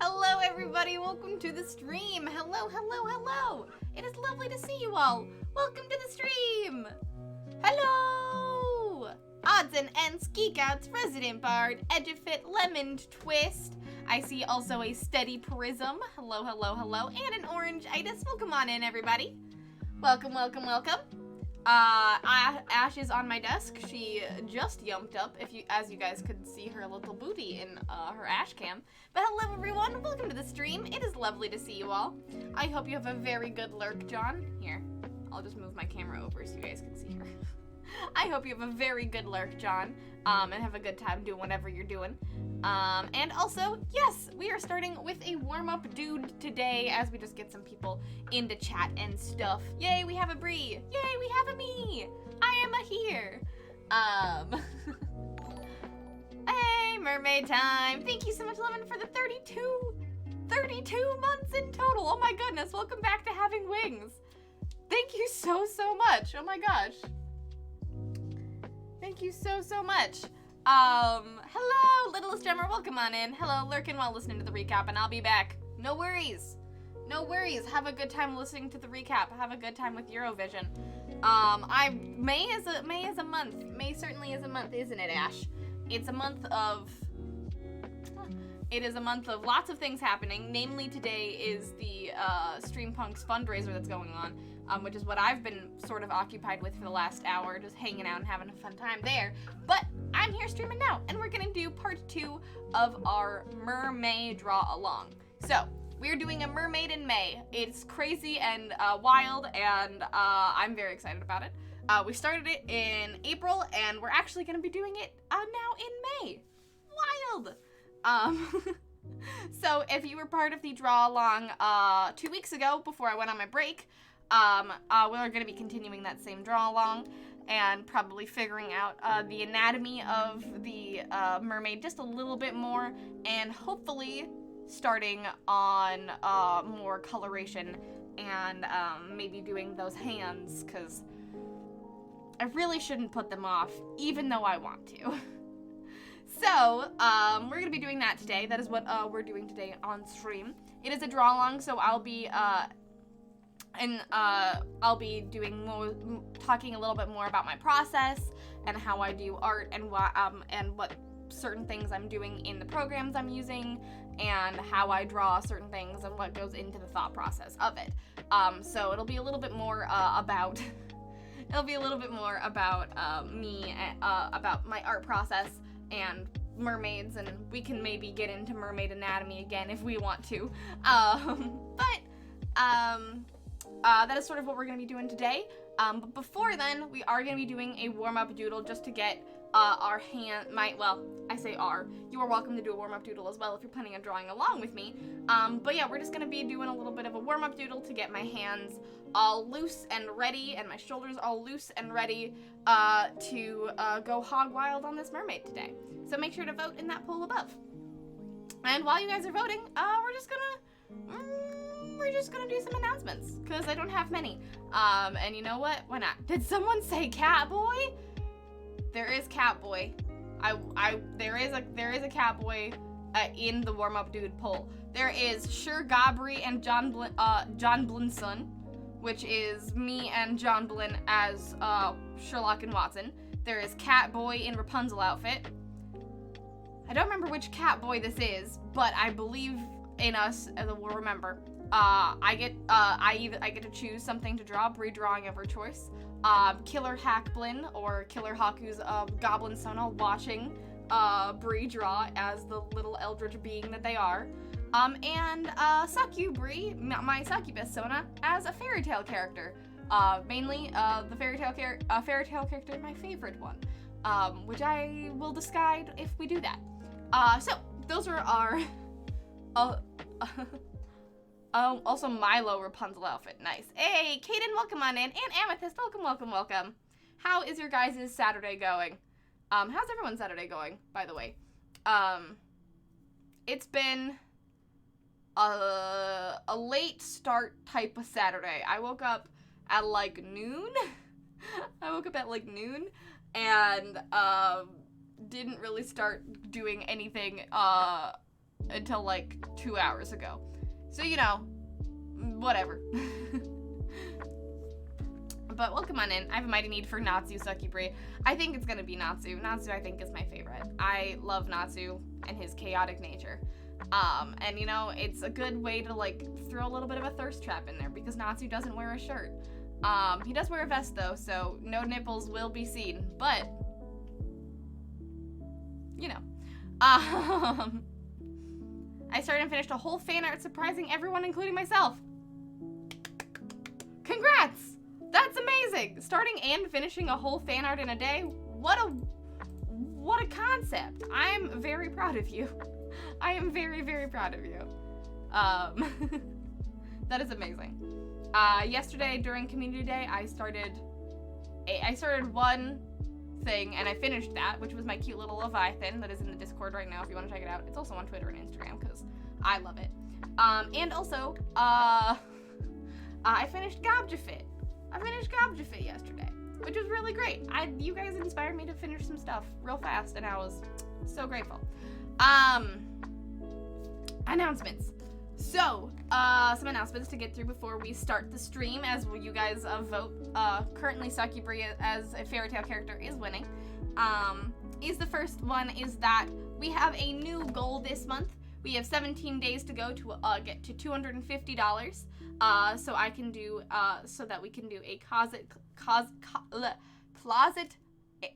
Hello everybody, welcome to the stream. Hello, hello, hello. It is lovely to see you all. Welcome to the stream. Hello. Odds and Ends, Geek Out's Resident Bard, Edgefit, Lemon Twist. I see also a Steady Prism. Hello, hello, hello. And an Orange Itis. Well, come on in, everybody. Welcome, welcome, welcome. Ash is on my desk. She just yumped up, as you guys could see her little booty in her Ash cam. But hello everyone, welcome to the stream. It is lovely to see you all. I hope you have a very good lurk, John. Here, I'll just move my camera over so you guys can see her. I hope you have a very good lurk, John, and have a good time doing whatever you're doing. And also, yes, we are starting with a warm-up dude today as we just get some people into chat and stuff. Yay, we have a Bree. Yay, we have a me. I am a here. Hey, mermaid time. Thank you so much, Lemon, for the 32 months in total. Oh my goodness, welcome back to Having Wings. Thank you so much. Oh my gosh. Thank you so much. Hello, littlest drummer, welcome on in. Hello, lurking while listening to the recap, and I'll be back. No worries. No worries. Have a good time listening to the recap. Have a good time with Eurovision. May is a month. May certainly is a month, isn't it, Ash? It is a month of lots of things happening. Namely, today is the Streampunks fundraiser that's going on, which is what I've been sort of occupied with for the last hour, just hanging out and having a fun time there. But I'm here streaming now, and we're gonna do part 2 of our mer-may draw along. So we're doing a mermaid in May. It's crazy and wild, and I'm very excited about it. We started it in April, and we're actually gonna be doing it now in May. Wild. So if you were part of the draw along 2 weeks ago before I went on my break, we're going to be continuing that same draw along and probably figuring out the anatomy of the mermaid just a little bit more, and hopefully starting on more coloration and maybe doing those hands, because I really shouldn't put them off even though I want to. So, we're going to be doing that today. That is what we're doing today on stream. It is a draw along, so I'll be doing more, talking a little bit more about my process and how I do art and what certain things I'm doing in the programs I'm using and how I draw certain things and what goes into the thought process of it. So it'll be a little bit more about me, about my art process and mermaids, and we can maybe get into mermaid anatomy again if we want to. That is sort of what we're going to be doing today. But before then, we are going to be doing a warm-up doodle just to get you are welcome to do a warm-up doodle as well if you're planning on drawing along with me. But yeah, we're just going to be doing a little bit of a warm-up doodle to get my hands all loose and ready and my shoulders all loose and ready to go hog wild on this mermaid today. So make sure to vote in that poll above. And while you guys are voting, we're just gonna do some announcements, because I don't have many. And you know what? Why not? Did someone say Catboy? There is Catboy. There is a Catboy in the warm-up dude poll. There is Sure Gabri and John Blinson, which is me and John Blinn as Sherlock and Watson. There is Catboy in Rapunzel outfit. I don't remember which Catboy this is, but I believe in us as we'll remember. I get to choose something to draw, Bree drawing of her choice. Killer Hackblin or Killer Haku's Goblin Sona watching Bree draw as the little eldritch being that they are. And Sakyu Bree, my succubus Sona, as a fairy tale character. Mainly the fairy tale character, my favorite one, which I will decide if we do that. So those are our. Also Milo Rapunzel outfit. Nice. Hey, Kaden, welcome on in. And Amethyst, welcome. How is your guys' Saturday going? How's everyone's Saturday going, by the way? It's been a late start type of Saturday. I woke up at like noon. And didn't really start doing anything until like 2 hours ago. So, you know, whatever. But welcome on in. I have a mighty need for Natsu Sakibri. I think it's gonna be Natsu. Natsu, I think, is my favorite. I love Natsu and his chaotic nature. And, you know, it's a good way to, like, throw a little bit of a thirst trap in there because Natsu doesn't wear a shirt. He does wear a vest though, so no nipples will be seen, but you know. I started and finished a whole fan art surprising everyone, including myself. Congrats! That's amazing! Starting and finishing a whole fan art in a day, what a concept. I'm very proud of you. I am very, very proud of you. That is amazing. Yesterday during community day, I started one thing and I finished that, which was my cute little Leviathan that is in the Discord right now if you want to check it out. It's also on Twitter and Instagram because I love it. And also, I finished Gobjafit. I finished Gobjafit yesterday, which was really great. You guys inspired me to finish some stuff real fast and I was so grateful. Announcements. So, some announcements to get through before we start the stream as you guys vote. Currently, Sakibri as a fairy tale character is winning. The first one is that we have a new goal this month. We have 17 days to go to get to $250. So that we can do a closet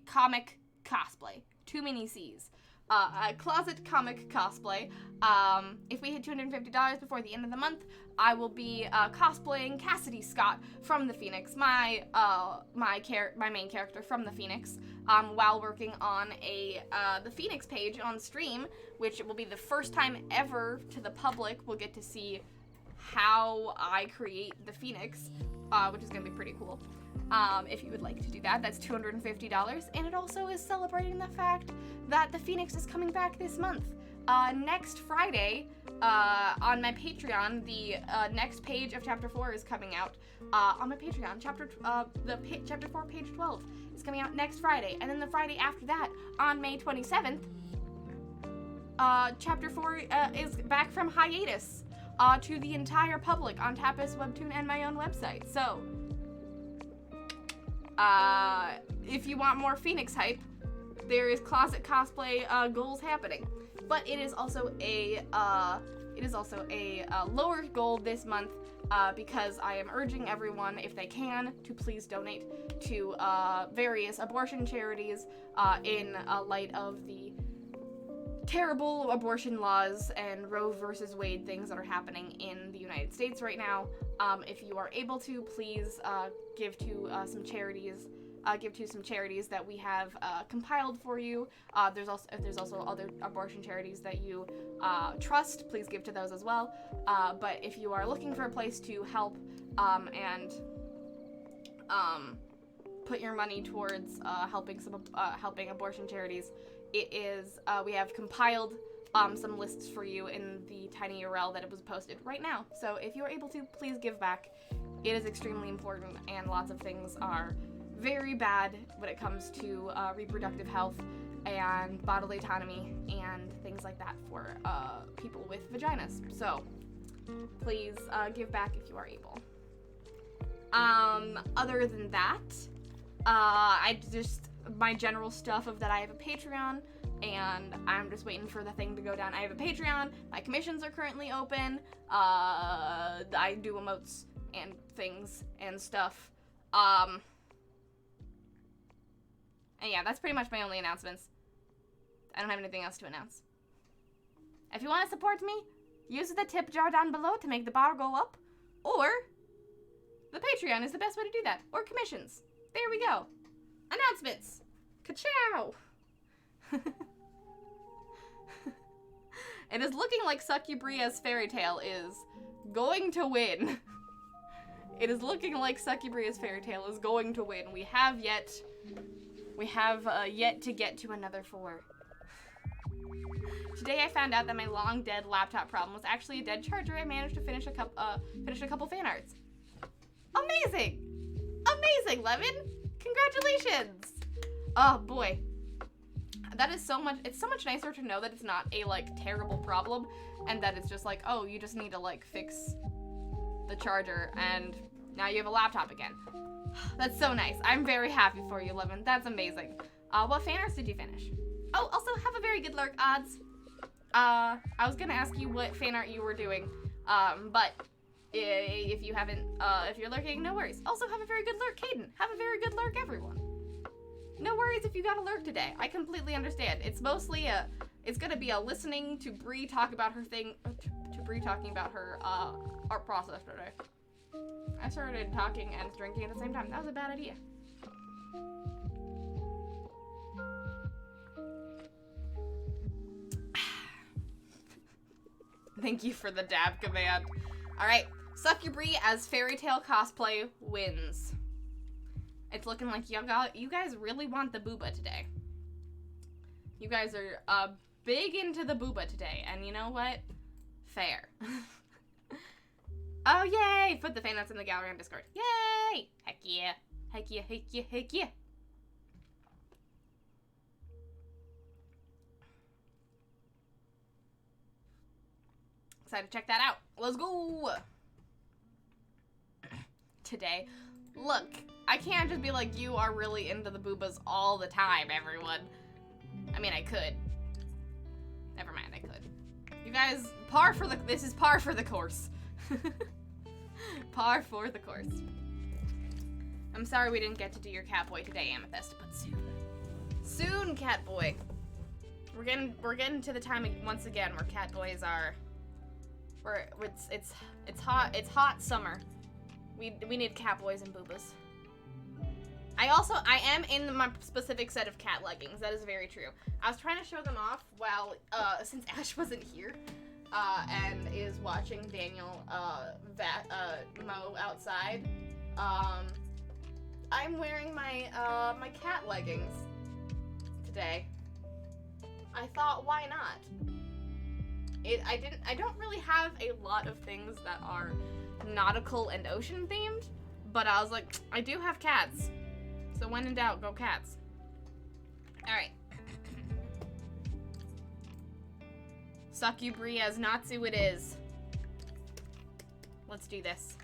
comic cosplay. Too many C's. A closet comic cosplay. If we hit $250 before the end of the month, I will be cosplaying Cassidy Scott from the Phoenix, my main character from the Phoenix, while working on the Phoenix page on stream, which will be the first time ever to the public will get to see how I create the Phoenix, which is gonna be pretty cool. If you would like to do that, that's $250, and it also is celebrating the fact that the Phoenix is coming back this month. Next Friday, on my Patreon, the next page of Chapter 4 is coming out on my Patreon. Chapter 4, page 12 is coming out next Friday, and then the Friday after that, on May 27th, Chapter 4 is back from hiatus to the entire public on Tapas, Webtoon, and my own website. So, if you want more Phoenix hype, there is closet cosplay goals happening. But it is also a lower goal this month because I am urging everyone, if they can, to please donate to various abortion charities in light of the terrible abortion laws and Roe versus Wade things that are happening in the United States right now. If you are able to, please give to some charities. Give to some charities that we have compiled for you. If there's also other abortion charities that you trust, please give to those as well. But if you are looking for a place to help and put your money towards helping abortion charities, we have compiled some lists for you in the tiny URL that it was posted right now. So if you are able to, please give back. It is extremely important, and lots of things are very bad when it comes to reproductive health and bodily autonomy and things like that for people with vaginas. So please give back if you are able. Other than that, my general stuff of that I have a Patreon, and I'm just waiting for the thing to go down. I have a Patreon, my commissions are currently open, I do emotes and things and stuff, and yeah, that's pretty much my only announcements. I don't have anything else to announce. If you want to support me, use the tip jar down below to make the bar go up, or the Patreon is the best way to do that, or commissions. There we go. Announcements. Ka-chow! It is looking like Sakubria's fairy tale is going to win. It is looking like Sakubria's fairy tale is going to win. We have yet to get to another 4. Today I found out that my long dead laptop problem was actually a dead charger. I managed to finish a couple fan arts. Amazing! Amazing, Lemon! Congratulations! Oh boy. That is so much, it's so much nicer to know that it's not a terrible problem and that it's just oh, you just need to fix the charger and now you have a laptop again. That's so nice. I'm very happy for you, Lemon. That's amazing. What fan arts did you finish? Oh, also have a very good lurk, Odds. I was gonna ask you what fan art you were doing, but If you haven't, if you're lurking, no worries. Also, have a very good lurk, Caden. Have a very good lurk, everyone. No worries if you got a lurk today. I completely understand. It's mostly it's gonna be a listening to Bree talk about her thing, to Bree talking about her, art process today. I started talking and drinking at the same time. That was a bad idea. Thank you for the dab command. Alright, Succubri as fairy tale cosplay wins. It's looking like you guys really want the booba today. You guys are big into the booba today, and you know what? Fair. Oh, yay! Put the fan notes in the gallery on Discord. Yay! Heck yeah. Heck yeah, heck yeah, heck yeah. Excited to check that out. Let's go! Today. Look, I can't just be like, you are really into the boobas all the time, everyone. I mean, I could. Never mind, I could. You guys, this is par for the course. Par for the course. I'm sorry we didn't get to do your Catboy today, Amethyst, but soon. Soon, Catboy. We're getting to the time once again where Catboys are. It's hot summer. We need Catboys and boobas. I am in my specific set of cat leggings. That is very true. I was trying to show them off while since Ash wasn't here. And is watching Daniel mow outside. I'm wearing my my cat leggings today. I thought, why not? I don't really have a lot of things that are nautical and ocean themed, but I was like, I do have cats, so when in doubt, go cats. All right. Succubri as Natsu it is. Let's do this.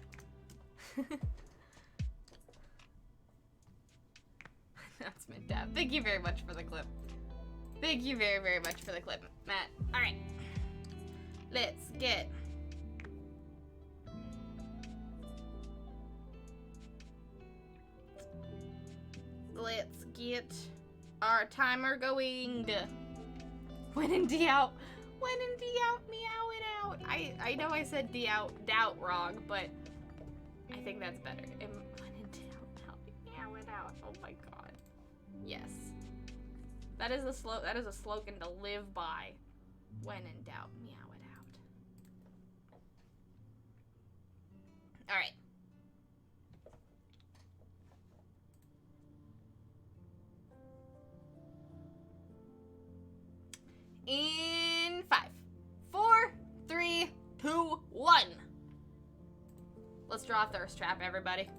Announcement tab. Thank you very much for the clip. Thank you very, very much for the clip, Matt. All right. Let's get our timer going. When in doubt, meow it out. I know I said doubt wrong, but I think that's better. When in doubt, meow it out. Oh my god. Yes. That is a slogan to live by. When in doubt, meow it out. All right. In 5, 4, 3, 2, 1. Let's draw a thirst trap, everybody.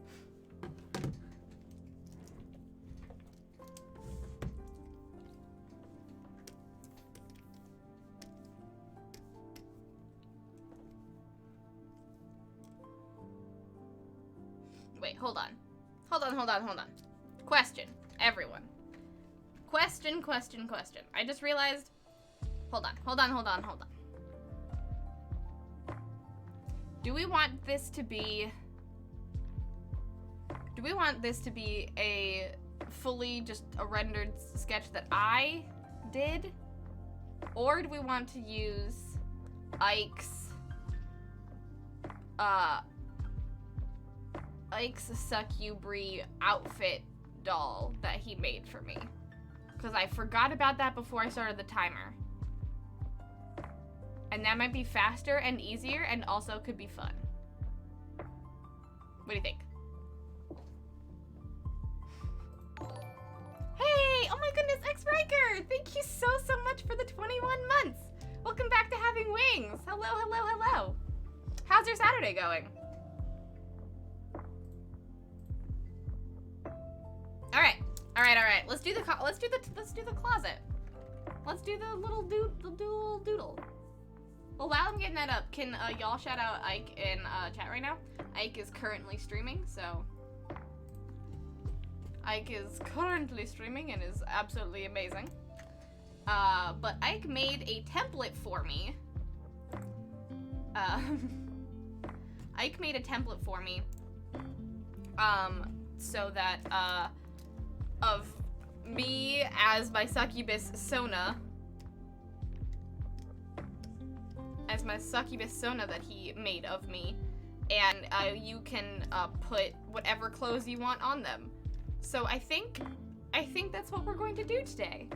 Wait, hold on. Hold on. Question, everyone. Question. I just realized. Hold on. Do we want this to be a fully just a rendered sketch that I did? Or do we want to use Ike's Succubri outfit doll that he made for me? Because I forgot about that before I started the timer. And that might be faster and easier and also could be fun. What do you think? Hey! Oh my goodness, X-Riker! Thank you so much for the 21 months! Welcome back to Having Wings! Hello! How's your Saturday going? Alright. Let's do the closet. Let's do the little doodle. Well, while I'm getting that up, can y'all shout out Ike in chat right now? Ike is currently streaming, so Ike is currently streaming and is absolutely amazing. But Ike made a template for me. Ike made a template for me, so that, of me as my succubus Sona, that he made of me, and you can put whatever clothes you want on them. So I think that's what we're going to do today.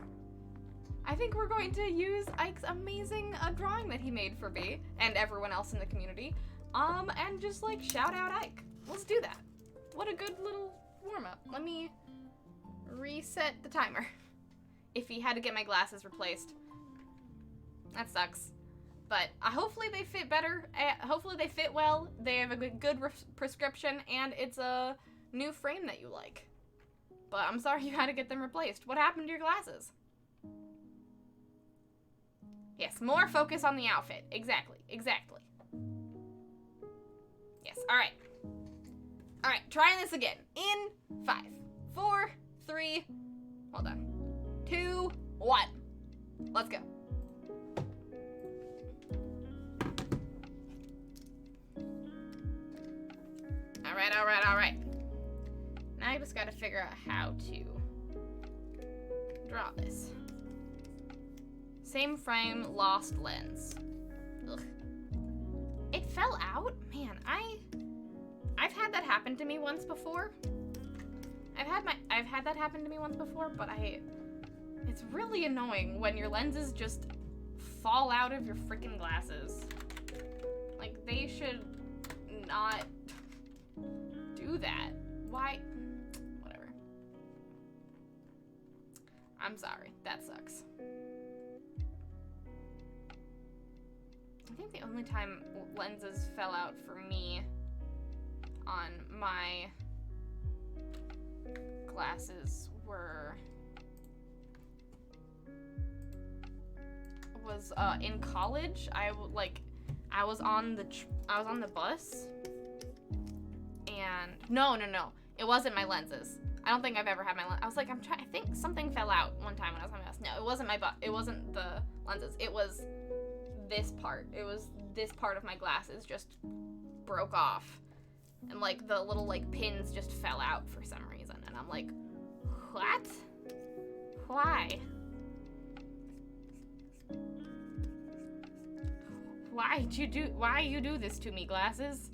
I think we're going to use Ike's amazing drawing that he made for me and everyone else in the community, and just like shout out Ike. Let's do that. What a good little warm up. Let me reset the timer. If he had to get my glasses replaced, that sucks. But hopefully they fit better. Hopefully they fit well. They have a good prescription, and it's a new frame that you like. But I'm sorry you had to get them replaced. What happened to your glasses? Yes, more focus on the outfit. Exactly. Yes, alright. Alright, trying this again. In 5, 4, 3, hold on. 2, 1. Let's go. Alright. Now I just gotta figure out how to draw this. Same frame, lost lens. Ugh. It fell out? Man, I've had that happen to me once before. I've had that happen to me once before, but it's really annoying when your lenses just fall out of your freaking glasses. Like, they should not do that. Why? Whatever. I'm sorry. That sucks. I think the only time lenses fell out for me on my glasses was in college. I was on the bus, and no, it wasn't my lenses. I don't think I've ever had my lens. I was like, I think something fell out one time when I was on the bus. No, it wasn't it wasn't the lenses. It was this part. It was this part of my glasses just broke off, and like the little like pins just fell out for some reason, and I'm like, what? Why? Why you do this to me, glasses?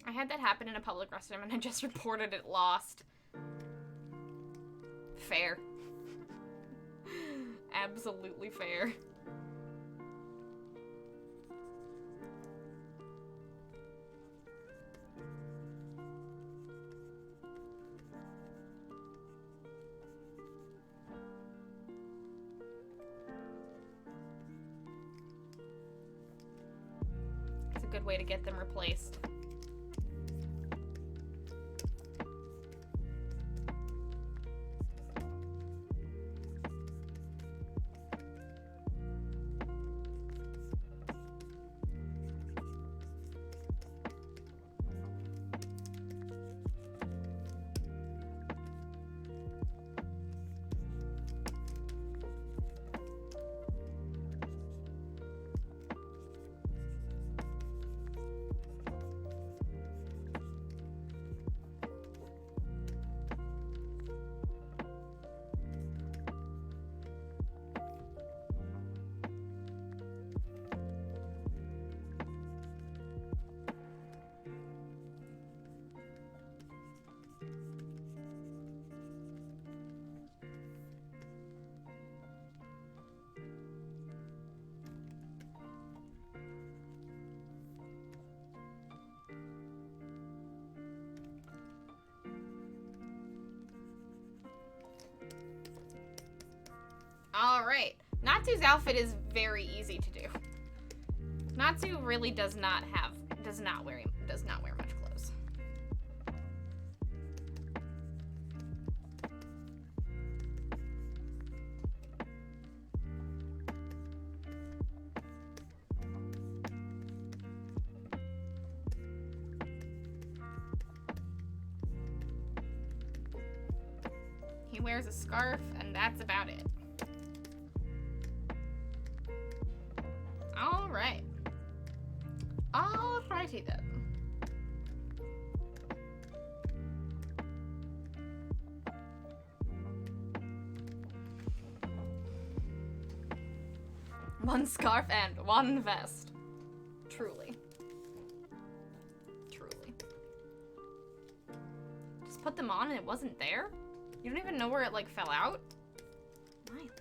I had that happen in a public restroom and I just reported it lost. Fair. Absolutely fair. It's a good way to get them replaced. Alright. Natsu's outfit is very easy to do. Natsu really does not wear much clothes. He wears a scarf, and that's about it. Alright. Alrighty then. One scarf and one vest. Truly. Truly. Just put them on and it wasn't there? You don't even know where it, like, fell out? What?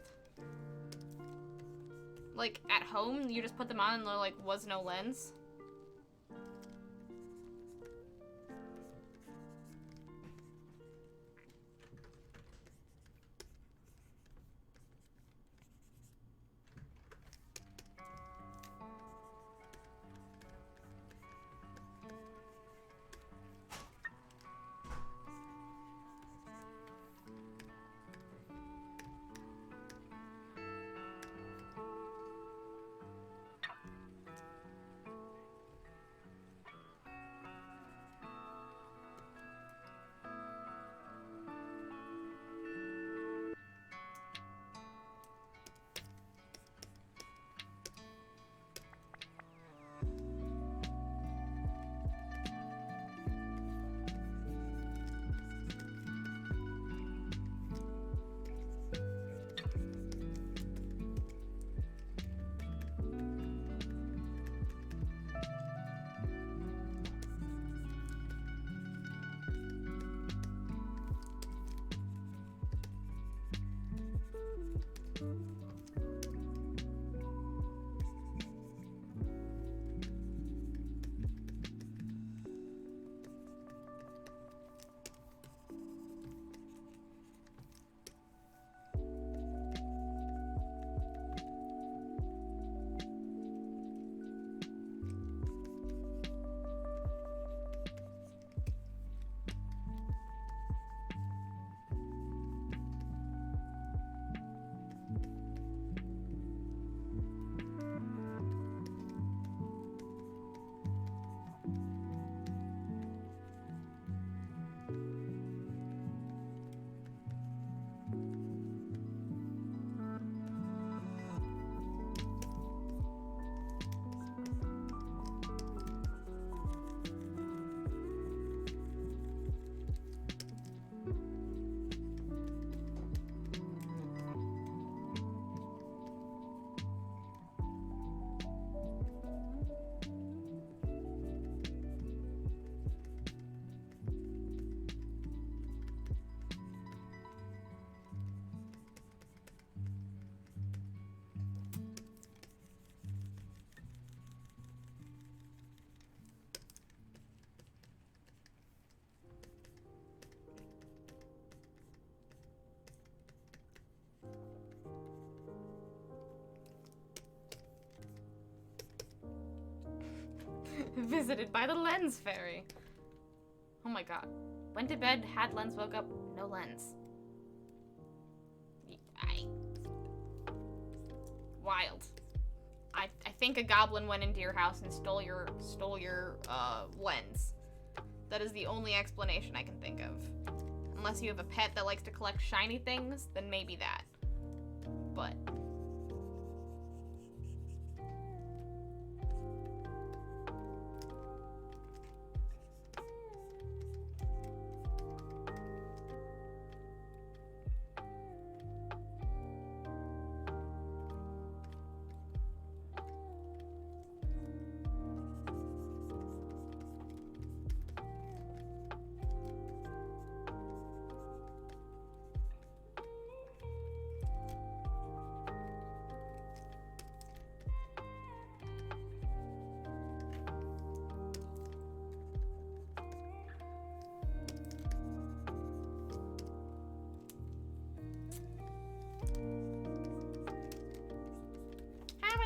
Like, at home, you just put them on and there, like, was no lens? Visited by the lens fairy. Oh my god. Went to bed, had lens, woke up, no lens. Wild. I think a goblin went into your house and stole your lens. That is the only explanation I can think of. Unless you have a pet that likes to collect shiny things, then maybe that. But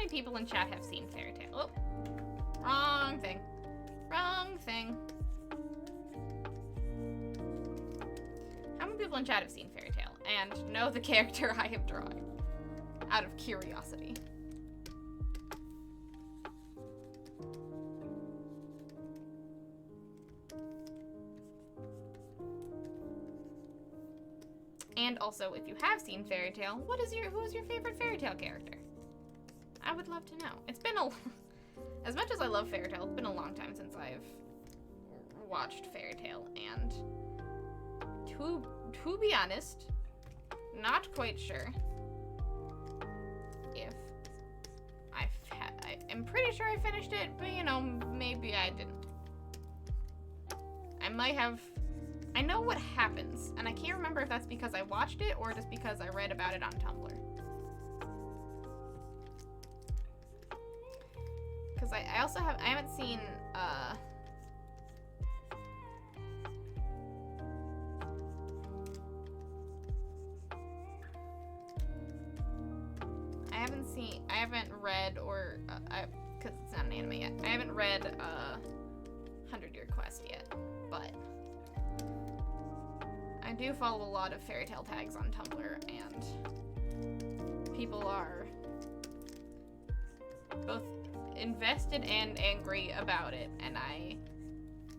people in chat have seen Fairy Tail. Oh, wrong thing. Wrong thing. How many people in chat have seen Fairy Tail and know the character I have drawn? Out of curiosity. And also, if you have seen Fairy Tail, who's your favorite Fairy Tail character? I would love to know. It's been as much as I love Fairy Tail, it's been a long time since I've watched Fairy Tail, and to be honest, not quite sure if I'm pretty sure I finished it, but you know, maybe I didn't. I might have. I know what happens, and I can't remember if that's because I watched it or just because I read about it on Tumblr. Because I also haven't seen, I haven't read, or, because it's not an anime yet, I haven't read, 100 Year Quest yet, but I do follow a lot of Fairy Tail tags on Tumblr, and people are both invested and angry about it, and I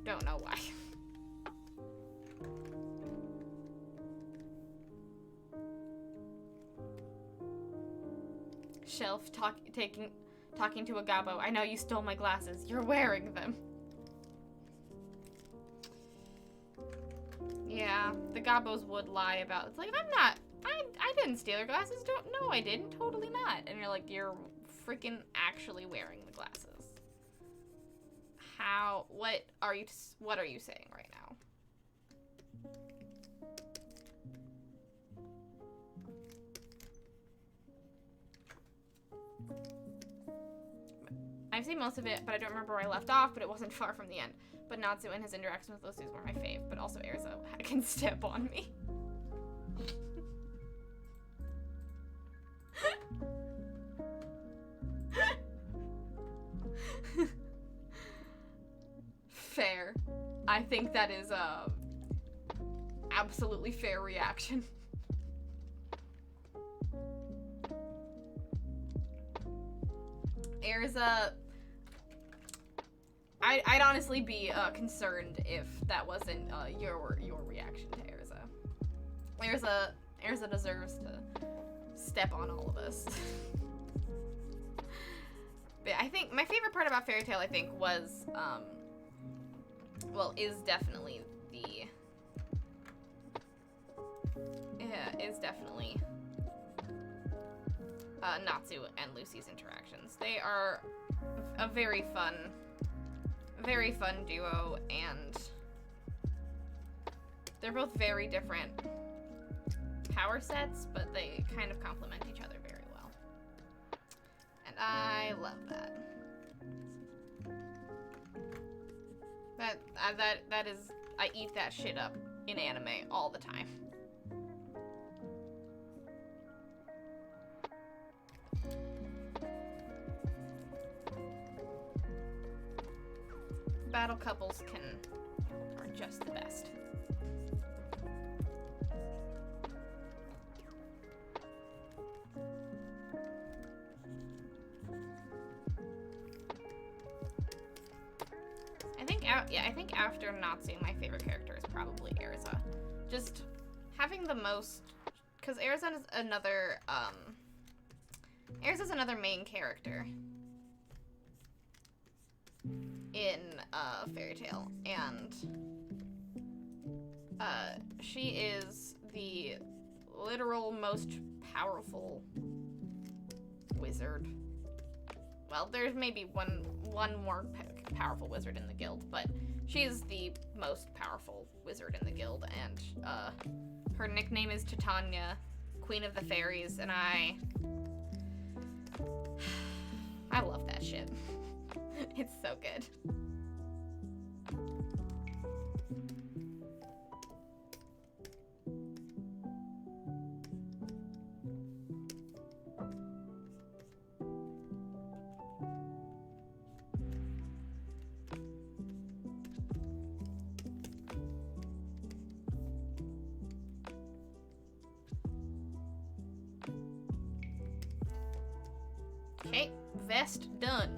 don't know why. Shelf talking to a Gabo. I know you stole my glasses. You're wearing them. Yeah, the Gabos would lie about. It's like, I didn't steal your glasses. No, I didn't. Totally not. And you're like, you're freaking actually wearing the glasses. What are you saying right now? I've seen most of it, but I don't remember where I left off, but it wasn't far from the end. But Natsu and his interactions with Lucy's were my fave, but also Erza can step on me. Fair. I think that is a absolutely fair reaction. Erza, I'd honestly be concerned if that wasn't your reaction to Erza. Erza deserves to step on all of us. But I think my favorite part about Fairy Tail, I think, was is definitely Natsu and Lucy's interactions. They are a very fun duo, and they're both very different power sets, but they kind of complement each other very well. And I love that. That is, I eat that shit up in anime all the time. Battle couples are just the best. I think after Natsu, my favorite character is probably Erza. Just having the most, because Erza is another main character in Fairy Tail, and she is the literal most powerful wizard. Well, there's maybe one more powerful wizard in the guild, but she is the most powerful wizard in the guild, and her nickname is Titania, Queen of the Fairies, and I love that shit. It's so good. Okay, vest done.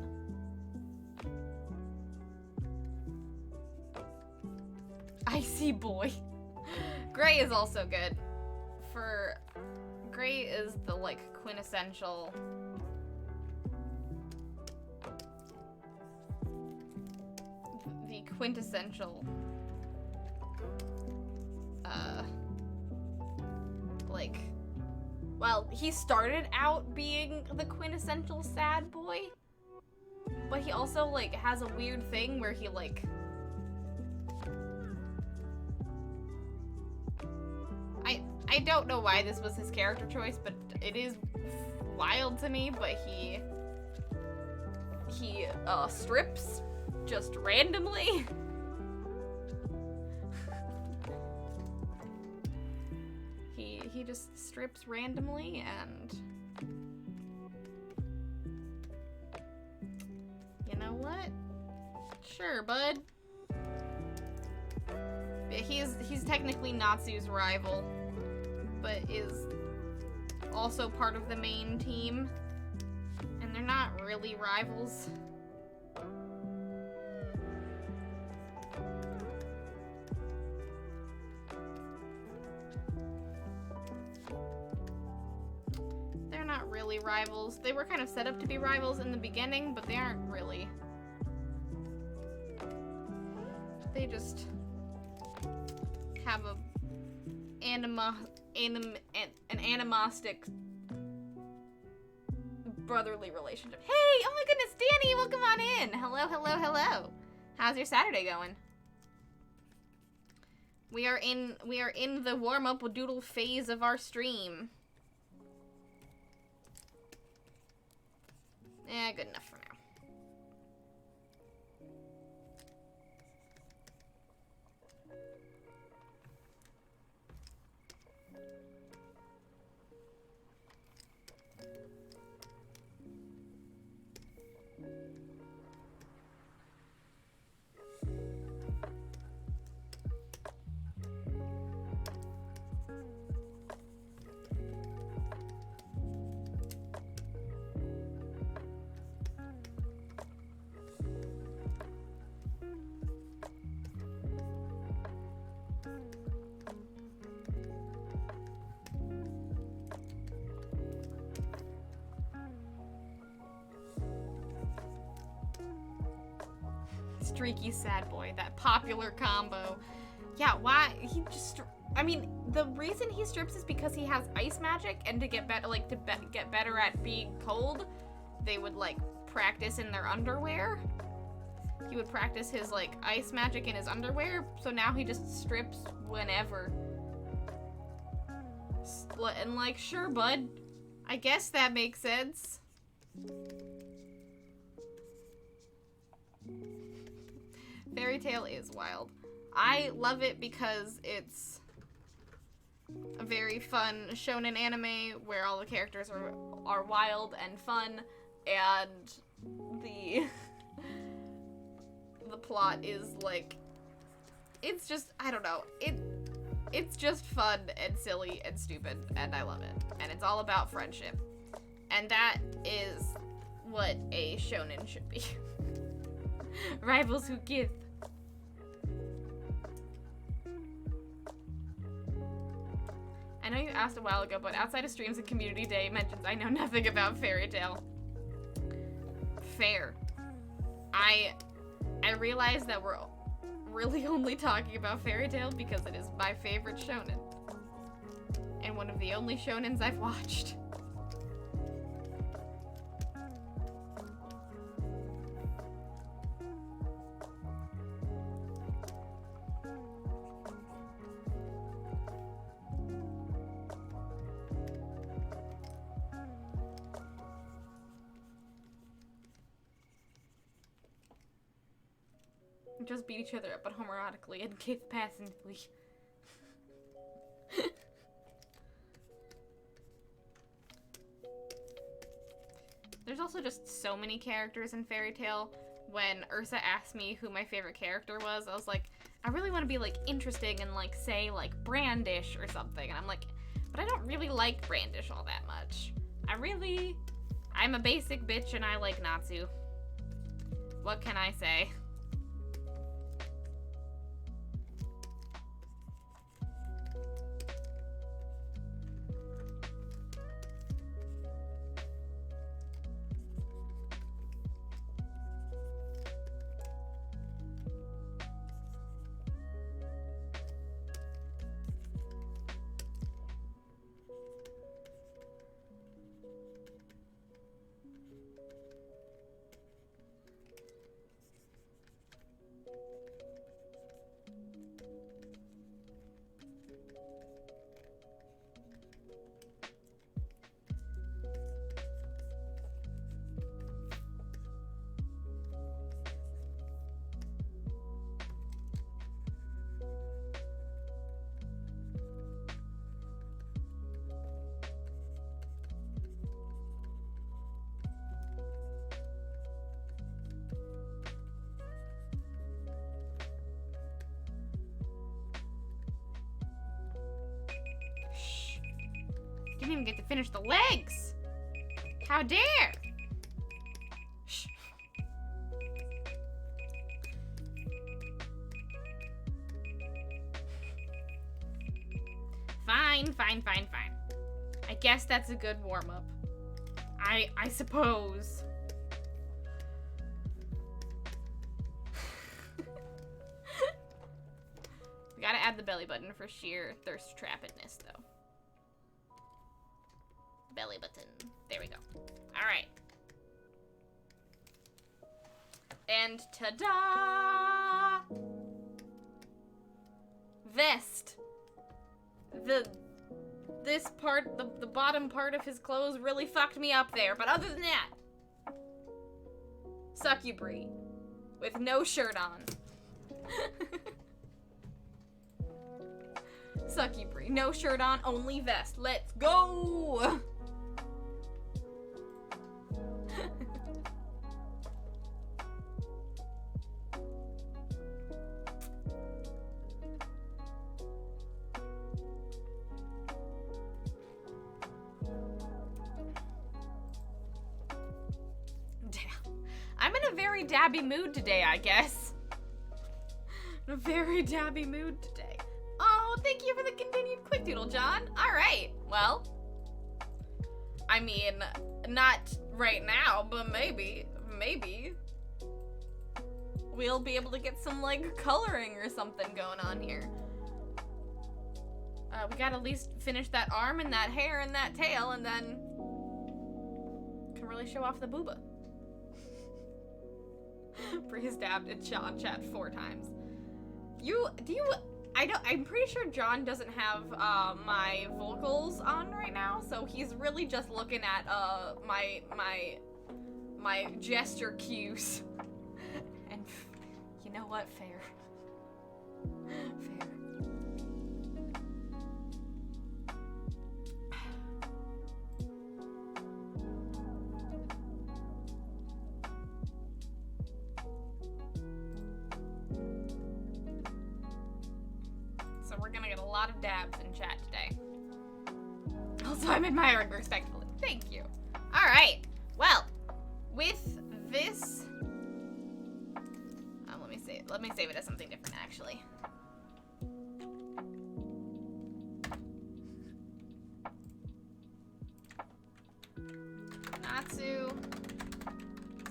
Icy boy. Gray is also good. for Gray is the like quintessential like, well, he started out being the quintessential sad boy, but he also like has a weird thing where he like I don't know why this was his character choice, but it is wild to me, but he strips just randomly. he just strips randomly, and you know what? Sure, bud. He's technically Natsu's rival, but is also part of the main team, and they're not really rivals. They're not really rivals. They were kind of set up to be rivals in the beginning, but they aren't really. They just have an animostic brotherly relationship. Hey, oh my goodness, Danny, welcome on in. Hello, hello, hello. How's your Saturday going? We are in the warm-up doodle phase of our stream. Yeah, good enough for now. Streaky sad boy, that popular combo. Yeah, why he just? I mean, the reason he strips is because he has ice magic, and to get better, like get better at being cold, they would like practice in their underwear. He would practice his like ice magic in his underwear, so now he just strips whenever. And like, sure, bud. I guess that makes sense. Fairy Tail is wild. I love it because it's a very fun shonen anime where all the characters are wild and fun, and the plot is like, it's just, I don't know, it's just fun and silly and stupid, and I love it. And it's all about friendship. And that is what a shonen should be. Rivals who give. I know you asked a while ago, but outside of streams and community day mentions, I know nothing about Fairy Tail. Fair. I realize that we're really only talking about Fairy Tail because it is my favorite shonen. And one of the only shonens I've watched. Just beat each other up, but homoerotically and kiss passively. There's also just so many characters in Fairy Tail. When Ursa asked me who my favorite character was, I was like, I really want to be like interesting and like say like Brandish or something. And I'm like, but I don't really like Brandish all that much. I'm a basic bitch and I like Natsu. What can I say? Didn't even get to finish the legs. How dare! Shh. Fine. I guess that's a good warm-up. I suppose. We gotta add the belly button for sheer thirst trappedness, though. Belly button. There we go. Alright. And ta-da! Vest. This part, the bottom part of his clothes really fucked me up there, but other than that, succubry with no shirt on. Succubry, no shirt on, only vest. Let's go! I'm in a very dabby mood today, I guess. In a very dabby mood today. Oh, thank you for the continued quick doodle, John. All right, well, I mean, not right now, but maybe we'll be able to get some, like, coloring or something going on here. We gotta at least finish that arm and that hair and that tail, and then can really show off the booba. Breeze dabbed at John chat 4 times. I'm pretty sure John doesn't have my vocals on right now, so he's really just looking at my gesture cues. And you know what? Fair. Fair. So we're gonna get a lot of dabs in chat today. Also, I'm admiring respectfully. Thank you. All right. Well, with this, let me save it as something different, actually. Natsu,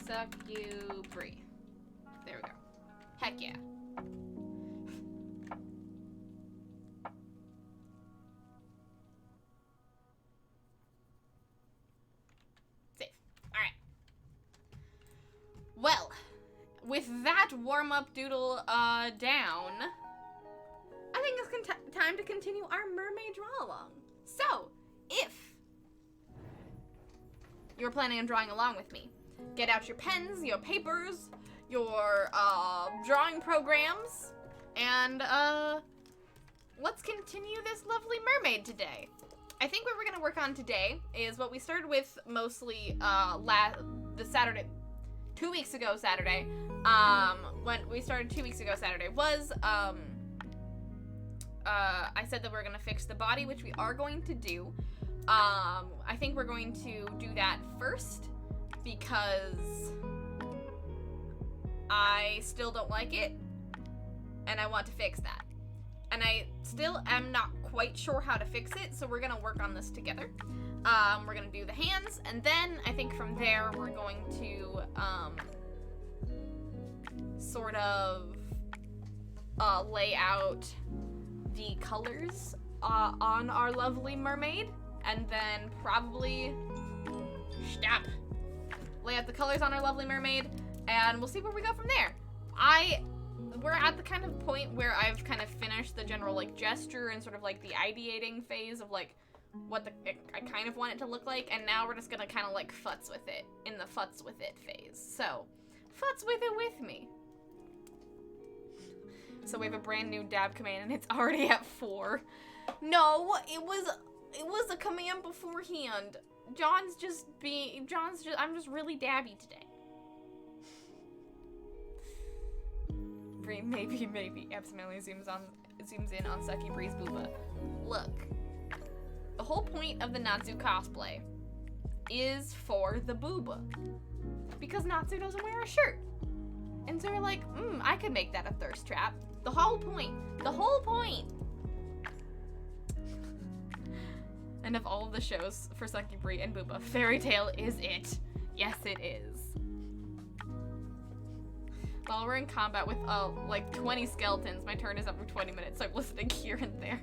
succubry. There we go. Heck yeah. Well, with that warm-up doodle down, I think it's time to continue our mermaid draw-along. So, if you're planning on drawing along with me, get out your pens, your papers, your drawing programs, and let's continue this lovely mermaid today. I think what we're going to work on today is what we started with mostly the Saturday... 2 weeks ago Saturday, when we started 2 weeks ago Saturday, was, I said that we're gonna fix the body, which we are going to do. I think we're going to do that first, because I still don't like it, and I want to fix that. And I still am not quite sure how to fix it, so we're gonna work on this together. We're gonna do the hands, and then I think from there we're going to sort of lay out the colors on our lovely mermaid, and then probably lay out the colors on our lovely mermaid, and we'll see where we go from there. We're at the kind of point where I've kind of finished the general, like, gesture and sort of, like, the ideating phase of, like, what I kind of want it to look like, and now we're just gonna kind of, like, futz with it in the futz with it phase. So, futz with it with me. So we have a brand new dab command, and it's already at 4. No, it was a command beforehand. I'm just really dabby today. Maybe. Absolutely zooms in on Sucky Breeze Booba. Look. The whole point of the Natsu cosplay is for the booba. Because Natsu doesn't wear a shirt. And so we're like, I could make that a thirst trap. The whole point. The whole point. And of all of the shows for Sakibri and Booba, Fairy Tail is it. Yes, it is. While we're in combat with like 20 skeletons, my turn is up for 20 minutes, so I'm listening here and there.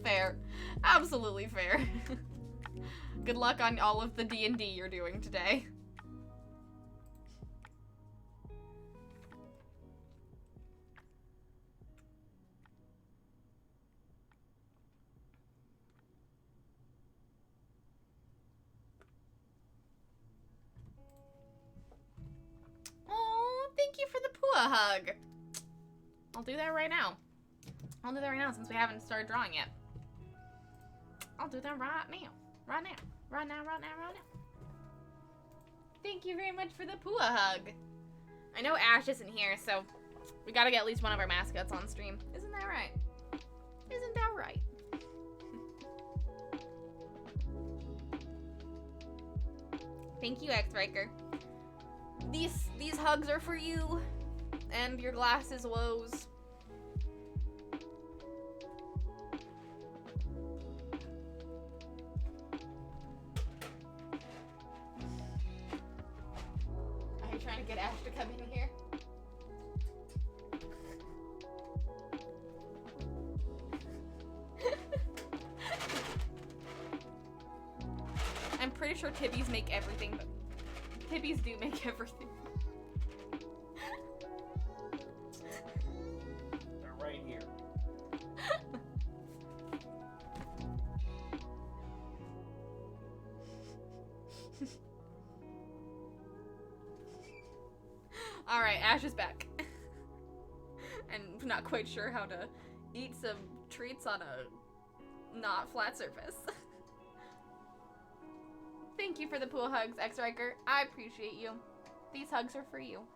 Fair. Absolutely fair. Good luck on all of the D&D you're doing today. Oh, thank you for the Pua hug. I'll do that right now. I'll do that right now since we haven't started drawing yet. I'll do that right now. Right now. Right now, right now, right now. Thank you very much for the Pua hug. I know Ash isn't here, so we gotta get at least one of our mascots on stream. Isn't that right? Isn't that right? Thank you, X-Riker. These hugs are for you and your glasses woes. Are you trying to get Ash to come in here? I'm pretty sure Tibbies make everything, but Tibbies do make everything. They're right here. Alright, Ash is back. And not quite sure how to eat some treats on a not flat surface. Thank you for the pool hugs, X-Riker. I appreciate you. These hugs are for you.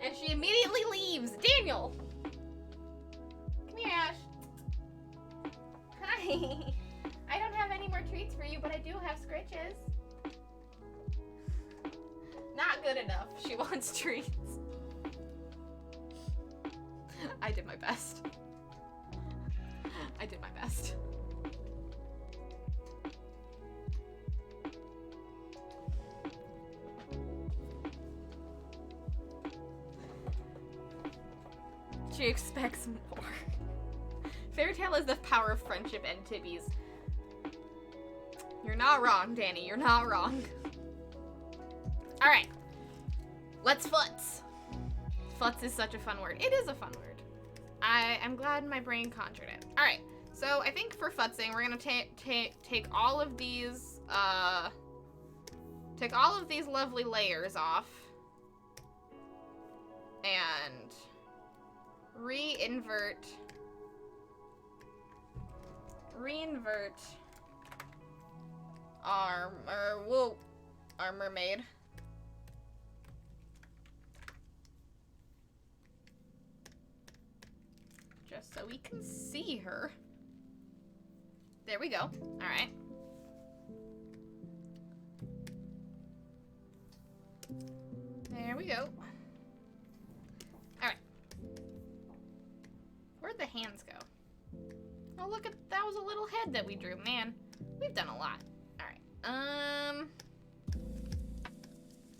And she immediately leaves. Daniel! Come here, Ash. Hi. I don't have any more treats for you, but I do have scritches. Not good enough. She wants treats. I did my best. I did my best. She expects more. Fairy Tail is the power of friendship and Tibbies. You're not wrong, Danny. You're not wrong. Alright. Let's futz. Futz is such a fun word. It is a fun word. I'm glad my brain conjured it. Alright. So I think for futzing, we're gonna take all of these, take all of these lovely layers off. And reinvert our mermaid. Just so we can see her. There we go. All right. There we go. All right. Where'd the hands go? Oh, look at that was a little head that we drew. Man, we've done a lot. All right.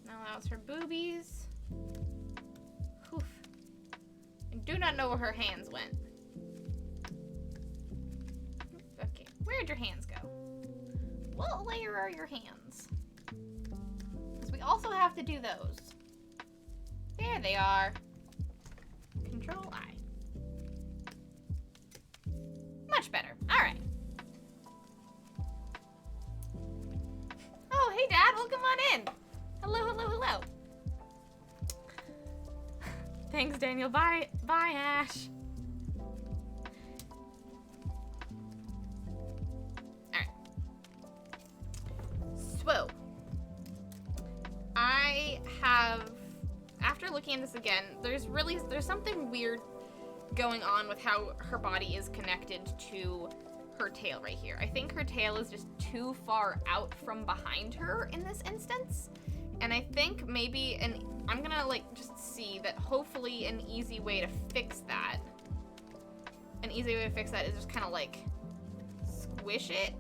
Now that was her boobies. Oof. I do not know where her hands went. Okay, where'd your hands go? What layer are your hands? Because we also have to do those. There they are. Control I. Much better. All right. Oh, hey, Dad. Welcome on in. Hello, hello, hello. Thanks, Daniel. Bye. Bye, Ash. All right. So, after looking at this again, there's something weird going on with how her body is connected to her tail right here. I think her tail is just too far out from behind her in this instance. And I think maybe, and I'm gonna like just see that hopefully an easy way to fix that. An easy way to fix that is just kind of like squish it.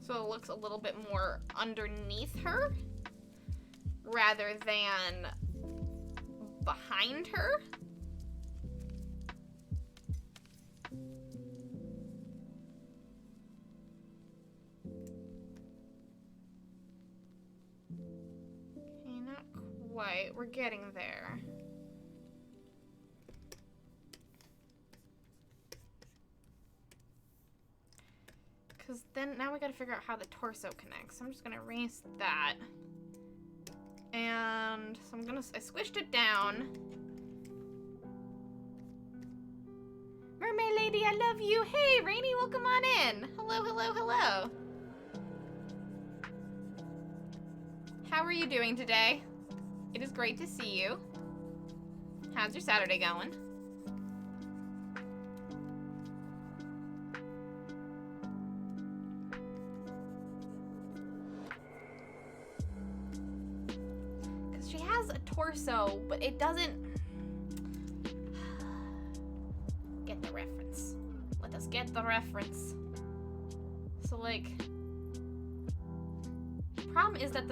So it looks a little bit more underneath her rather than behind her. Okay, not quite. We're getting there. Because then now we gotta figure out how the torso connects. So I'm just gonna erase that. And so I squished it down. Mermaid lady, I love you. Hey, Rainy, welcome on in. Hello, hello, hello. How are you doing today? It is great to see you. How's your Saturday going? She has a torso, but it doesn't get the reference. Let us get the reference. So like, the problem is that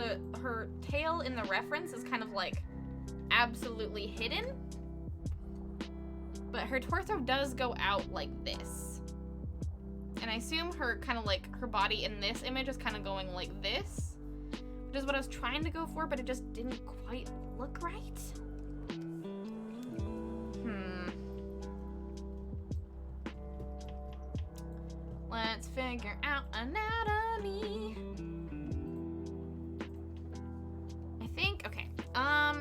her tail in the reference is kind of like absolutely hidden, but her torso does go out like this. And I assume her kind of like her body in this image is kind of going like this. Which is what I was trying to go for, but it just didn't quite look right. Let's figure out anatomy. I think, okay. I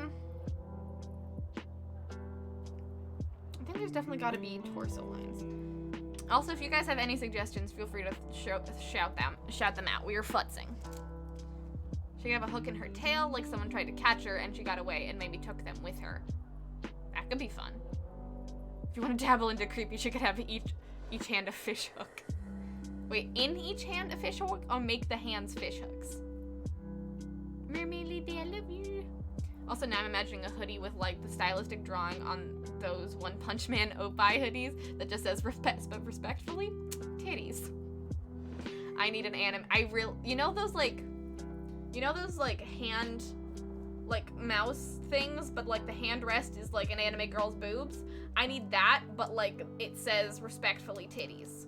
think there's definitely gotta be torso lines. Also, if you guys have any suggestions, feel free to shout them out. We are futzing. She could have a hook in her tail, like someone tried to catch her and she got away and maybe took them with her. That could be fun. If you want to dabble into creepy, she could have each hand a fish hook. Wait, in each hand a fish hook, or make the hands fish hooks? Mermaid lady, I love you. Also, now I'm imagining a hoodie with like the stylistic drawing on those One Punch Man Opie hoodies that just says respectfully, titties. I need an anime. You know those hand, like mouse things, but like the hand rest is like an anime girl's boobs? I need that, but like it says respectfully titties.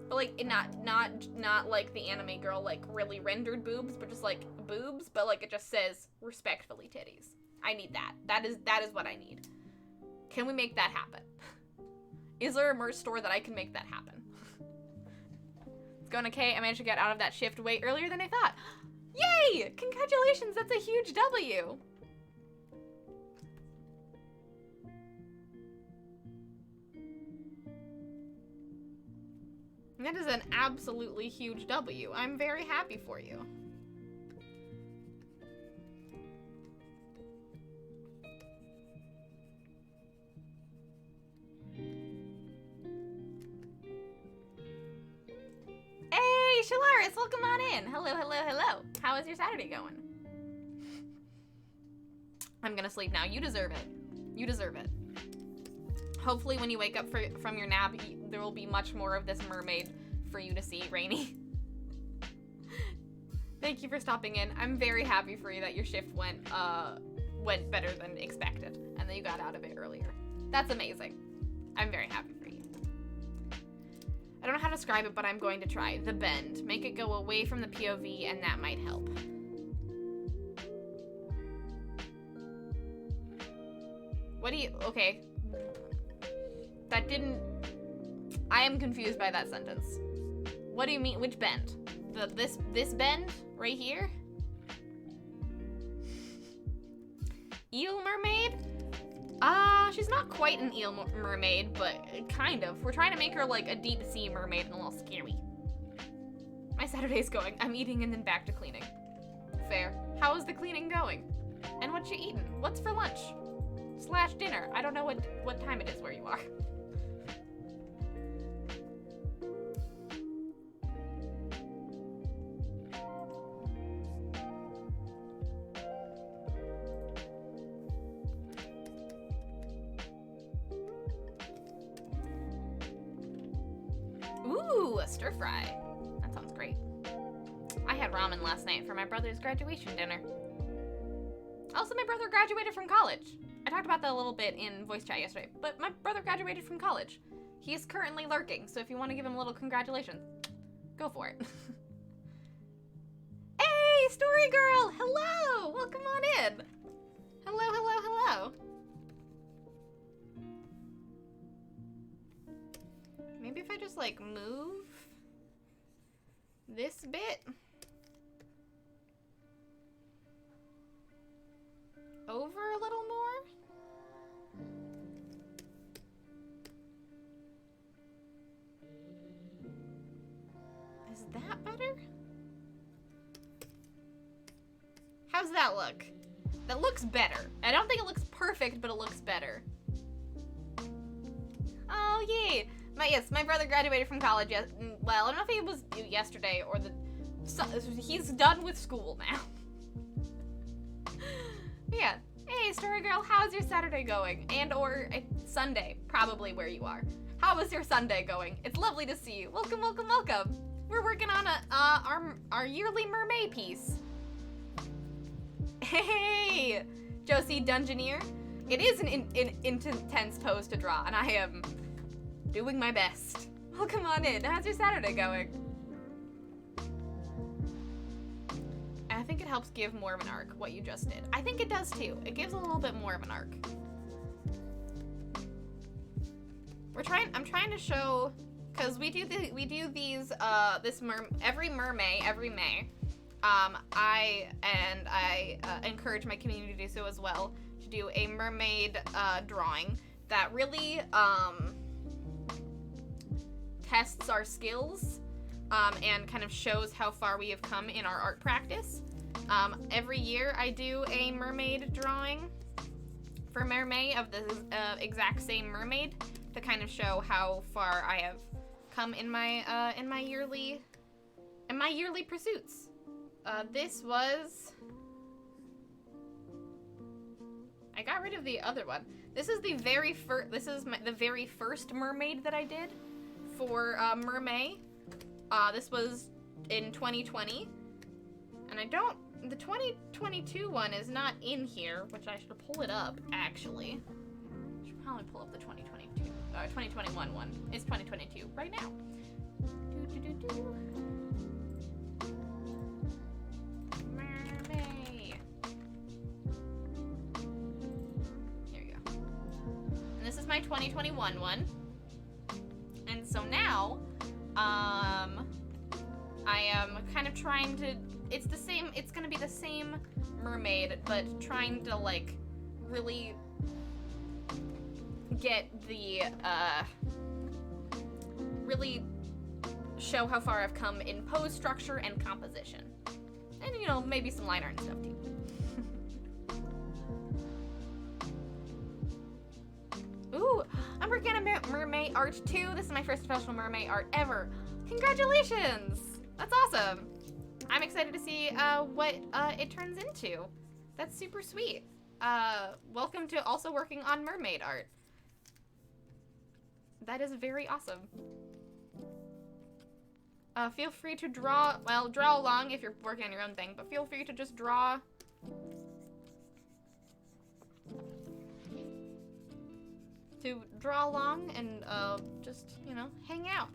But like not like the anime girl like really rendered boobs, but just like boobs, but like it just says respectfully titties. I need that. That is what I need. Can we make that happen? Is there a merch store that I can make that happen? It's going okay. I managed to get out of that shift way earlier than I thought. Yay! Congratulations, that's a huge W. That is an absolutely huge W. I'm very happy for you. Hey, Shalaris, welcome on in. Hello, hello, hello. How is your Saturday going? I'm gonna sleep now. You deserve it. You deserve it. Hopefully when you wake up from your nap, there will be much more of this mermaid for you to see, Rainy. Thank you for stopping in. I'm very happy for you that your shift went better than expected and that you got out of it earlier. That's amazing. I'm very happy for you. I don't know how to describe it, but I'm going to try. The bend. Make it go away from the POV and that might help. What do you... Okay. That didn't... I am confused by that sentence. What do you mean? Which bend? This bend? Right here? Eel mermaid? She's not quite an eel mermaid, but kind of. We're trying to make her like a deep sea mermaid and a little scary. My Saturday's going. I'm eating and then back to cleaning. Fair. How is the cleaning going? And what you eating? What's for lunch? / dinner. I don't know what time it is where you are. Ooh, a stir fry. That sounds great. I had ramen last night for my brother's graduation dinner. Also, my brother graduated from college. I talked about that a little bit in voice chat yesterday, but my brother graduated from college. He is currently lurking, so if you want to give him a little congratulations, go for it. Hey, Story Girl! Hello! Welcome on in! Hello, hello, hello. Maybe if I just, like, move this bit over a little more. Is that better? How's that look? That looks better. I don't think it looks perfect, but it looks better. Oh, yay. My brother graduated from college. Well, I don't know if it was yesterday or he's done with school now. Yeah. Hey, Story Girl, how's your Saturday going? And or Sunday, probably where you are. How was your Sunday going? It's lovely to see you. Welcome, welcome, welcome. We're working on our yearly mer-may piece. Hey, Josie Dungeoneer. It is an intense pose to draw, and I am doing my best. Welcome on in. How's your Saturday going? I think it helps give more of an arc, what you just did. I think it does too. It gives a little bit more of an arc. I'm trying to show, because we do these every mer-may, every May. I encourage my community to do so as well, to do a mermaid drawing that really tests our skills and kind of shows how far we have come in our art practice. Every year I do a mermaid drawing for mer-may of the exact same mermaid to kind of show how far I have come in my yearly pursuits. This was, I got rid of the other one. This is the very first mermaid that I did for mer-may. This was in 2020, and the 2022 one is not in here, which I should pull it up, actually. I should probably pull up the 2021 one. It's 2022 right now. Mer-may. There you go. And this is my 2021 one. And so now, I am kind of trying to, it's gonna be the same mermaid, but trying to, like, really get the, really show how far I've come in pose structure and composition. And, you know, maybe some line art and stuff, too. Ooh, I'm working on mer-may art, too. This is my first professional mer-may art ever. Congratulations! That's awesome. I'm excited to see what it turns into. That's super sweet. Welcome to also working on mermaid art. That is very awesome. Feel free to draw along if you're working on your own thing, but feel free to just draw. To draw along and just, you know, hang out.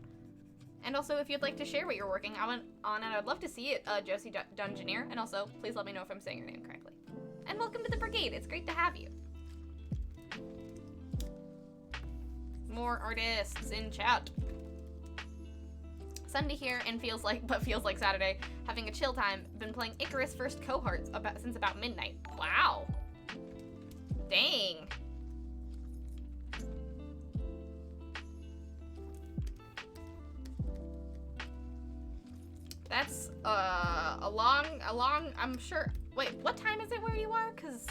And also, if you'd like to share what you're working on, I'd love to see it, Josie Dungeoneer. And also, please let me know if I'm saying your name correctly. And welcome to the brigade. It's great to have you. More artists in chat. Sunday here and feels like Saturday. Having a chill time. Been playing Icarus First Cohorts since about midnight. Wow. Dang. That's a long, I'm sure Wait, what time is it where you are? Cause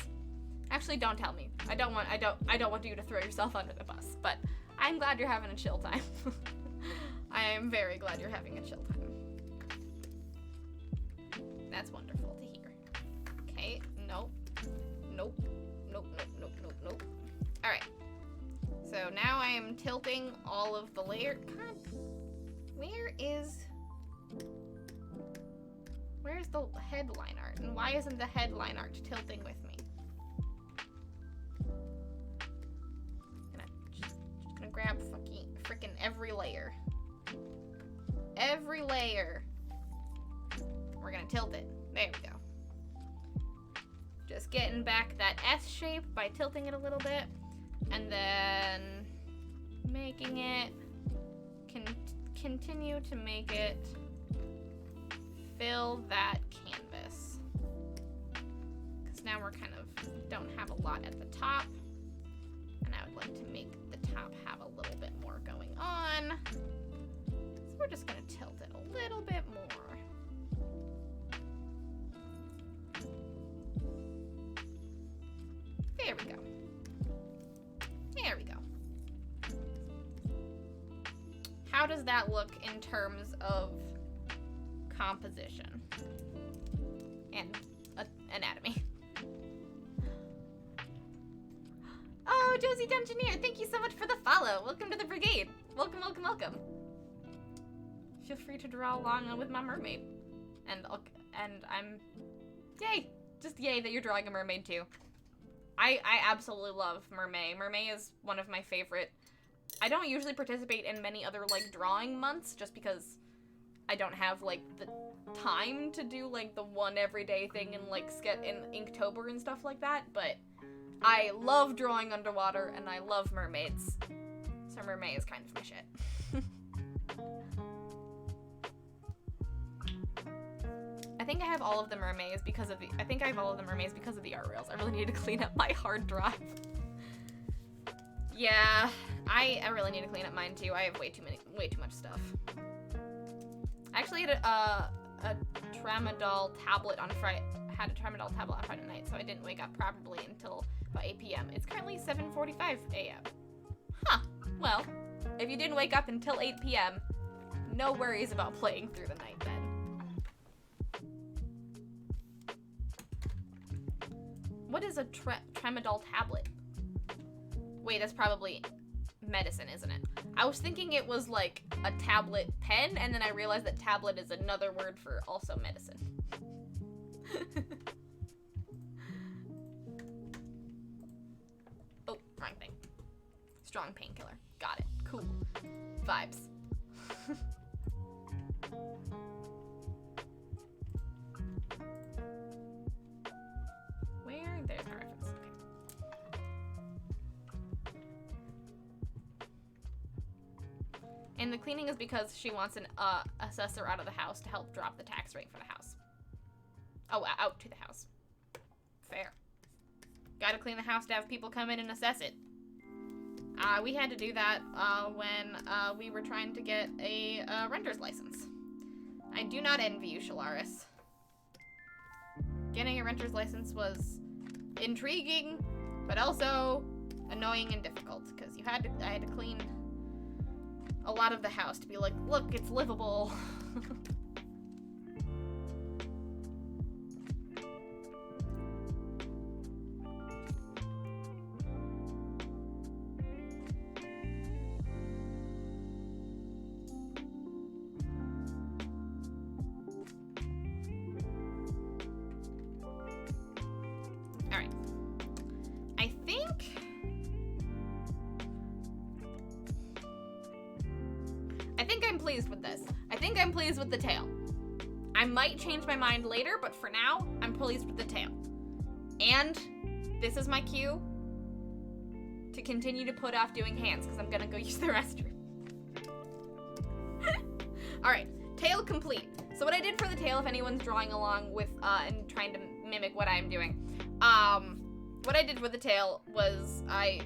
actually, don't tell me. I don't want you to throw yourself under the bus. But I'm glad you're having a chill time. I am very glad you're having a chill time. That's wonderful to hear. Okay, nope. Nope. Nope, nope, nope, nope, nope. Alright. So now I am tilting all of the layer. God, where's the headline art? And why isn't the headline art tilting with me? Just gonna grab frickin' every layer. Every layer. We're gonna tilt it. There we go. Just getting back that S shape by tilting it a little bit. And then making it, continue to make it fill that canvas. Because now we're kind of, don't have a lot at the top. And I would like to make the top have a little bit more going on. So we're just gonna tilt it a little bit more. There we go. There we go. How does that look in terms of composition and anatomy? Oh, Josie Dungeoneer, thank you so much for the follow. Welcome to the brigade. Welcome, welcome, welcome. Feel free to draw along with my mermaid. And I'm, yay, just yay that you're drawing a mermaid too. I absolutely love mer-may. Mer-may is one of my favorite. I don't usually participate in many other, like, drawing months just because I don't have, like, the time to do, like, the one everyday thing in, like, in Inktober and stuff like that, but I love drawing underwater and I love mermaids. So mer-may is kind of my shit. I think I have all of the mermaids because of the art rails. I really need to clean up my hard drive. Yeah, I really need to clean up mine too. I have way too much stuff. I actually had a tramadol tablet on Friday. Had a tramadol tablet on Friday night, so I didn't wake up properly until about 8 p.m. It's currently 7:45 a.m. Huh. Well, if you didn't wake up until 8 p.m., no worries about playing through the night then. What is a tramadol tablet? Wait, that's probably medicine, isn't it? I was thinking it was like a tablet pen, and then I realized that tablet is another word for also medicine. Oh, wrong thing. Strong painkiller. Got it. Cool. Vibes. Where? There's my reference. Okay. And the cleaning is because she wants an assessor out of the house to help drop the tax rate for the house. Oh, out to the house. Fair. Gotta clean the house to have people come in and assess it. We had to do that when we were trying to get a renter's license. I do not envy you, Shalaris. Getting a renter's license was intriguing, but also annoying and difficult because I had to clean a lot of the house to be like, look, it's livable. With the tail. I might change my mind later, but for now, I'm pleased with the tail. And this is my cue to continue to put off doing hands because I'm gonna go use the restroom. Alright, tail complete. So what I did for the tail, if anyone's drawing along with and trying to mimic what I'm doing, what I did with the tail was I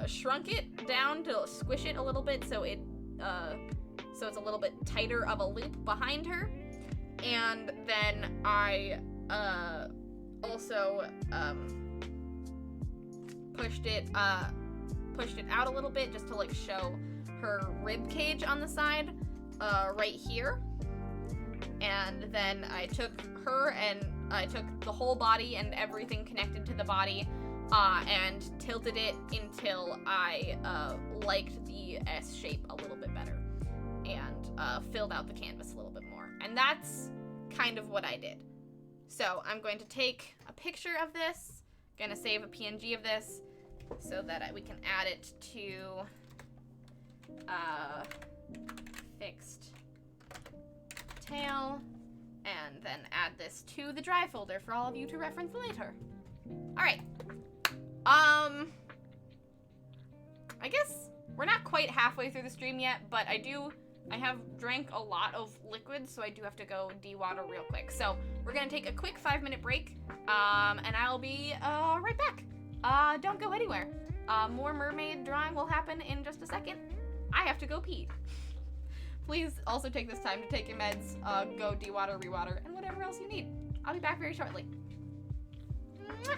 shrunk it down to squish it a little bit so it's a little bit tighter of a loop behind her. And then I also pushed it out a little bit just to like show her rib cage on the side, right here. And then I took her and I took the whole body and everything connected to the body, and tilted it until I liked the S shape a little bit better, and filled out the canvas a little bit more. And that's kind of what I did. So I'm going to take a picture of this, gonna save a PNG of this so that we can add it to fixed tail, and then add this to the drive folder for all of you to reference later. Alright. I guess we're not quite halfway through the stream yet, but I have drank a lot of liquid, so I do have to go de-water real quick. So we're gonna take a quick 5-minute break, and I'll be right back. Don't go anywhere. More mermaid drawing will happen in just a second. I have to go pee. Please also take this time to take your meds, go de-water, re-water, and whatever else you need. I'll be back very shortly. Mwah!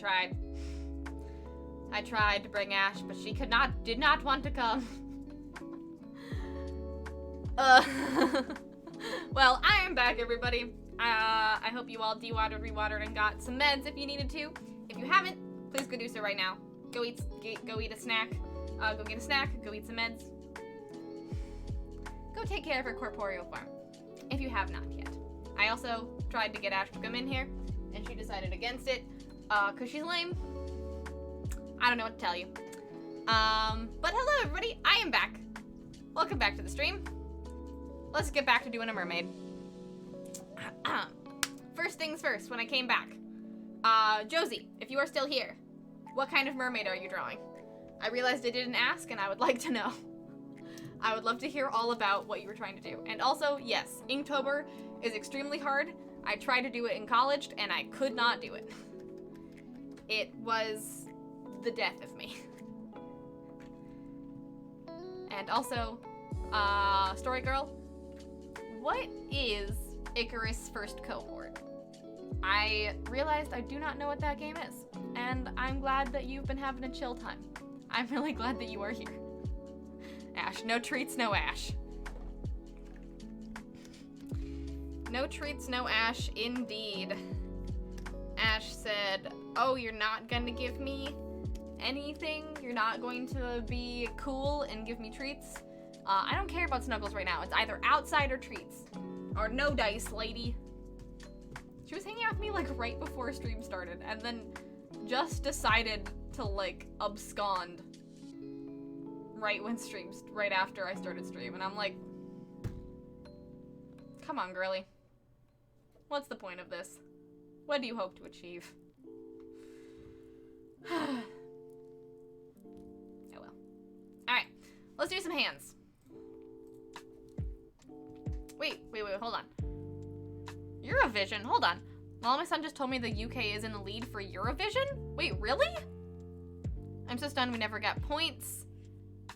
tried. I tried to bring Ash, but she did not want to come. Well, I am back, everybody. I hope you all dewatered, rewatered, and got some meds if you needed to. If you haven't, please go do so right now. Go eat a snack. Go get a snack. Go eat some meds. Go take care of her corporeal form, if you have not yet. I also tried to get Ash to come in here, and she decided against it, cause she's lame. I don't know what to tell you. But hello everybody, I am back. Welcome back to the stream. Let's get back to doing a mermaid. First things first, when I came back. Josie, if you are still here, what kind of mermaid are you drawing? I realized I didn't ask, and I would like to know. I would love to hear all about what you were trying to do. And also, yes, Inktober is extremely hard. I tried to do it in college, and I could not do it. It was the death of me. And also, Story Girl, what is Icarus' first cohort? I realized I do not know what that game is, and I'm glad that you've been having a chill time. I'm really glad that you are here. Ash, no treats, no Ash. No treats, no Ash, indeed. Ash said, oh, you're not gonna give me anything? You're not going to be cool and give me treats? I don't care about Snuggles right now. It's either outside or treats. Or no dice, lady. She was hanging out with me like right before stream started and then just decided to like abscond right after I started stream, and I'm like, come on, girly. What's the point of this? What do you hope to achieve? Oh well. Alright, let's do some hands. Wait, hold on. Eurovision, hold on. Well, my son just told me the UK is in the lead for Eurovision? Wait, really? I'm so stunned we never got points.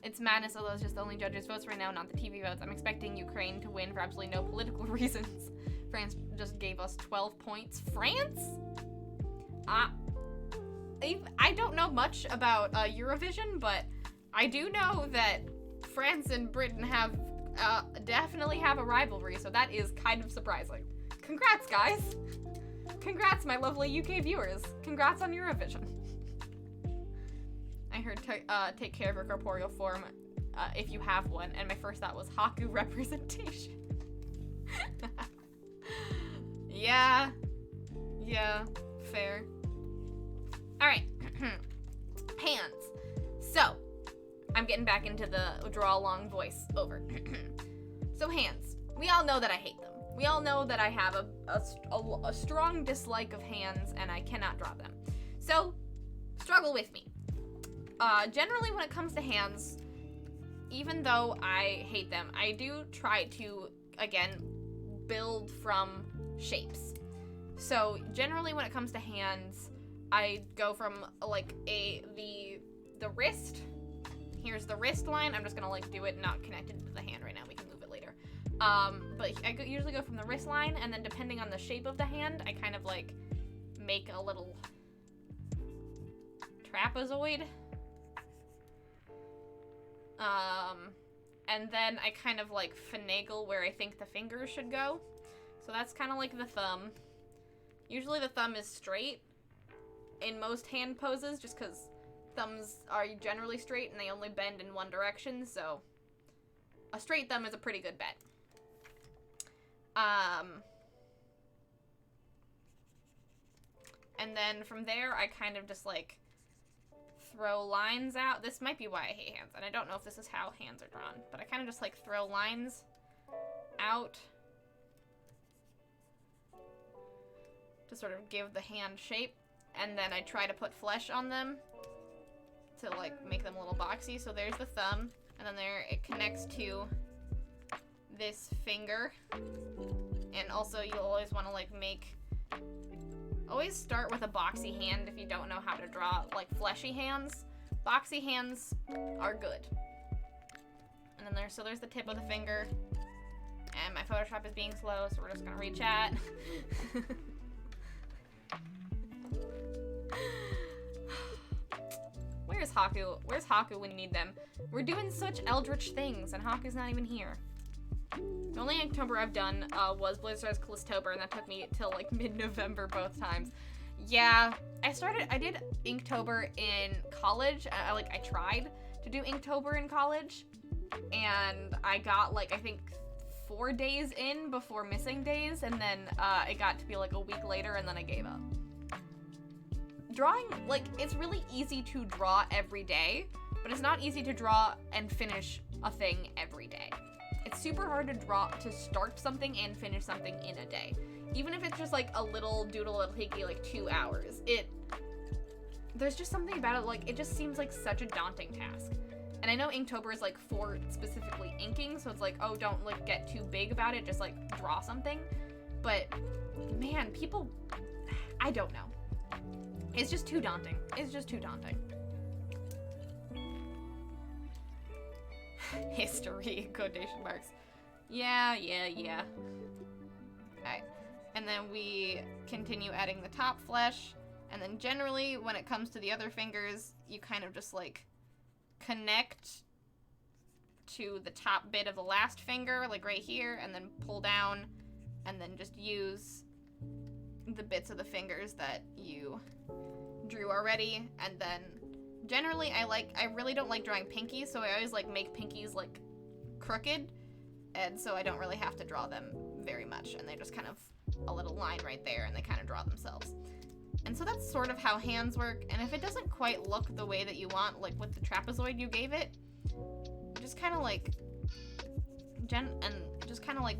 It's madness, although it's just the only judges' votes right now, not the TV votes. I'm expecting Ukraine to win for absolutely no political reasons. France just gave us 12 points. France? I don't know much about Eurovision, but I do know that France and Britain have definitely have a rivalry, so that is kind of surprising. Congrats, guys! Congrats, my lovely UK viewers. Congrats on Eurovision. I heard take care of your corporeal form if you have one, and my first thought was Haku representation. Yeah, fair. Alright, hands. So, I'm getting back into the draw-along voice over. So hands, we all know that I hate them. We all know that I have a strong dislike of hands, and I cannot draw them. So, struggle with me. Generally when it comes to hands, even though I hate them, I do try to, again, build from shapes. So generally when it comes to hands, I go from like the wrist. Here's the wrist line. I'm just gonna like do it not connected to the hand right now. We can move it later. But I usually go from the wrist line, and then depending on the shape of the hand, I kind of like make a little trapezoid. And then I kind of like finagle where I think the fingers should go. So that's kind of like the thumb. Usually the thumb is straight in most hand poses, just because thumbs are generally straight and they only bend in one direction, so a straight thumb is a pretty good bet. And then from there, I kind of just like throw lines out. This might be why I hate hands, and I don't know if this is how hands are drawn, but I kind of just like throw lines out to sort of give the hand shape, and then I try to put flesh on them to like make them a little boxy. So there's the thumb, and then there it connects to this finger. And also you'll always want to like always start with a boxy hand if you don't know how to draw like fleshy hands. Boxy hands are good. And then there's the tip of the finger. And my Photoshop is being slow, so we're just gonna Haku? Where's Haku when you need them? We're doing such eldritch things, and Haku's not even here. The only Inktober I've done was Blizzard's Callistober, and that took me till like mid-November both times. Yeah, I did Inktober in college. I tried to do Inktober in college, and I got like, I think 4 days in before missing days, and then it got to be like a week later, and then I gave up. Drawing, like, it's really easy to draw every day, but it's not easy to draw and finish a thing every day. It's super hard to start something and finish something in a day. Even if it's just like a little doodle, it'll take you like 2 hours. There's just something about it, like, it just seems like such a daunting task. And I know Inktober is like for specifically inking, so it's like, oh, don't like get too big about it, just like draw something. But man, people, I don't know. It's just too daunting. It's just too daunting. History, quotation marks. Yeah. Alright. And then we continue adding the top flesh. And then generally, when it comes to the other fingers, you kind of just like connect to the top bit of the last finger, like right here, and then pull down, and then just use the bits of the fingers that you drew already. And then generally I really don't like drawing pinkies, so I always like make pinkies like crooked, and so I don't really have to draw them very much, and they just kind of a little line right there, and they kind of draw themselves. And so that's sort of how hands work. And if it doesn't quite look the way that you want, like with the trapezoid you gave it, just kind of like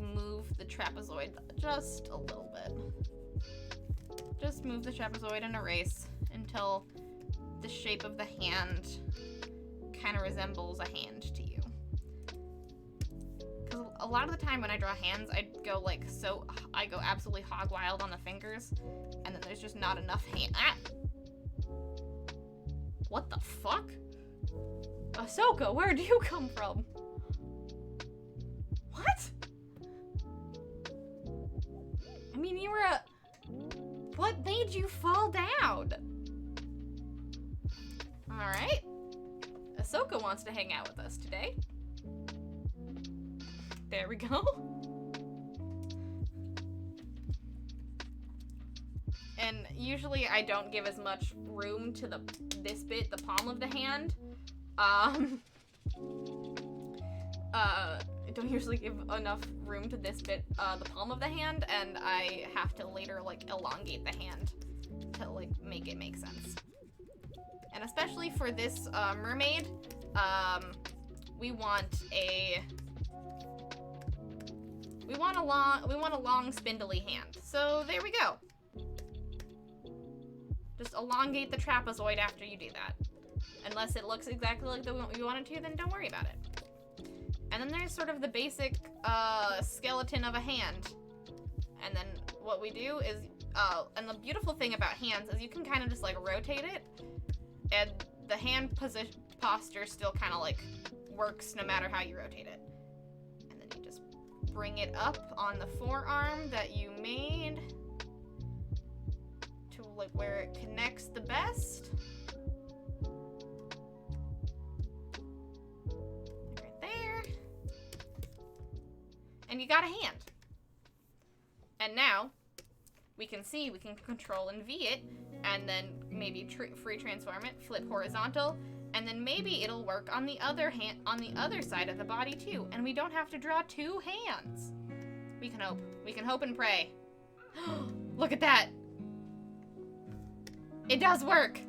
move the trapezoid just a little bit. Just move the trapezoid and erase until the shape of the hand kind of resembles a hand to you. Because a lot of the time when I draw hands, I go absolutely hog wild on the fingers, and then there's just not enough hand. Ah! What the fuck? Ahsoka, where do you come from? What? I mean, you were a... What made you fall down? Alright. Ahsoka wants to hang out with us today. There we go. And usually I don't give as much room to this bit, the palm of the hand. I don't usually give enough room to this bit, the palm of the hand, and I have to later, like, elongate the hand to, like, make it make sense. And especially for this, mermaid, we want a long, spindly hand. So there we go. Just elongate the trapezoid after you do that. Unless it looks exactly like you want it to, then don't worry about it. And then there's sort of the basic skeleton of a hand. And then what we do is, and the beautiful thing about hands is you can kind of just like rotate it, and the hand posture still kind of like works no matter how you rotate it. And then you just bring it up on the forearm that you made to like where it connects the best. Right there. And you got a hand. And now we can control and V it, and then maybe free transform it, flip horizontal, and then maybe it'll work on the other hand, on the other side of the body too, and we don't have to draw two hands. We can hope and pray. Look at that. It does work.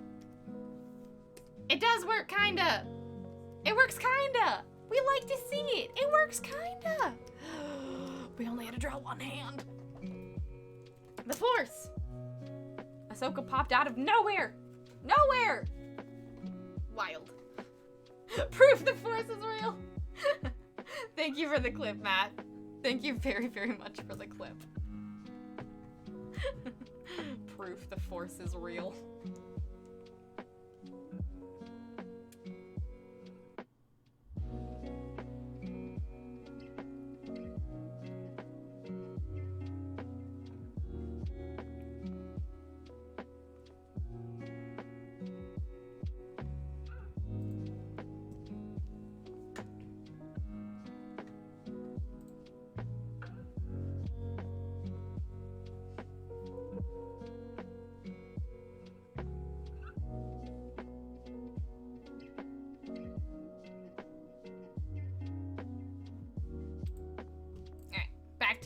It does work, kinda. It works kinda. We like to see it. It works kinda. We only had to draw one hand. The Force. Ahsoka popped out of nowhere. Nowhere. Wild. Proof the Force is real. Thank you for the clip, Matt. Thank you very, very much for the clip. Proof the Force is real.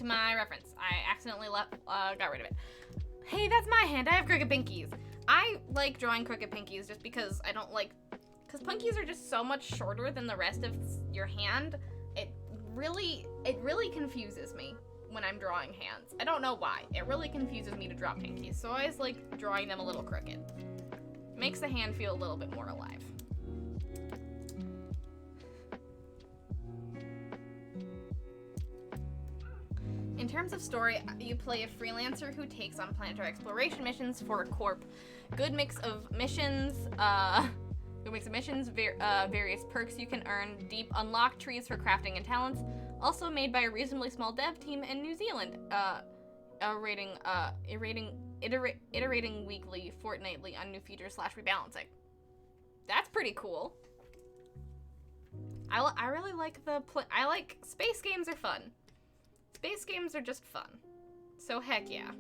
to my reference. I accidentally got rid of it. Hey, that's my hand. I have crooked pinkies. I like drawing crooked pinkies just because I don't like... Because pinkies are just so much shorter than the rest of your hand. It really confuses me when I'm drawing hands. I don't know why. It really confuses me to draw pinkies. So I always like drawing them a little crooked. Makes the hand feel a little bit more alive. In terms of story, you play a freelancer who takes on planetary exploration missions for a corp. Good mix of missions, various perks you can earn, deep unlock trees for crafting and talents. Also made by a reasonably small dev team in New Zealand. Iterating weekly, fortnightly on new features / rebalancing. That's pretty cool. I really like I like space games are fun. Space games are just fun. So heck yeah.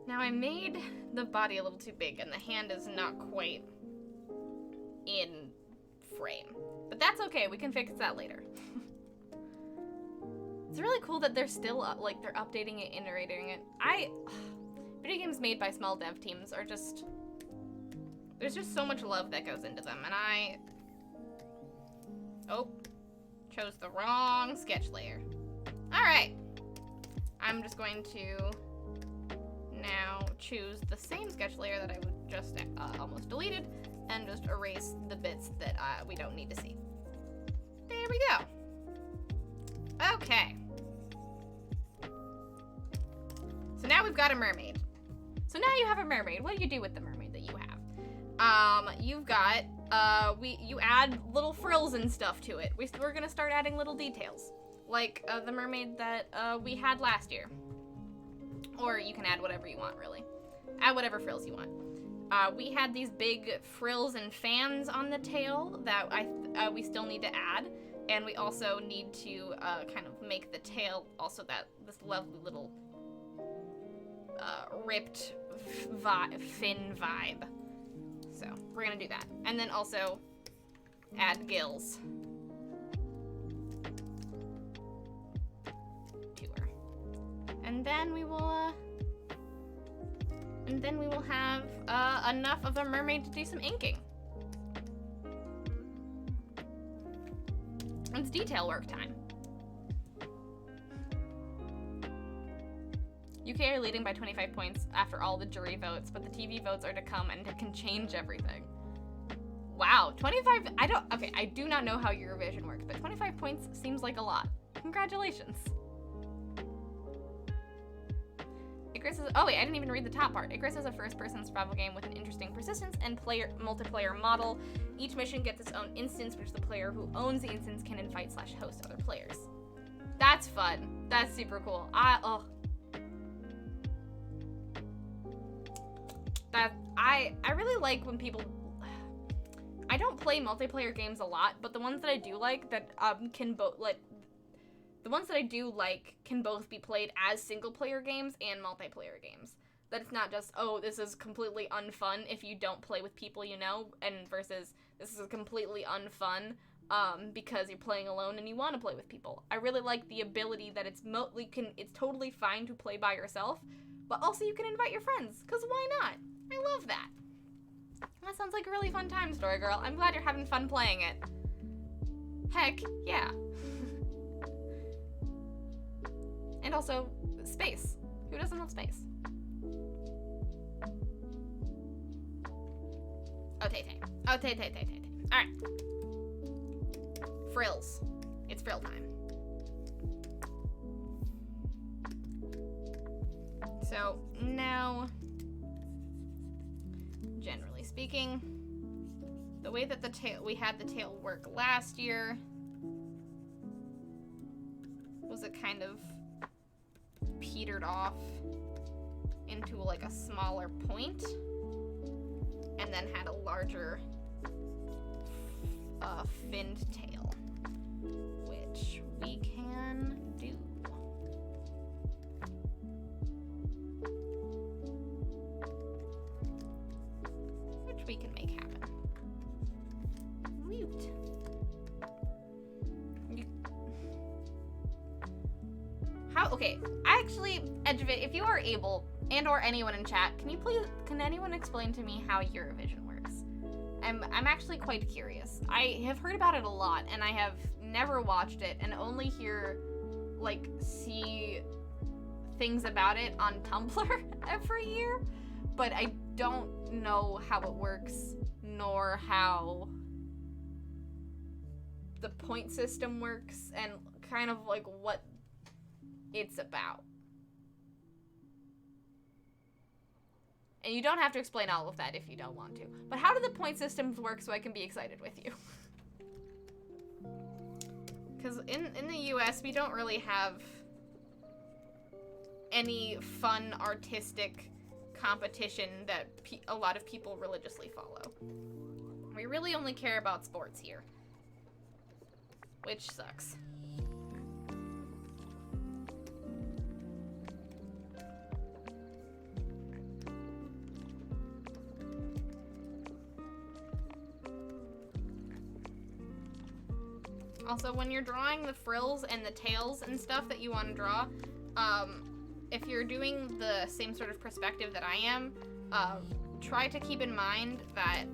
Now I made the body a little too big and the hand is not quite in frame. But that's okay, we can fix that later. It's really cool that they're still they're updating it, iterating it. Video games made by small dev teams are just, there's just so much love that goes into them, and chose the wrong sketch layer. Alright. I'm just going to now choose the same sketch layer that I just almost deleted and just erase the bits that we don't need to see. There we go. Okay. So now we've got a mermaid. So now you have a mermaid. What do you do with the mermaid that you have? You've got, you add little frills and stuff to it. We're gonna start adding little details. Like, the mermaid that, we had last year. Or you can add whatever you want, really. Add whatever frills you want. We had these big frills and fans on the tail that we still need to add. And we also need to, kind of make the tail also this lovely little, ripped fin vibe. So we're gonna do that. And then also add gills to her. And then we will have enough of a mermaid to do some inking. It's detail work time. UK are leading by 25 points after all the jury votes, but the TV votes are to come and it can change everything. Wow, 25, I do not know how Eurovision works, but 25 points seems like a lot. Congratulations. Icarus is, oh wait, I didn't even read the top part. Icarus is a first-person survival game with an interesting persistence and multiplayer model. Each mission gets its own instance, which the player who owns the instance can invite / host other players. That's fun. That's super cool. I really like when people, I don't play multiplayer games a lot, but the ones that I do like that can both be played as single player games and multiplayer games. That it's not just, oh, this is completely unfun if you don't play with people you know, and versus this is completely unfun because you're playing alone and you want to play with people. I really like the ability that it's totally fine to play by yourself, but also you can invite your friends, because why not? I love that. That sounds like a really fun time, Story Girl. I'm glad you're having fun playing it. Heck, yeah. And also, space. Who doesn't love space? Oh, Tay-Tay. Oh, Tay-Tay. Alright. Frills. It's frill time. So, now, generally speaking, the way that we had the tail work last year was it kind of petered off into like a smaller point and then had a larger finned tail, which we can do. Which we can make happen. Woot. okay, actually, Edgevit, if you are able, and or anyone in chat, can anyone explain to me how Eurovision works? I'm actually quite curious. I have heard about it a lot, and I have never watched it, and only see things about it on Tumblr every year, but I don't know how it works, nor how the point system works, and kind of like what it's about. And you don't have to explain all of that if you don't want to. But how do the point systems work so I can be excited with you? Because in the US, we don't really have any fun, artistic competition that a lot of people religiously follow. We really only care about sports here. Which sucks. Also, when you're drawing the frills and the tails and stuff that you want to draw, if you're doing the same sort of perspective that I am, try to keep in mind that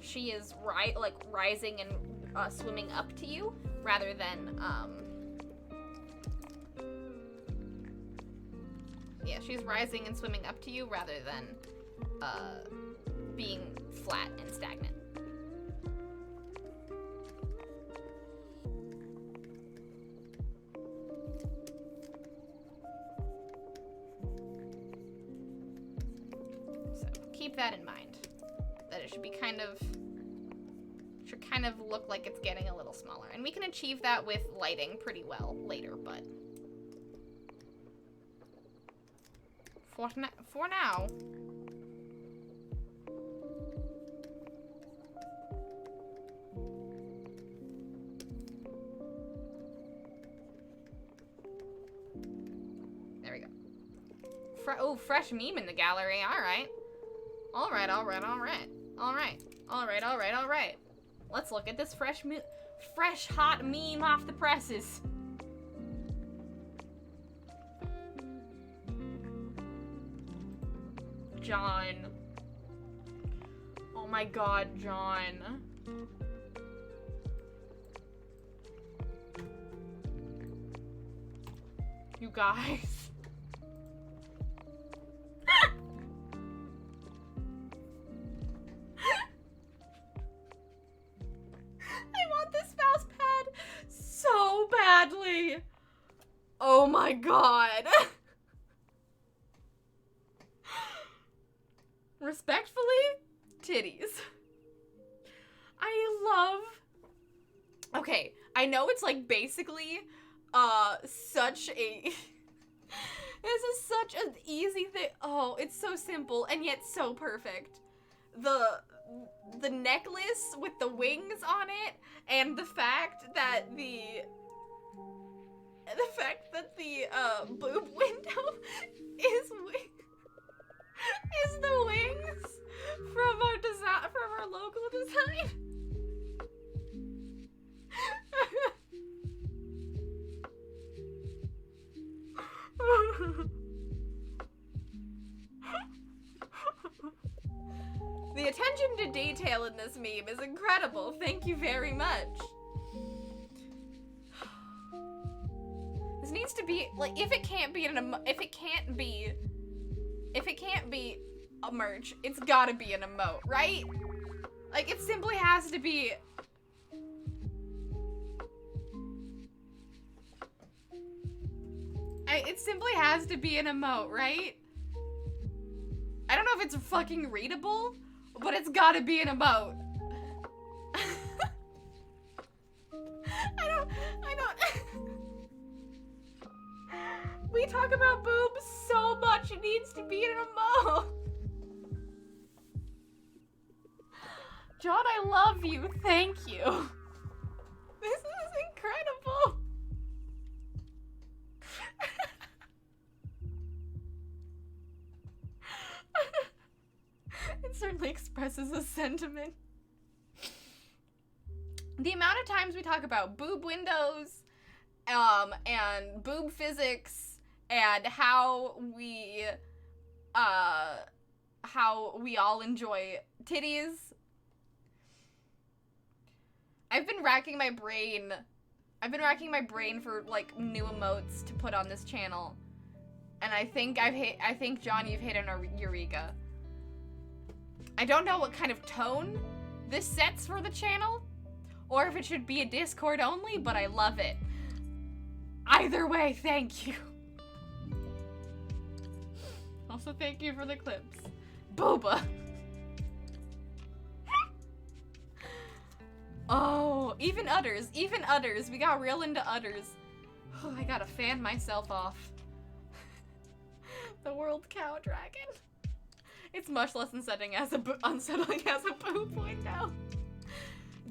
she is rising and swimming up to you, rather than she's rising and swimming up to you rather than being flat and stagnant. Keep that in mind, that it should kind of look like it's getting a little smaller, and we can achieve that with lighting pretty well later, but for now, there we go. Fresh meme in the gallery. All right. Let's look at this fresh hot meme off the presses. John. Oh my god, John. You guys. So badly. Oh my god. Respectfully, titties. Okay, I know it's like basically such a this is such an easy thing. Oh, it's so simple and yet so perfect. The necklace with the wings on it, and the fact that the boob window is the wings from our logo design. The attention to detail in this meme is incredible. Thank you very much. This needs to be like, if it can't be a merch, it's gotta be an emote, right? Like, it simply has to be. It simply has to be an emote, right? I don't know if it's fucking readable, but it's gotta be an emote. I don't. We talk about boobs so much, it needs to be an emote. John, I love you. Thank you. This is incredible. It certainly expresses a sentiment. The amount of times we talk about boob windows and boob physics, and how we all enjoy titties. I've been racking my brain for, like, new emotes to put on this channel. And I think John, you've hit an eureka. I don't know what kind of tone this sets for the channel, or if it should be a Discord only, but I love it. Either way, thank you. Also, thank you for the clips. Booba. Oh, even udders. We got real into udders. Oh, I gotta fan myself off. The world cow dragon. It's much less unsettling as a poop window.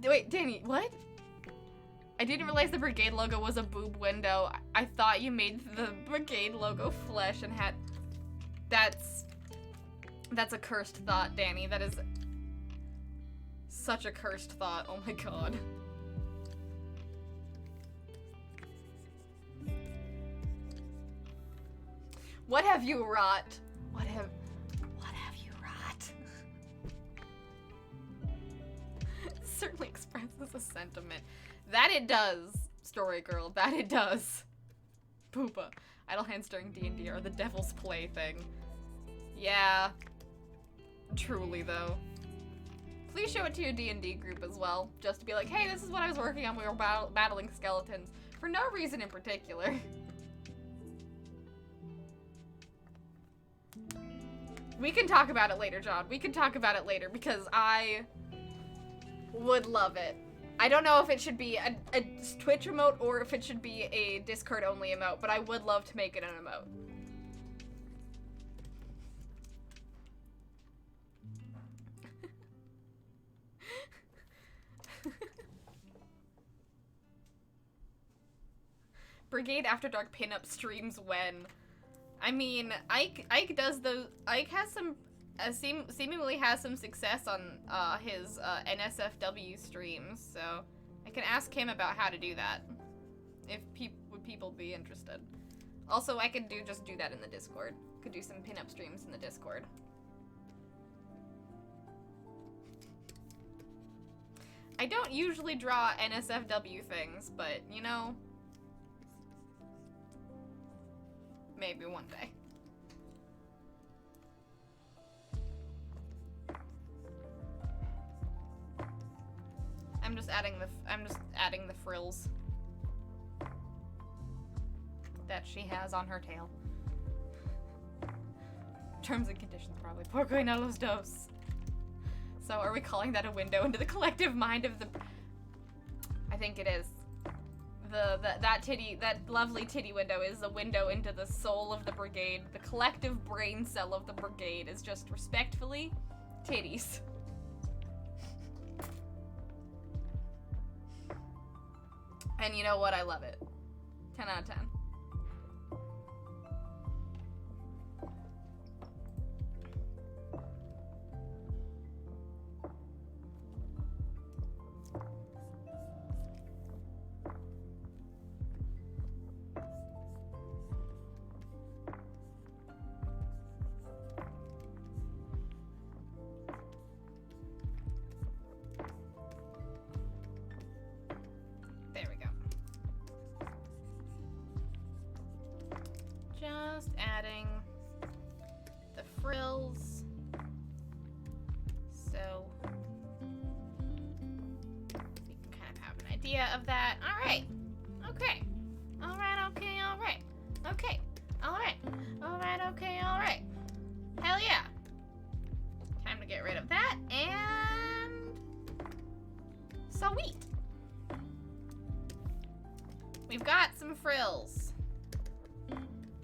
Wait, Danny, what? I didn't realize the brigade logo was a boob window. I thought you made the brigade logo flesh and had... That's a cursed thought, Danny. That is such a cursed thought. Oh my god. What have you wrought? What have you wrought? Certainly expresses a sentiment. That it does, story girl. That it does. Poopa. Idle hands during D&D are the devil's plaything. Yeah. Truly, though. Please show it to your D&D group as well, just to be like, hey, this is what I was working on. We were battling skeletons. For no reason in particular. We can talk about it later, John. We can talk about it later, because I would love it. I don't know if it should be a Twitch emote or if it should be a Discord-only emote, but I would love to make it an emote. Brigade After Dark pinup streams when? I mean, Ike does those. Ike has some, seemingly has some success on his NSFW streams, so I can ask him about how to do that. If would people be interested? Also, I could just do that in the Discord. Could do some pinup streams in the Discord. I don't usually draw NSFW things, but you know. Maybe one day. I'm just adding the frills that she has on her tail. Terms and conditions, probably. Porco no los dos. So are we calling that a window into the collective mind of the... I think it is. That lovely titty window is a window into the soul of the brigade. The collective brain cell of the brigade is just respectfully titties. And you know what? I love it. 10 out of 10. Just adding the frills, so you can kind of have an idea of that. All right, okay, all right, okay, all right, okay, all right, all right, okay, all right. Hell yeah! Time to get rid of that and sweet. We've got some frills.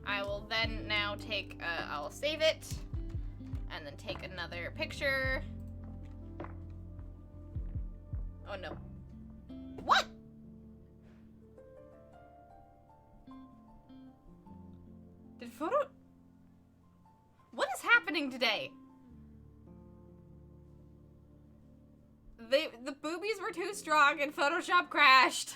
I will then now take, I'll save it, and then take another picture. Oh no. What? Did photo... What is happening today? The boobies were too strong and Photoshop crashed.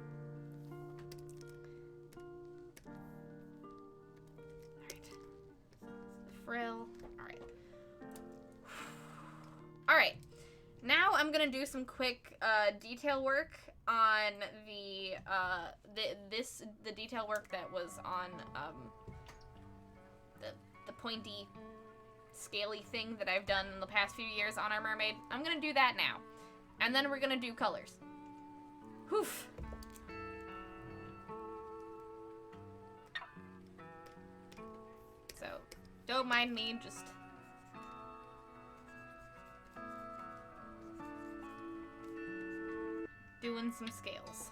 frill. Alright. Alright. Now I'm gonna do some quick detail work on the detail work that was on the pointy scaly thing that I've done in the past few years on our mermaid. I'm gonna do that now. And then we're gonna do colors. Whew. So, don't mind me, just doing some scales.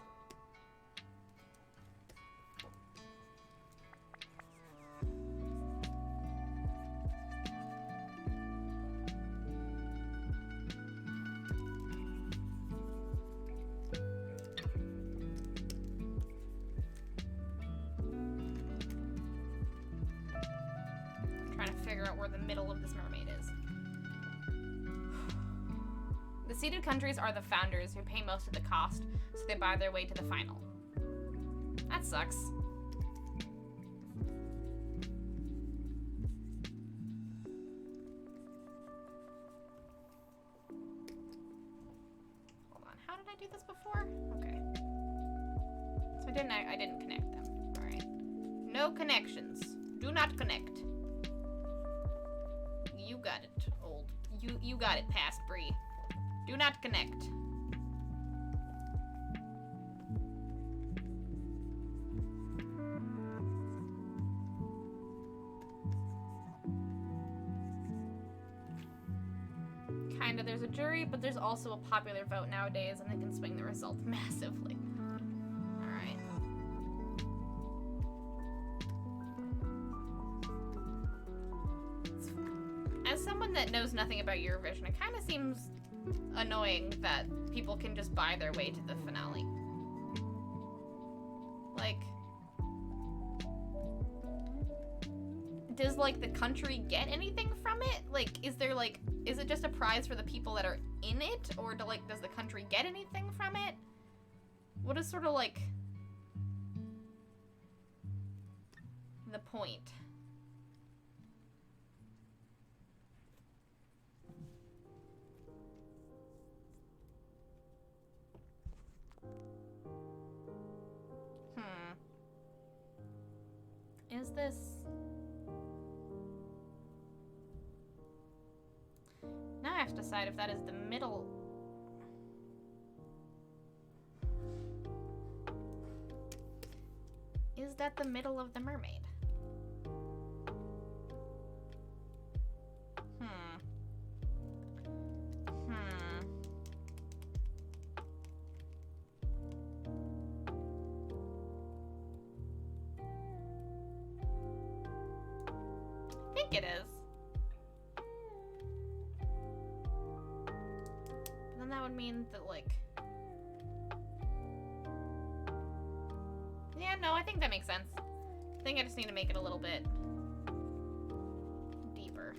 Trying to figure out where the middle of this mermaid is. The seeded countries are the founders who pay most of the cost, so they buy their way to the final. That sucks. Hold on, how did I do this before? Okay. So I didn't connect them. Alright. No connections. Do not connect. You got it, old. You got it, past Bree. Do not connect. Kinda, there's a jury, but there's also a popular vote nowadays, and they can swing the result massively. Alright. As someone that knows nothing about Eurovision, it kind of seems annoying that people can just buy their way to the finale. Like, does, like, the country get anything from it? Like, is it just a prize for the people that are in it? Or does the country get anything from it? What is sort of, like, the point? Is this... Now I have to decide if that is the middle... Is that the middle of the mermaid? I think it is. But then that would mean that, like... Yeah, no, I think that makes sense. I think I just need to make it a little bit deeper.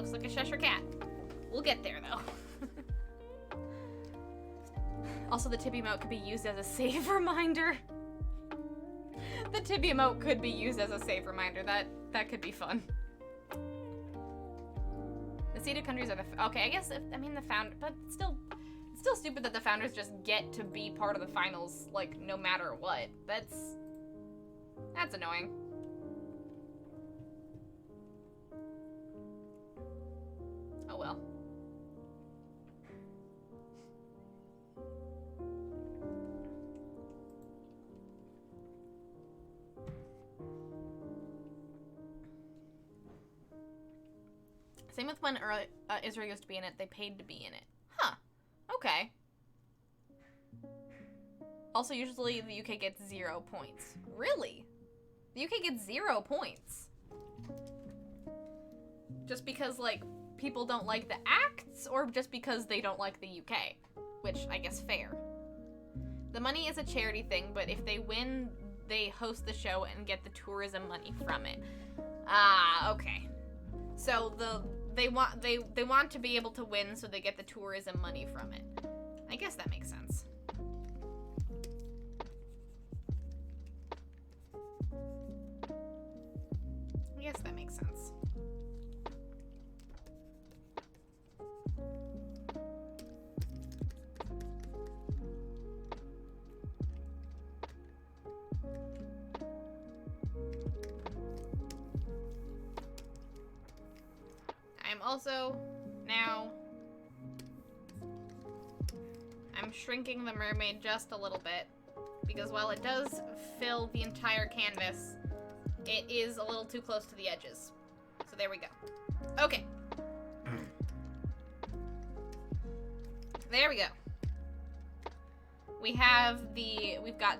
looks like a Cheshire cat. We'll get there, though. Also, the tib emote could be used as a save reminder. The tib emote could be used as a save reminder. That could be fun. The seeded countries are the... Okay, I guess, I mean, the founder... But still... It's still stupid that the founders just get to be part of the finals, like, no matter what. That's annoying. Oh well. Same with when Israel used to be in it, they paid to be in it. Huh. Okay. Also, usually the UK gets 0 points. Really? The UK gets 0 points. Just because, like, people don't like the acts, or just because they don't like the UK? Which, I guess, fair. The money is a charity thing, but if they win, they host the show and get the tourism money from it. Ah, okay. So they want to be able to win, so they get the tourism money from it. I guess that makes sense. I guess that makes sense. I'm also now... I'm shrinking the mermaid just a little bit, because while it does fill the entire canvas, it is a little too close to the edges. So there we go. Okay. There we go. We've got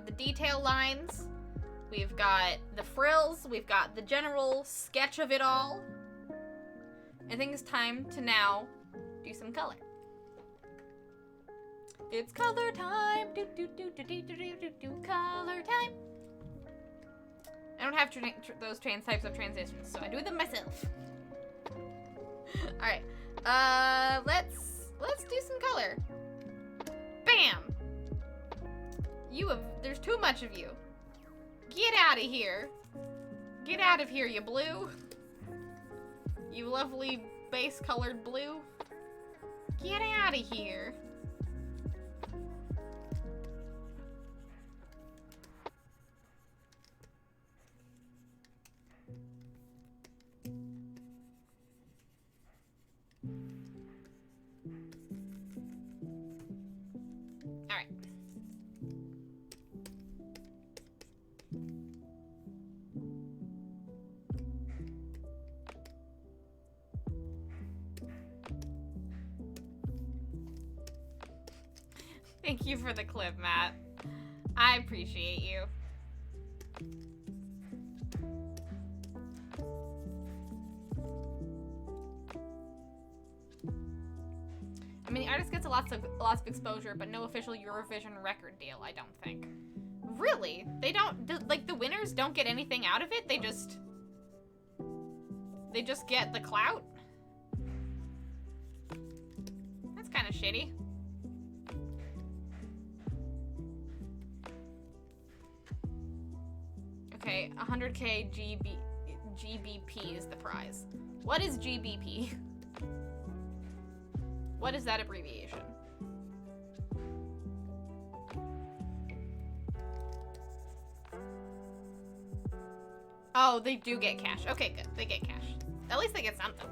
the detail lines, we've got the frills, we've got the general sketch of it all. I think it's time to now do some color. It's color time. Color time. I don't have those types of transitions, so I do them myself. All right. Let's do some color. Bam. There's too much of you. Get out of here. Get out of here, you blue. You lovely base-colored blue. Get out of here. All right. Thank you for the clip, Matt. I appreciate you. I mean, the artist gets lots of exposure, but no official Eurovision record deal, I don't think. Really? They don't, like, the winners don't get anything out of it? They just get the clout? That's kind of shitty. Okay, 100k GBP is the prize. What is GBP? What is that abbreviation? Oh, they do get cash. Okay, good. They get cash. At least they get something.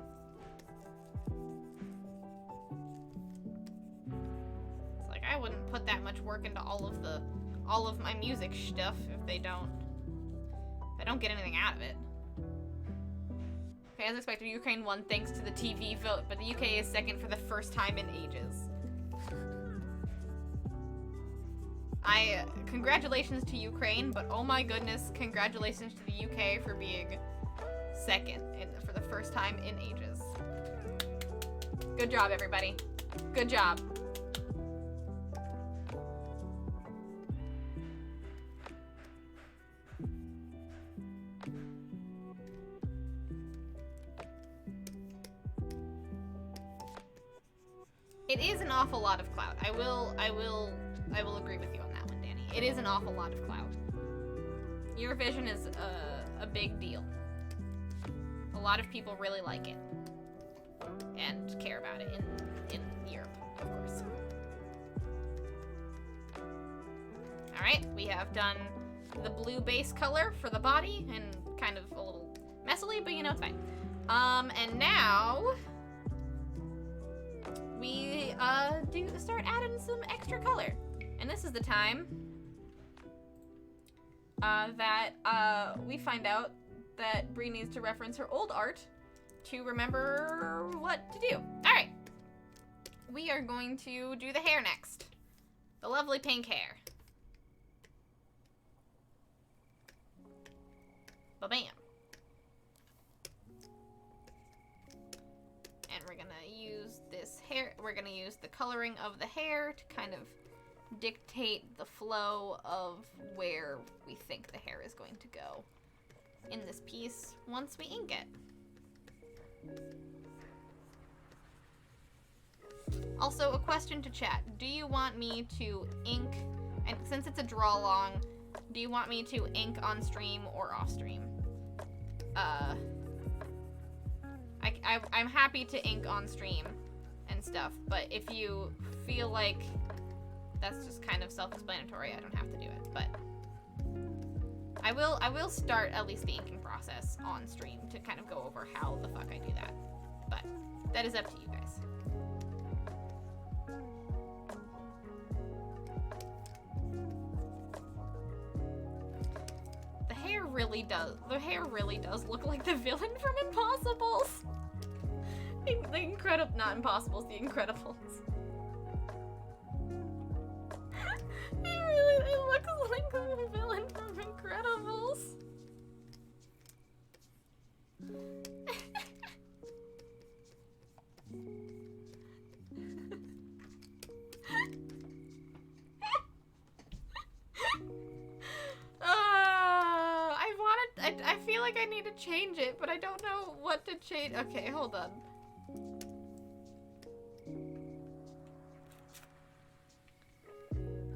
It's like I wouldn't put that much work into all of my music stuff if I don't get anything out of it. Okay, as expected, Ukraine won thanks to the TV vote, but the UK is second for the first time in ages. Congratulations to Ukraine, but oh my goodness, congratulations to the UK for being second for the first time in ages. Good job, everybody. Good job. It is an awful lot of cloud. I will agree with you on that one, Danny. It is an awful lot of cloud. Your vision is a big deal. A lot of people really like it and care about it in Europe, of course. All right, we have done the blue base color for the body, and kind of a little messily, but you know, it's fine. And now we start adding some extra color. And this is the time that we find out that Bree needs to reference her old art to remember what to do. All right, we are going to do the hair next. The lovely pink hair. Ba-bam. And we're gonna use this hair, we're gonna use the coloring of the hair to kind of dictate the flow of where we think the hair is going to go in this piece once we ink it. Also, a question to chat. Do you want me to ink, and since it's a draw along, do you want me to ink on stream or off stream? I'm happy to ink on stream and stuff, but if you feel like that's just kind of self-explanatory, I don't have to do it, but I will start at least the inking process on stream to kind of go over how the fuck I do that, but that is up to you guys. The hair really does look like the villain from Impossibles. Not Impossibles, The Incredibles. It looks like the villain from Incredibles. I feel like I need to change it, but I don't know what to change. Okay, hold on.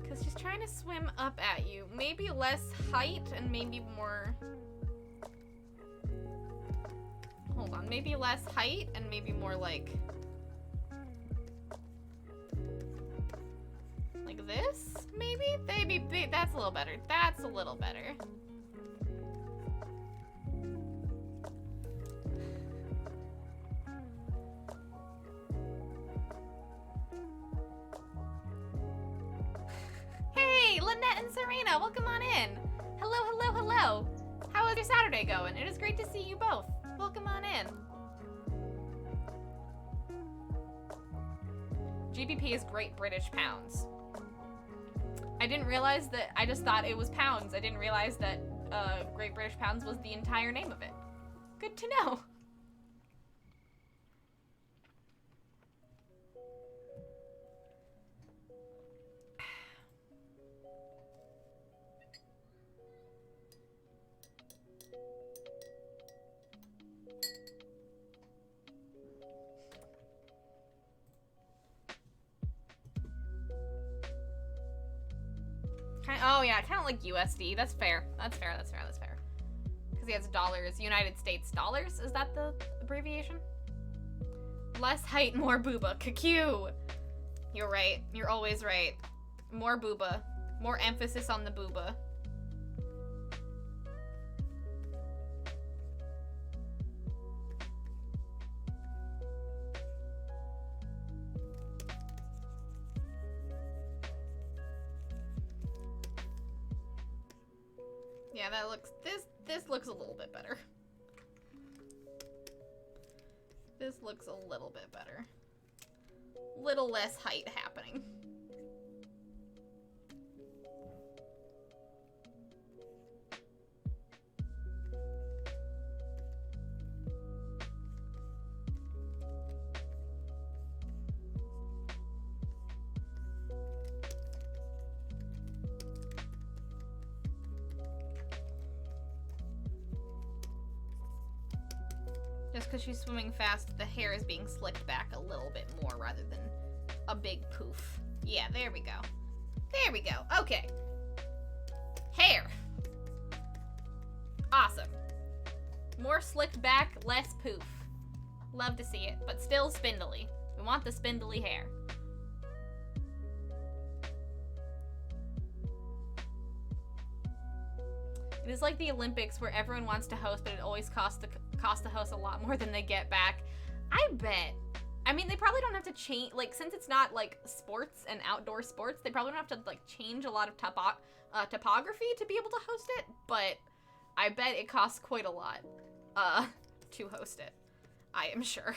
Because she's trying to swim up at you. Maybe less height and maybe more... Hold on. Maybe less height and maybe more like this? Maybe? That's a little better. That's a little better. Hey, Lynette and Serena, welcome on in. Hello, hello, hello. How is your Saturday going? It is great to see you both. Welcome on in. GBP is Great British Pounds. I didn't realize that, I just thought it was pounds. I didn't realize that Great British Pounds was the entire name of it. Good to know. Oh yeah, kind of like USD. That's fair. That's fair. That's fair. That's fair. Because he has dollars. United States dollars. Is that the abbreviation? Less height, more booba. KQ. You're right. You're always right. More booba. More emphasis on the booba. Yeah, that looks, this looks a little bit better. This looks a little bit better. Little less height happening. Just because she's swimming fast, the hair is being slicked back a little bit more rather than a a big poof. Yeah, there we go. There we go. Okay. Hair. Awesome. More slicked back, less poof. Love to see it, but still spindly. We want the spindly hair. It is like the Olympics where everyone wants to host, but it always costs the host a lot more than they get back. I bet. I mean, they probably don't have to change, like, since it's not, like, sports and outdoor sports, they probably don't have to, like, change a lot of topography to be able to host it, but I bet it costs quite a lot, to host it. I am sure.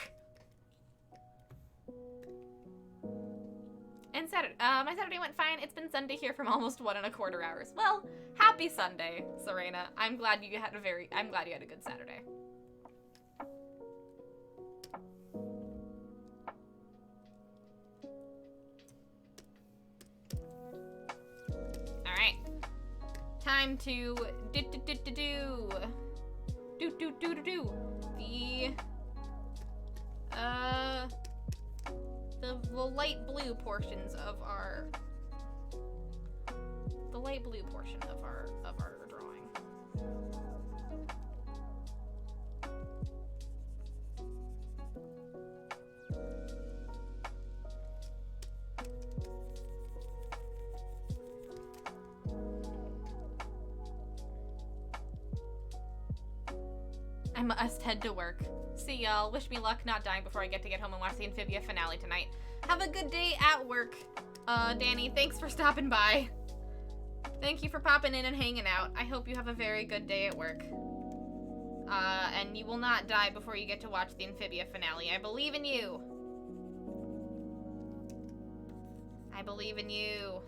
And Saturday, my Saturday went fine. It's been Sunday here from almost 1¼ hours. Well, happy Sunday, Serena. I'm glad you had a good Saturday. All right, time to do the light blue portions of our portion of our drawing. I must head to work. See y'all. Wish me luck not dying before I get home and watch the Amphibia finale tonight. Have a good day at work. Danny, thanks for stopping by. Thank you for popping in and hanging out. I hope you have a very good day at work. And you will not die before you get to watch the Amphibia finale. I believe in you. I believe in you.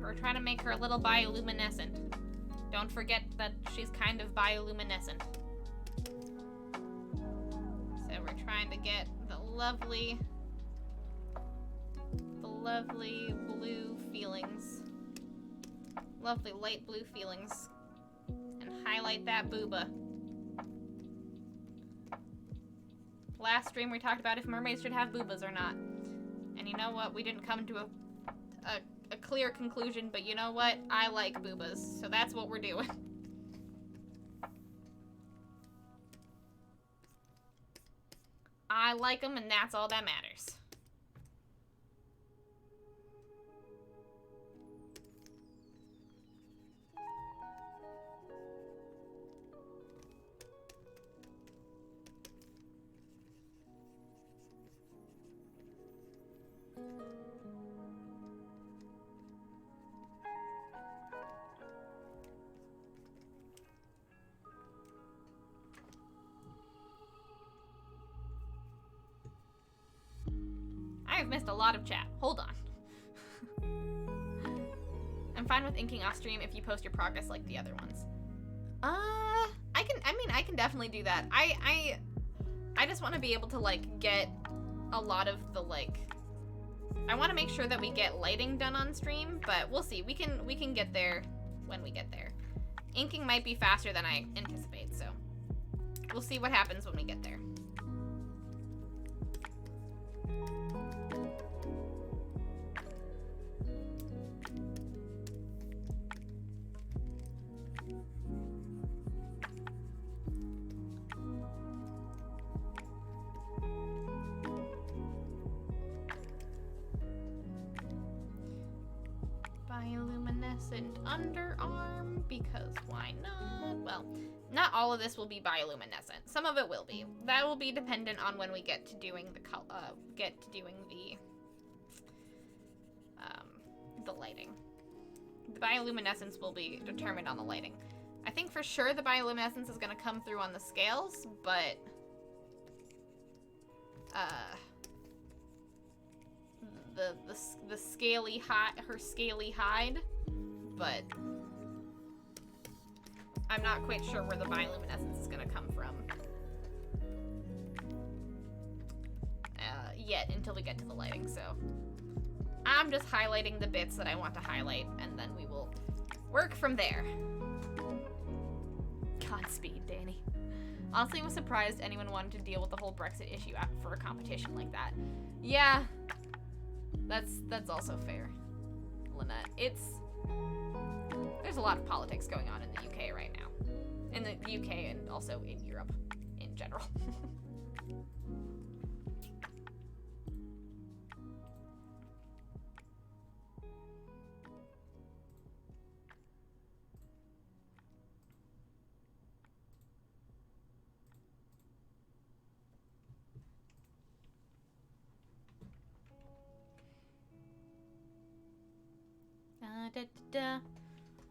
We're trying to make her a little bioluminescent. Don't forget that she's kind of bioluminescent. So we're trying to get the lovely blue feelings. Lovely light blue feelings. And highlight that booba. Last stream we talked about if mermaids should have boobas or not. And you know what? We didn't come to a clear conclusion, but you know what? I like boobas, so that's what we're doing. I like them, and that's all that matters. I've missed a lot of chat. Hold on. I'm fine with inking off stream if you post your progress like the other ones. I can definitely do that. I just want to be able to, like, get a lot of the, like, I want to make sure that we get lighting done on stream, but we'll see. We can get there when we get there. Inking might be faster than I anticipate, so we'll see what happens when we get there. Bioluminescent underarm, because why not? Well, not all of this will be bioluminescent. Some of it will be. That will be dependent on when we get to doing the lighting. The bioluminescence will be determined on the lighting. I think for sure the bioluminescence is going to come through on the scales, but the scaly hide, her scaly hide, but I'm not quite sure where the bioluminescence is gonna come from. Yet, until we get to the lighting, so. I'm just highlighting the bits that I want to highlight, and then we will work from there. Godspeed, Danny. Honestly, I was surprised anyone wanted to deal with the whole Brexit issue for a competition like that. Yeah, that's also fair, Lynette. There's a lot of politics going on in the UK right now. In the UK and also in Europe in general.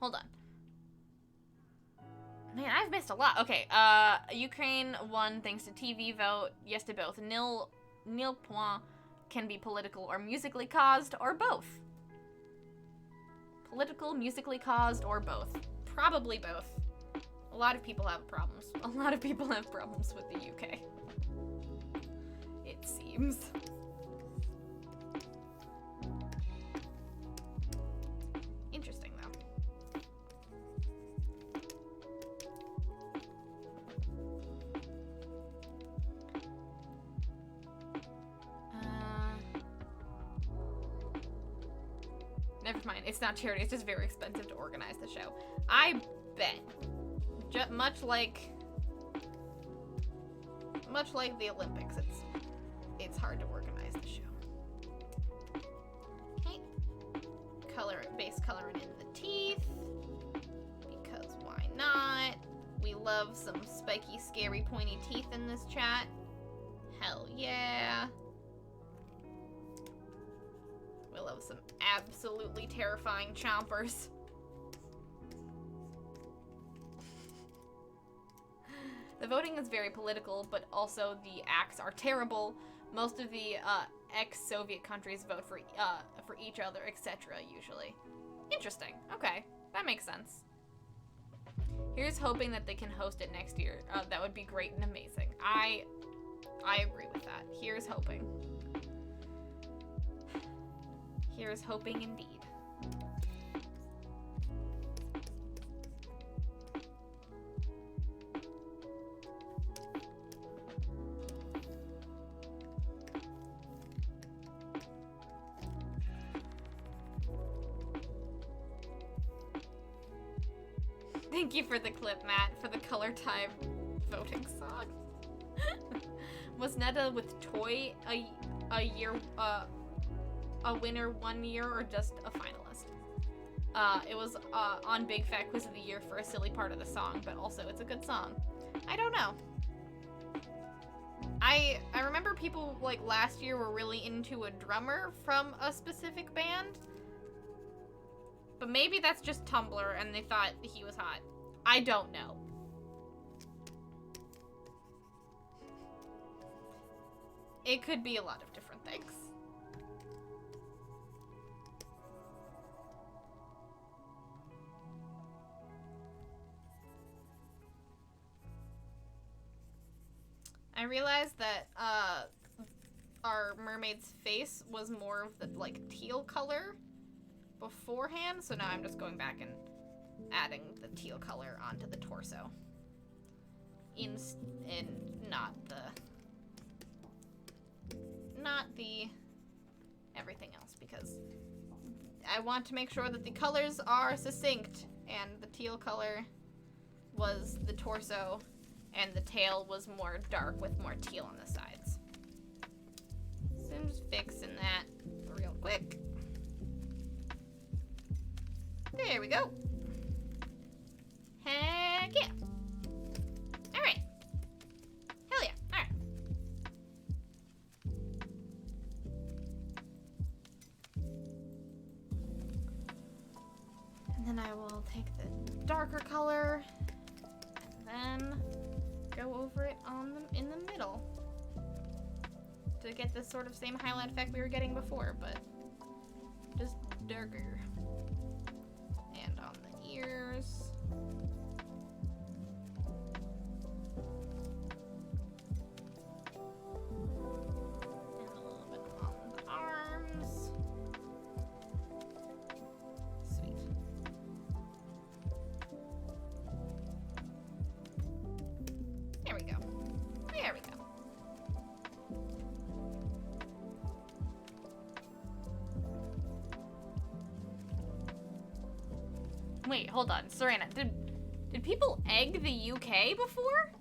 Hold on. Man, I've missed a lot. Okay, Ukraine won thanks to TV vote. Yes to both. Nil point can be political or musically caused, or both. Political, musically caused, or both. Probably both. A lot of people have problems. A lot of people have problems with the UK. It seems. Interesting, though. Never mind. It's not charity. It's just very expensive to organize the show. I bet. Much like the Olympics, it's hard to organize the show. Okay. Base coloring in the teeth. Because why not? We love some spiky, scary, pointy teeth in this chat. Hell yeah. We love some absolutely terrifying chompers. The voting is very political, but also the acts are terrible. Most of the ex-Soviet countries vote for each other, etc. usually. Interesting. Okay, that makes sense. Here's hoping that they can host it next year. That would be great and amazing. I agree with that. Here's hoping. Here's hoping indeed. Thank you for the clip, Matt, for the color time voting song. Was Netta with Toy a winner one year or just a finalist? It was on Big Fat Quiz of the Year for a silly part of the song, but also it's a good song. I don't know. I remember people like last year were really into a drummer from a specific band. But maybe that's just Tumblr and they thought he was hot. I don't know. It could be a lot of different things. I realized that our mermaid's face was more of the like teal color beforehand, so now I'm just going back and adding the teal color onto the torso. In not the everything else, because I want to make sure that the colors are succinct, and the teal color was the torso and the tail was more dark with more teal on the sides. So I'm just fixing that real quick. There we go. Heck yeah. Alright. Hell yeah. Alright. And then I will take the darker color and then go over it in the middle to get this sort of same highlight effect we were getting before, but just darker. And on the ears. Wait, hold on. Serena, did people egg the UK before?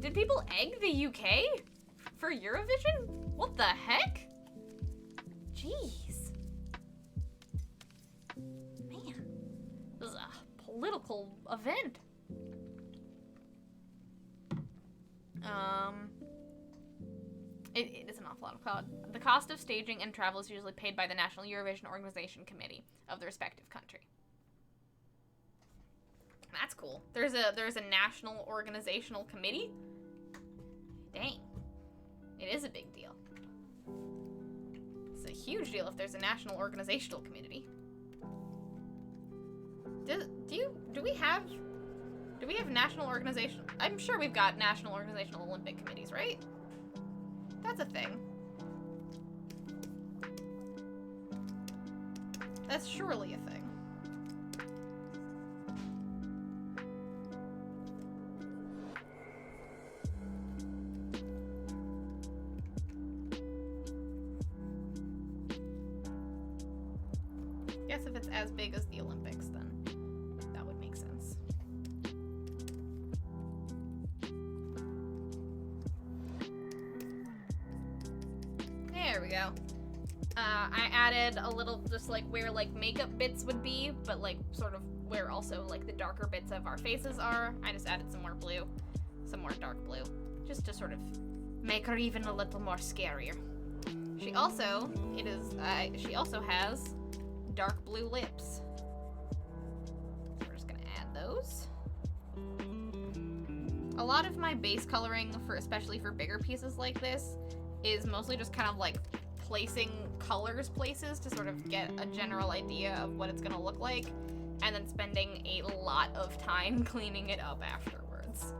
Did people egg the UK for Eurovision? What the heck? Jeez. Man, this is a political event. It is an awful lot of cloud. The cost of staging and travel is usually paid by the National Eurovision Organization Committee of the respective country. That's cool. There's a national organizational committee? Dang. It is a big deal. It's a huge deal if there's a national organizational committee. Do we have national organization? I'm sure we've got national organizational Olympic committees, right? That's a thing. That's surely a thing. Guess if it's as big as the Olympics, then that would make sense. There we go. I added a little, just like where like makeup bits would be, but like sort of where also like the darker bits of our faces are. I just added some more blue, some more dark blue, just to sort of make her even a little more scarier. She also has dark blue lips. So we're just gonna add those. A lot of my base coloring, especially for bigger pieces like this, is mostly just kind of like placing colors places to sort of get a general idea of what it's gonna look like, and then spending a lot of time cleaning it up afterwards.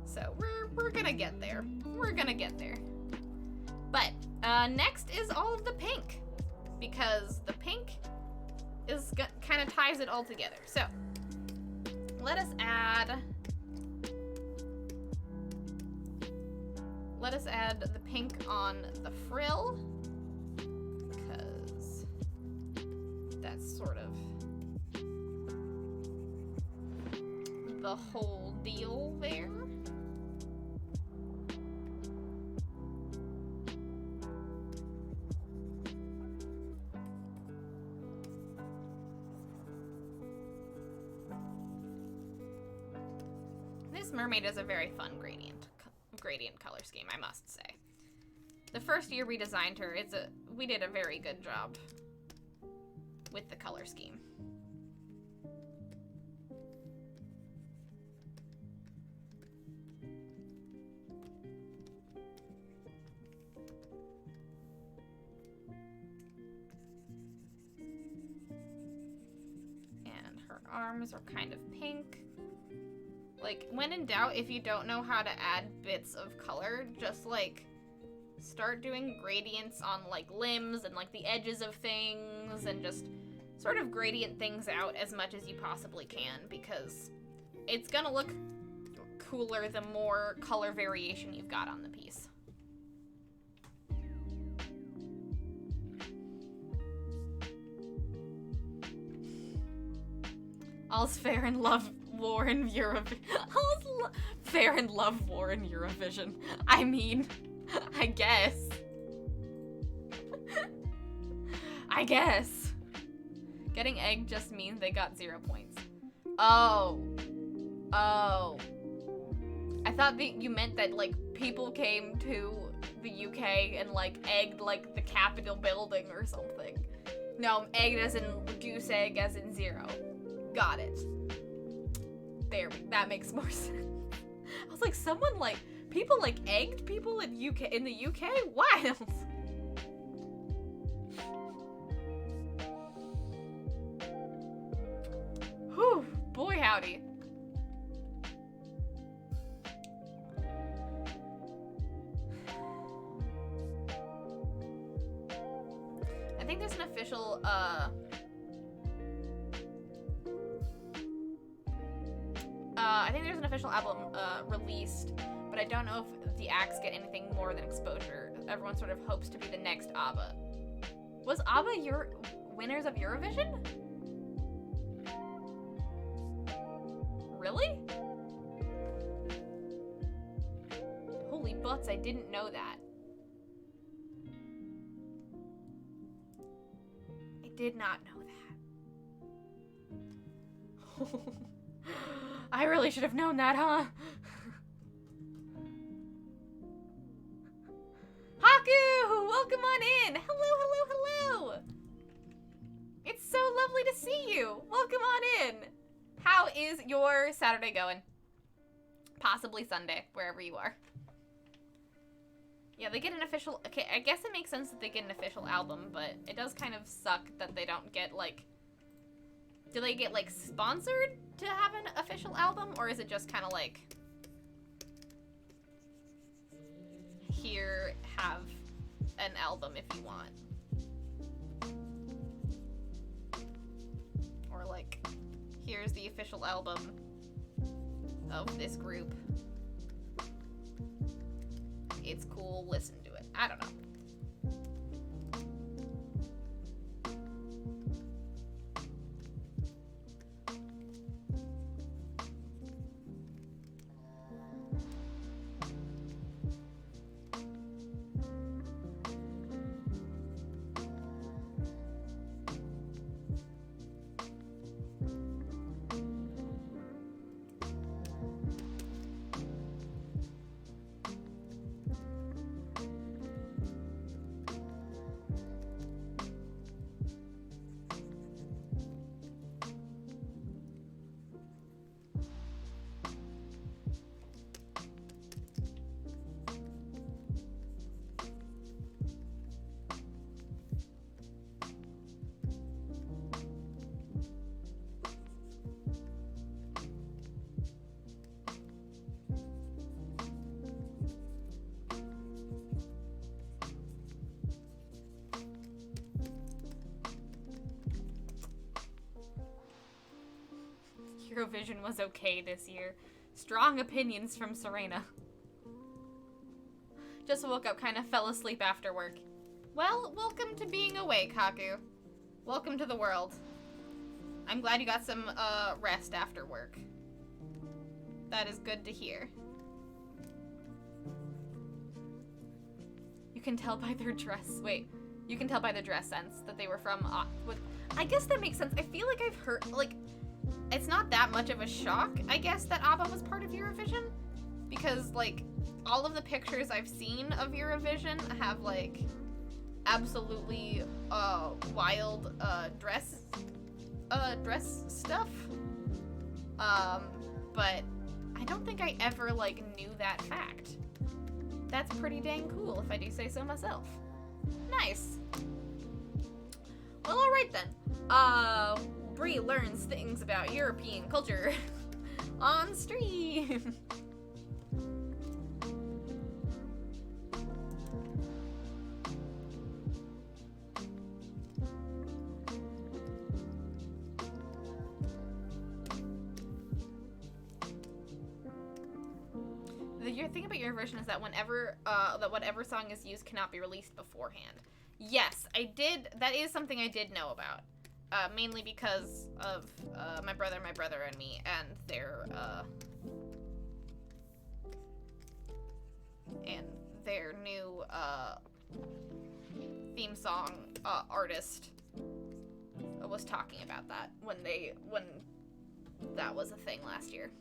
So we're gonna get there. We're gonna get there. But next is all of the pink, because the pink is kind of ties it all together. So let us add the pink on the frill, because that's sort of the whole deal there. This mermaid is a very fun gradient color scheme, I must say. The first year we designed her, we did a very good job with the color scheme. And her arms are kind of pink. Like, when in doubt, if you don't know how to add bits of color, just, like, start doing gradients on, like, limbs and, like, the edges of things, and just sort of gradient things out as much as you possibly can, because it's gonna look cooler the more color variation you've got on the piece. All's fair in love. War in Eurovision. Fair and love war in Eurovision. I mean, I guess. I guess. Getting egged just means they got 0 points. Oh. I thought that you meant that, like, people came to the UK and, like, egged, like, the Capitol building or something. No, egged as in goose egg as in 0. Got it. There, that makes more sense. I was like, someone like, people like egged people in the UK? Wild. Whew, boy howdy. I think there's an official, I think there's an official album released, but I don't know if the acts get anything more than exposure. Everyone sort of hopes to be the next ABBA. Was ABBA your winners of Eurovision? Really? Holy butts, I didn't know that. I did not know that. I really should have known that, huh? Haku! Welcome on in! Hello, hello, hello! It's so lovely to see you! Welcome on in! How is your Saturday going? Possibly Sunday, wherever you are. Yeah, they get an official... Okay, I guess it makes sense that they get an official album, but it does kind of suck that they don't get, like... Do they get, like, sponsored to have an official album? Or is it just kind of like... Here, have an album if you want. Or, like, here's the official album of this group. It's cool, listen to it. I don't know. Eurovision was okay this year. Strong opinions from Serena. Just woke up, kind of fell asleep after work. Well, welcome to being awake, Haku. Welcome to the world. I'm glad you got some rest after work. That is good to hear. You can tell by their dress. Wait, you can tell by the dress sense that they were from... I guess that makes sense. I feel like I've heard... Like, it's not that much of a shock, I guess, that ABBA was part of Eurovision. Because, like, all of the pictures I've seen of Eurovision have, like, absolutely wild dress stuff. But I don't think I ever, like, knew that fact. That's pretty dang cool, if I do say so myself. Nice. Well, alright then. Bree learns things about European culture on stream. The thing about Eurovision is that whatever song is used cannot be released beforehand. Yes, I did. That is something I did know about. Mainly because of my brother and me and their new theme song artist was talking about that when that was a thing last year.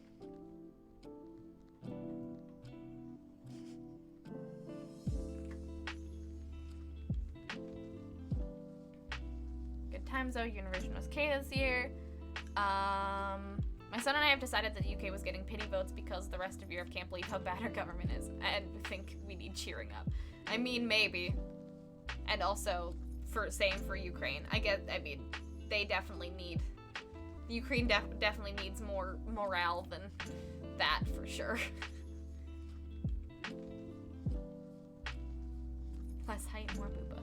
Times though, Eurovision was okay this year. My son and I have decided that the UK was getting pity votes because the rest of Europe can't believe how bad our government is and think we need cheering up. I mean, maybe. And also, same for Ukraine. They definitely need... Ukraine definitely needs more morale than that, for sure. Less height, more booba.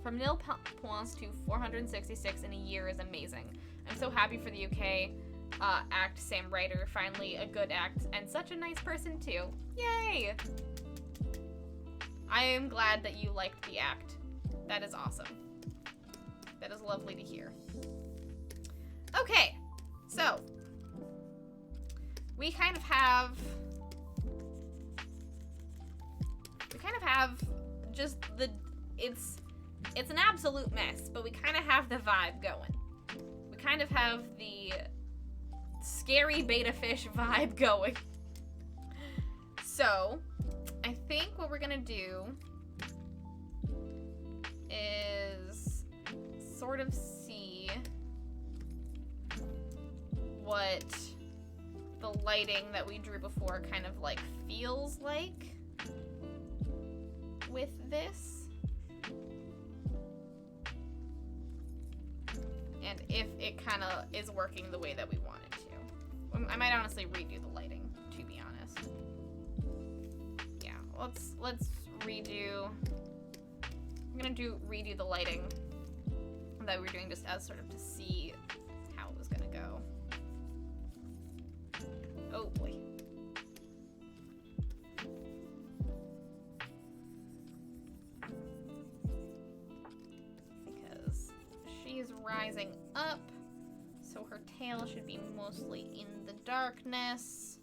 From nil points to 466 in a year is amazing. I'm so happy for the UK act Sam Ryder. Finally a good act and such a nice person too. Yay! I am glad that you liked the act. That is awesome. That is lovely to hear. Okay, so we kind of have just it's an absolute mess, but we kind of have the vibe going. We kind of have the scary beta fish vibe going. So, I think what we're gonna do is sort of see what the lighting that we drew before kind of like feels like with this. And if it kind of is working the way that we want it to. I might honestly redo the lighting, to be honest. Yeah, let's redo. I'm gonna redo the lighting that we're doing just as sort of to see how it was gonna go. Oh boy. Because she is rising up, so her tail should be mostly in the darkness.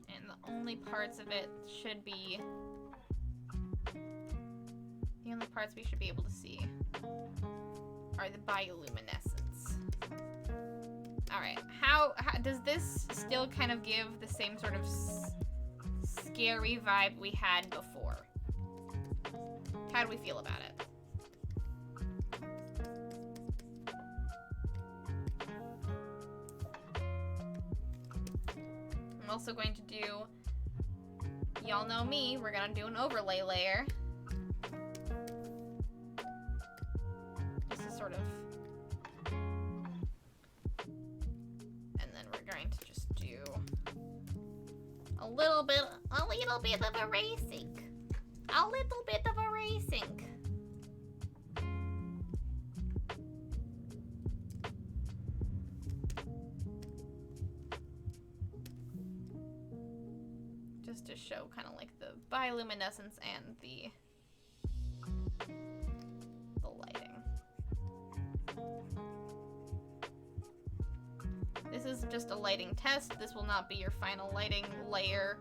And the only parts of it should be... The only parts we should be able to see are the bioluminescence. Alright, how does this still kind of give the same sort of scary vibe we had before? How do we feel about it? I'm also going to do, y'all know me, we're gonna do an overlay layer. Just to sort of, and then we're going to just do a little bit of erasing. A little bit of erasing. Just to show kind of like the bioluminescence and the lighting. This is just a lighting test. This will not be your final lighting layer,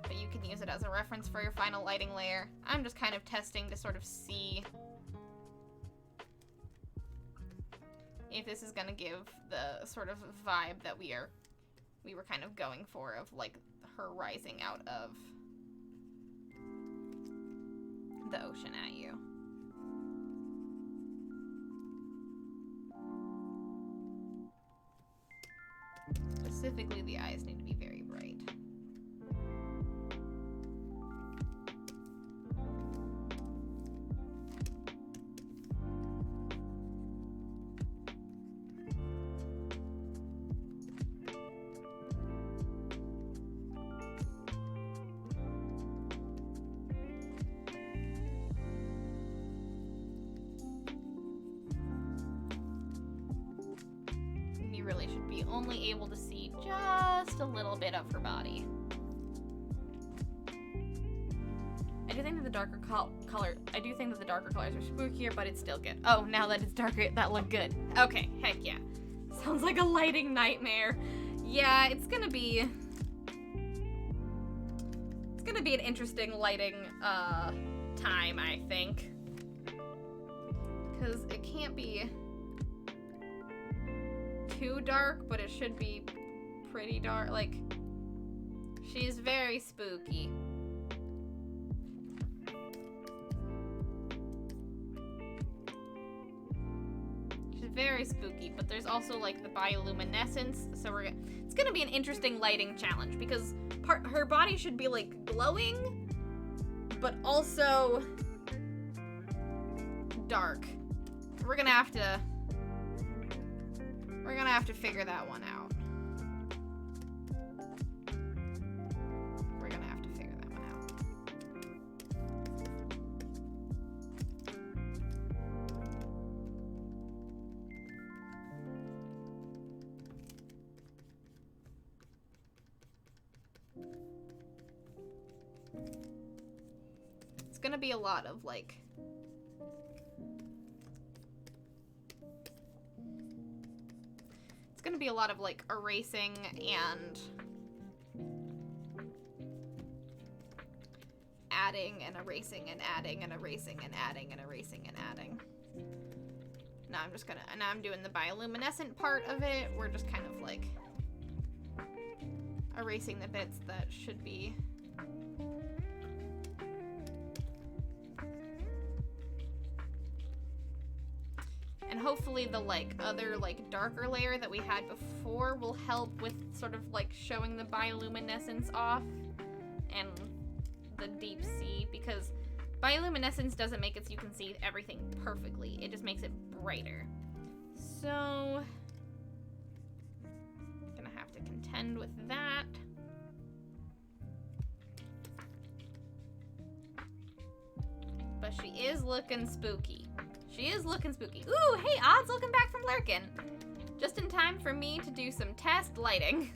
but you can use it as a reference for your final lighting layer. I'm just kind of testing to sort of see if this is gonna give the sort of vibe that we were kind of going for, of like her rising out of the ocean at you. Specifically, the eyes need to be very bright. Really should be only able to see just a little bit of her body. I do think that the darker I do think that the darker colors are spookier, but it's still good. Oh, now that it's darker, that looked good. Okay, heck yeah. Sounds like a lighting nightmare. Yeah, it's gonna be an interesting lighting time, I think. 'Cause it can't be too dark, but it should be pretty dark. Like, she's very spooky. She's very spooky, but there's also like the bioluminescence, so it's gonna be an interesting lighting challenge because her body should be like glowing, but also dark. We're gonna have to figure that one out. We're gonna have to figure that one out. gonna be a lot of, like... It's gonna be a lot of, like, erasing and... adding and erasing and adding and erasing and adding and erasing and adding. Now I'm just gonna... And now I'm doing the bioluminescent part of it. We're just kind of, like... erasing the bits that should be... And hopefully the, like, other, like, darker layer that we had before will help with sort of, like, showing the bioluminescence off and the deep sea, because bioluminescence doesn't make it so you can see everything perfectly. It just makes it brighter. So... gonna have to contend with that. But she is looking spooky. She is looking spooky. Ooh, hey, Odds, welcome back from Lurkin. Just in time for me to do some test lighting.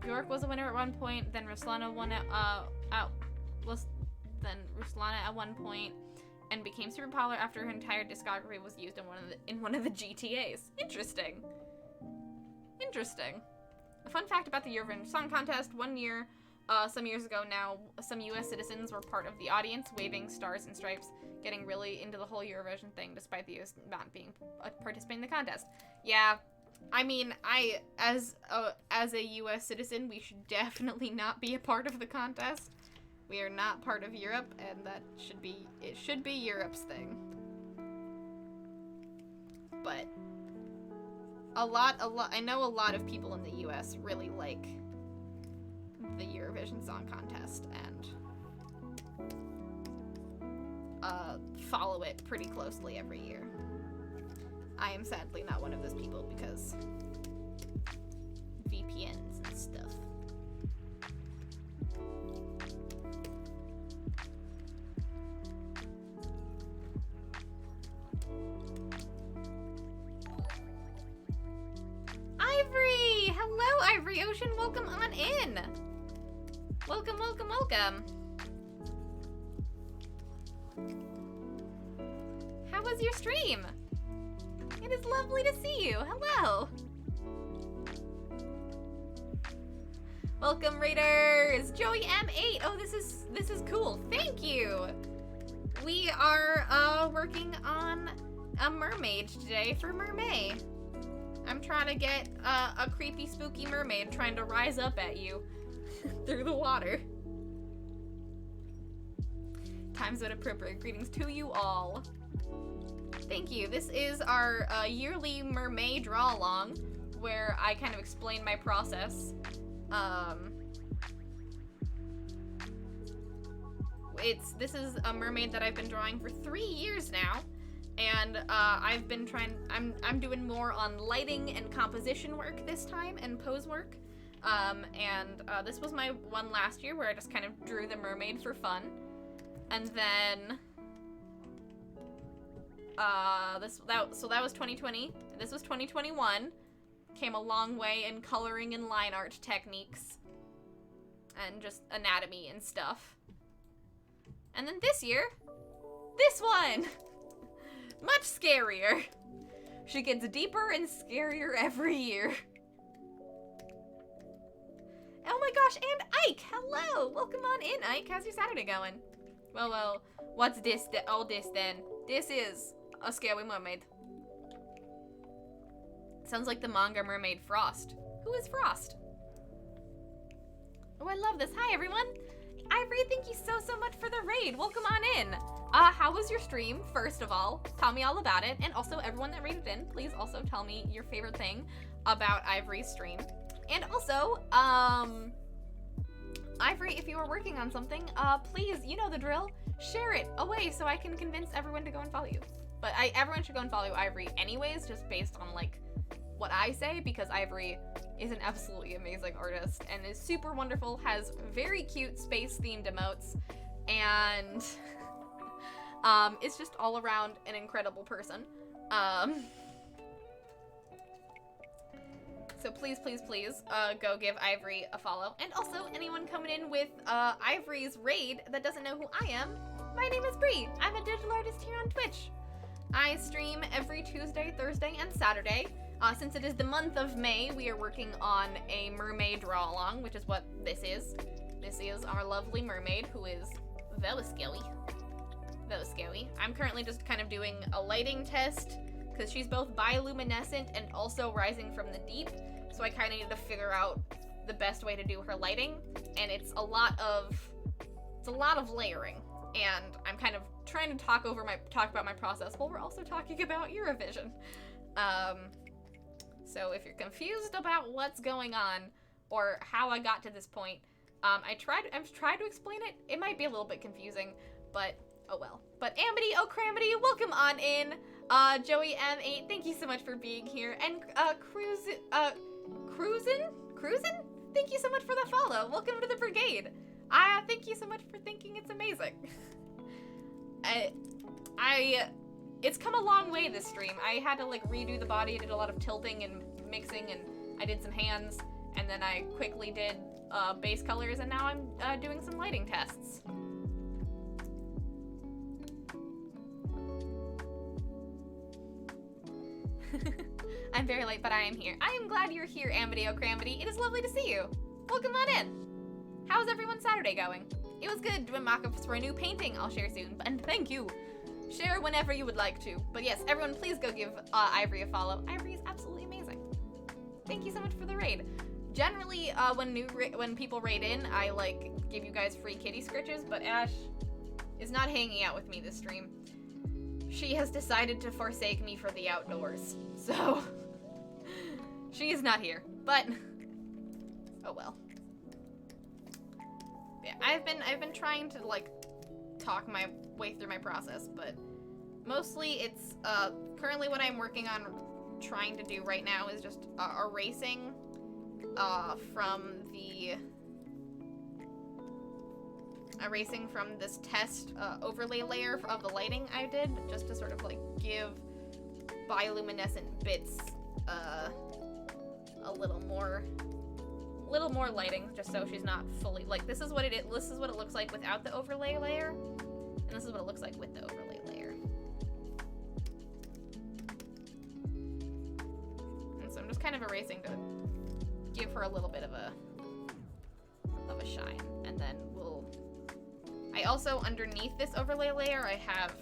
Bjork was a winner at one point, then Ruslana won at Ruslana at one point, and became super popular after her entire discography was used in one of the GTAs. Interesting. Interesting. A fun fact about the Eurovision Song Contest: one year, some years ago now, some U.S. citizens were part of the audience, waving stars and stripes, getting really into the whole Eurovision thing, despite the U.S. not being participating in the contest. Yeah. I mean, as a U.S. citizen, we should definitely not be a part of the contest. We are not part of Europe, and it should be Europe's thing. But I know a lot of people in the U.S. really like the Eurovision Song Contest and follow it pretty closely every year. I am sadly not one of those people because VPNs and stuff. Ivory! Hello, Ivory Ocean. Welcome on in. Welcome, welcome, welcome. How was your stream? It is lovely to see you. Hello. Welcome, Raiders. Joey M8. Oh, this is cool. Thank you. We are working on a mermaid today for mer-may. I'm trying to get a creepy, spooky mermaid trying to rise up at you through the water. Times when appropriate. Greetings to you all. Thank you. This is our yearly mer-may draw-along, where I kind of explain my process. This is a mermaid that I've been drawing for 3 years now, and I'm doing more on lighting and composition work this time, and pose work. This was my one last year where I just kind of drew the mermaid for fun, and then. So that was 2020. This was 2021. Came a long way in coloring and line art techniques. And just anatomy and stuff. And then this year, this one! Much scarier. She gets deeper and scarier every year. Oh my gosh, and Ike! Hello! Welcome on in, Ike. How's your Saturday going? Well, what's this? All this then? This is a scary mermaid. Sounds like the manga mermaid Frost. Who is Frost? Oh, I love this. Hi, everyone. Ivory, thank you so much for the raid. Welcome on in. How was your stream, first of all? Tell me all about it. And also, everyone that raided in, please also tell me your favorite thing about Ivory's stream. And also, Ivory, if you are working on something, please, you know the drill, share it away so I can convince everyone to go and follow you. But everyone should go and follow Ivory anyways, just based on, like, what I say, because Ivory is an absolutely amazing artist and is super wonderful, has very cute space-themed emotes, and is just all around an incredible person. So please, please, please, go give Ivory a follow. And also, anyone coming in with Ivory's raid that doesn't know who I am, my name is Bree. I'm a digital artist here on Twitch. I stream every Tuesday, Thursday, and Saturday. Since it is the month of May, we are working on a mermaid draw-along, which is what this is. This is our lovely mermaid, who is very scary. Very scary. I'm currently just kind of doing a lighting test, because she's both bioluminescent and also rising from the deep, so I kind of need to figure out the best way to do her lighting, and it's a lot of layering, and I'm kind of trying to talk about my process while we're also talking about Eurovision. So if you're confused about what's going on or how I got to this point, I've tried to explain it. It might be a little bit confusing, but oh well. But Amity O'Cramity, welcome on in. Joey M8, thank you so much for being here. And Cruisin? Thank you so much for the follow. Welcome to the brigade. Thank you so much for thinking it's amazing. It's come a long way, this stream. I had to like redo the body. I did a lot of tilting and mixing, and I did some hands, and then I quickly did base colors, and now I'm doing some lighting tests. I'm very late, but I am here. I am glad you're here, Amity O'Cramity. It is lovely to see you. Welcome on in. How's everyone's Saturday going? It was good doing mock-ups for a new painting I'll share soon, and thank you. Share whenever you would like to. But yes, everyone please go give Ivory a follow. Ivory is absolutely amazing. Thank you so much for the raid. Generally, when people raid in, I like give you guys free kitty scritches, but Ash is not hanging out with me this stream. She has decided to forsake me for the outdoors, so she is not here, but oh well. Yeah, I've been trying to like talk my way through my process, but mostly it's currently what I'm working on trying to do right now is just erasing from this test overlay layer of the lighting I did, just to sort of like give bioluminescent bits a little more lighting, just so she's not fully like this is what it looks like without the overlay layer, and this is what it looks like with the overlay layer. And so I'm just kind of erasing to give her a little bit of a shine, and then I also, underneath this overlay layer, I have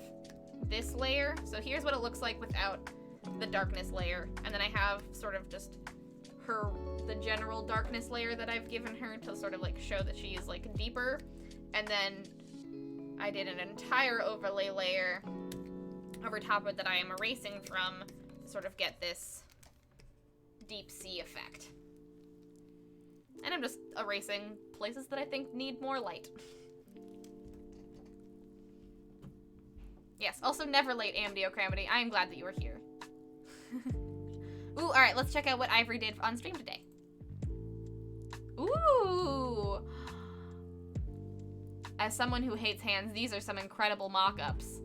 this layer. So here's what it looks like without the darkness layer. And then I have sort of just the general darkness layer that I've given her to sort of like show that she is like deeper. And then I did an entire overlay layer over top of it that I am erasing from to sort of get this deep sea effect. And I'm just erasing places that I think need more light. Yes, also never late, Amity O'Cramity. I am glad that you were here. Ooh, alright, let's check out what Ivory did on stream today. Ooh! As someone who hates hands, these are some incredible mock-ups.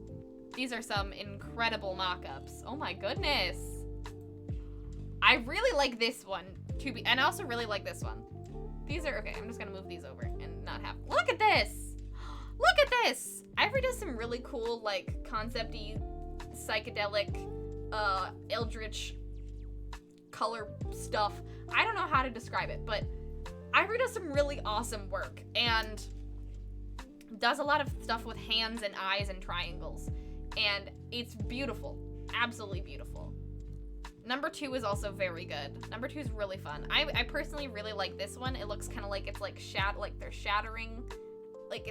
These are some incredible mock-ups. Oh my goodness. I really like this one, and I also really like this one. These are, okay, I'm just gonna move these over and not have, look at this! Look at this! Ivory does some really cool, like, concept-y, psychedelic, eldritch color stuff. I don't know how to describe it, but Ivory does some really awesome work, and does a lot of stuff with hands and eyes and triangles, and it's beautiful. Absolutely beautiful. Number 2 is also very good. Number 2 is really fun. I personally really like this one. It looks kind of like it's like they're shattering, like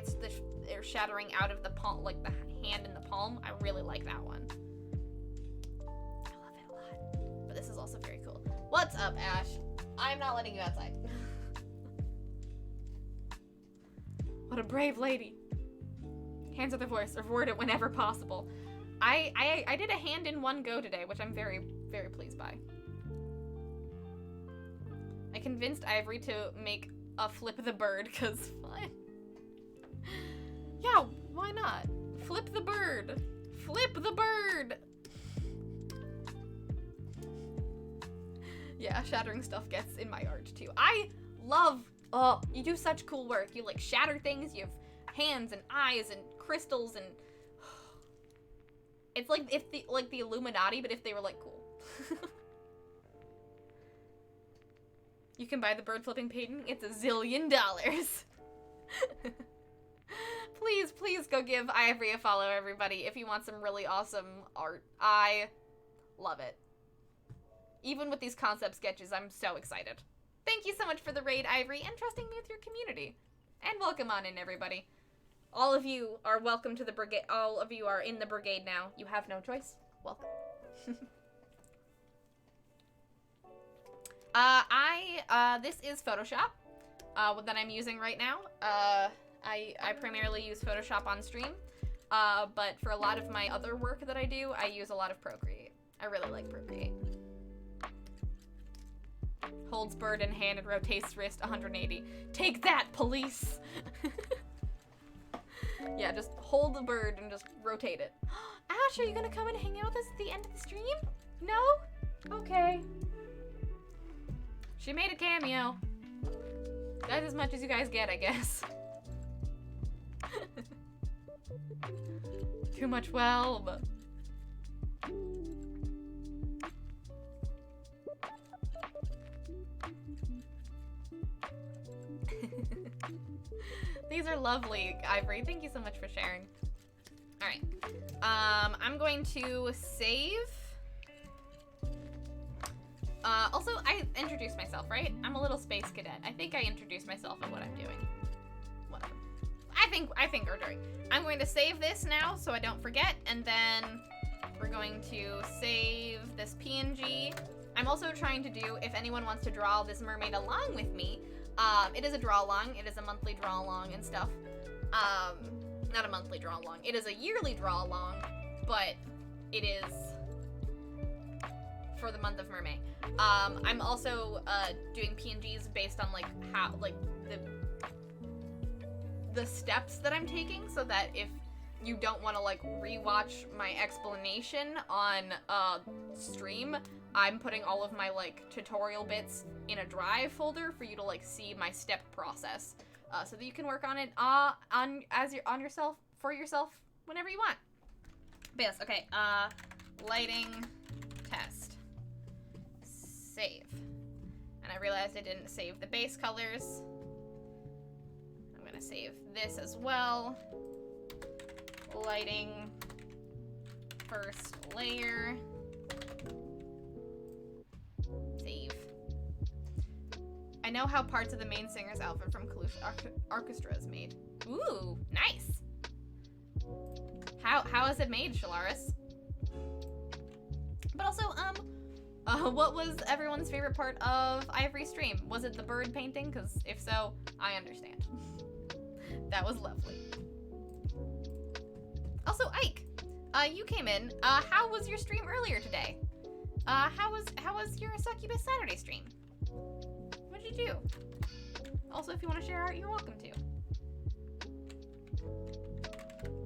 they're shattering out of the palm, like the hand in the palm. I really like that one. I love it a lot. But this is also very cool. What's up, Ash? I'm not letting you outside. What a brave lady. Hands are the voice. Reward it whenever possible. I did a hand in one go today, which I'm very, very pleased by. I convinced Ivory to make a flip the bird, because fun. Yeah, why not? Flip the bird. Flip the bird. Yeah, shattering stuff gets in my art too. I love, you do such cool work. You like shatter things, you have hands and eyes and crystals and it's like if the Illuminati, but if they were like cool. You can buy the bird flipping painting. It's $1 zillion. Please go give Ivory a follow, everybody, if you want some really awesome art. I love it. Even with these concept sketches, I'm so excited. Thank you so much for the raid, Ivory, and trusting me with your community. And welcome on in, everybody. All of you are welcome to the brigade. All of you are in the brigade now. You have no choice. Welcome. This is Photoshop, that I'm using right now. I primarily use Photoshop on stream, but for a lot of my other work that I do, I use a lot of Procreate. I really like Procreate. Holds bird in hand and rotates wrist 180. Take that, police! Yeah, just hold the bird and just rotate it. Ash, are you gonna come and hang out with us at the end of the stream? No? Okay. She made a cameo. That's as much as you guys get, I guess. Too much whelb. These are lovely, Ivory. Thank you so much for sharing. All right. I'm going to save. Also, I introduced myself, right? I'm a little space cadet. I think I introduced myself and what I'm doing. Whatever. I think we're doing. I'm going to save this now so I don't forget, and then we're going to save this PNG. I'm also trying to do, if anyone wants to draw this mermaid along with me, it is a draw along. It is a monthly draw along and stuff. Not a monthly draw along. It is a yearly draw along, but it is for the month of Mer-May. I'm also doing PNGs based on like how the steps that I'm taking, so that if you don't want to like rewatch my explanation on stream, I'm putting all of my like tutorial bits in a drive folder for you to like see my step process, so that you can work on it for yourself whenever you want. But yes, okay. Lighting test. Save. And I realized I didn't save the base colors. I'm gonna save this as well. Lighting. First layer. Save. I know how parts of the main singer's outfit from Kalush Orchestra is made. Ooh, nice. How is it made, Shalaris? But also, what was everyone's favorite part of Ivory's stream? Was it the bird painting? Because if so, I understand. That was lovely. Also, Ike, you came in. How was your stream earlier today? How was your Succubus Saturday stream? What did you do? Also, if you want to share art, you're welcome to.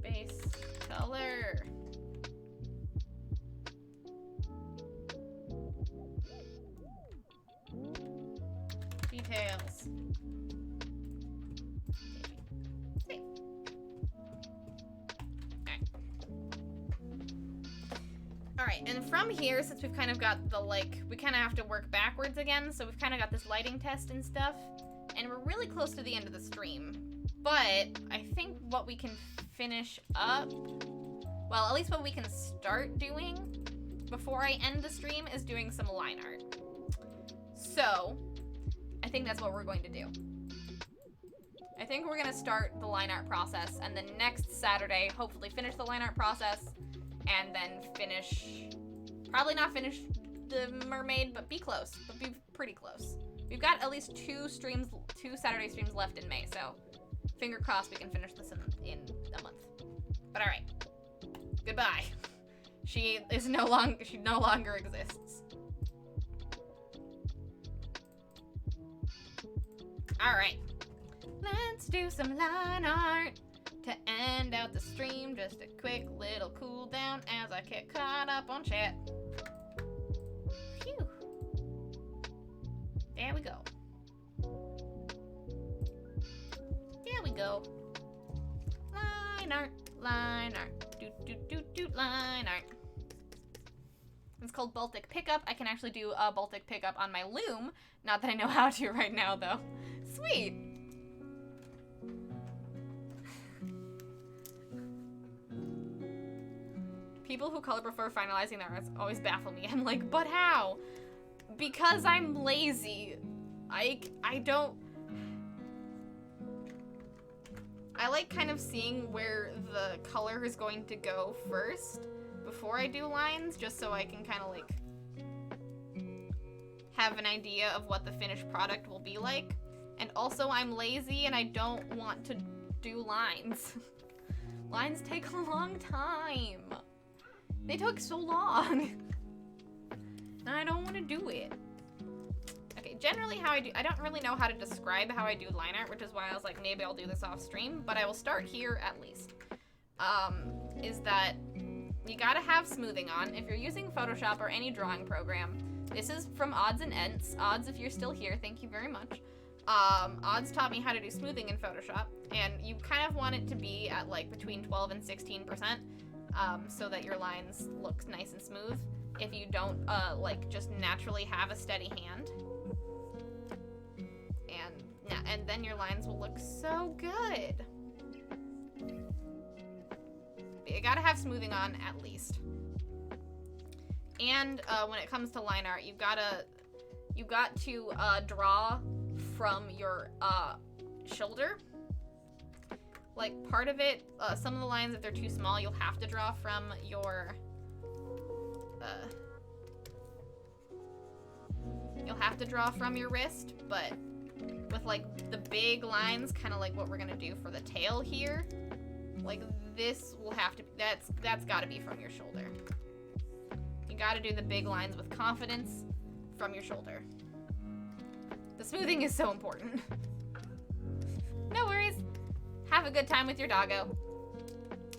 Base color. Details. Save. Alright, and from here, since we've kind of got the, like, we kind of have to work backwards again, so we've kind of got this lighting test and stuff, and we're really close to the end of the stream. But I think what we can finish up, well, at least what we can start doing before I end the stream is doing some line art. So, I think that's what we're going to do. I think we're going to start the line art process, and then next Saturday, hopefully finish the line art process, and then finish, probably not finish the mermaid, but be close, but be pretty close. We've got at least two Saturday streams left in May, so finger crossed we can finish this in a month. But all right, goodbye. She no longer exists. Alright. Let's do some line art to end out the stream. Just a quick little cool down as I get caught up on chat. Phew. There we go. There we go. Line art, line art. Line art. It's called Baltic Pickup. I can actually do a Baltic Pickup on my loom. Not that I know how to right now, though. Sweet. People who color before finalizing their arts always baffle me. I'm like, but how? Because I'm lazy. I don't... I like kind of seeing where the color is going to go first before I do lines, just so I can kind of like have an idea of what the finished product will be like. And also I'm lazy and I don't want to do lines. Lines take a long time. They took so long. And I don't want to do it. Okay, generally how I don't really know how to describe how I do line art, which is why I was like, maybe I'll do this off stream, but I will start here at least. Is that you gotta have smoothing on. If you're using Photoshop or any drawing program, this is from Odds and Ents. Odds, if you're still here, thank you very much. Odds taught me how to do smoothing in Photoshop, and you kind of want it to be at like between 12 and 16%, so that your lines look nice and smooth. If you don't, like, just naturally have a steady hand. And then your lines will look so good. But you gotta have smoothing on at least. And when it comes to line art, you've got to draw from your shoulder. Like part of it, some of the lines, if they're too small, you'll have to draw from your wrist, but with like the big lines, kind of like what we're gonna do for the tail here, like this will have to, that's gotta be from your shoulder. You gotta do the big lines with confidence from your shoulder. The smoothing is so important. No worries. Have a good time with your doggo.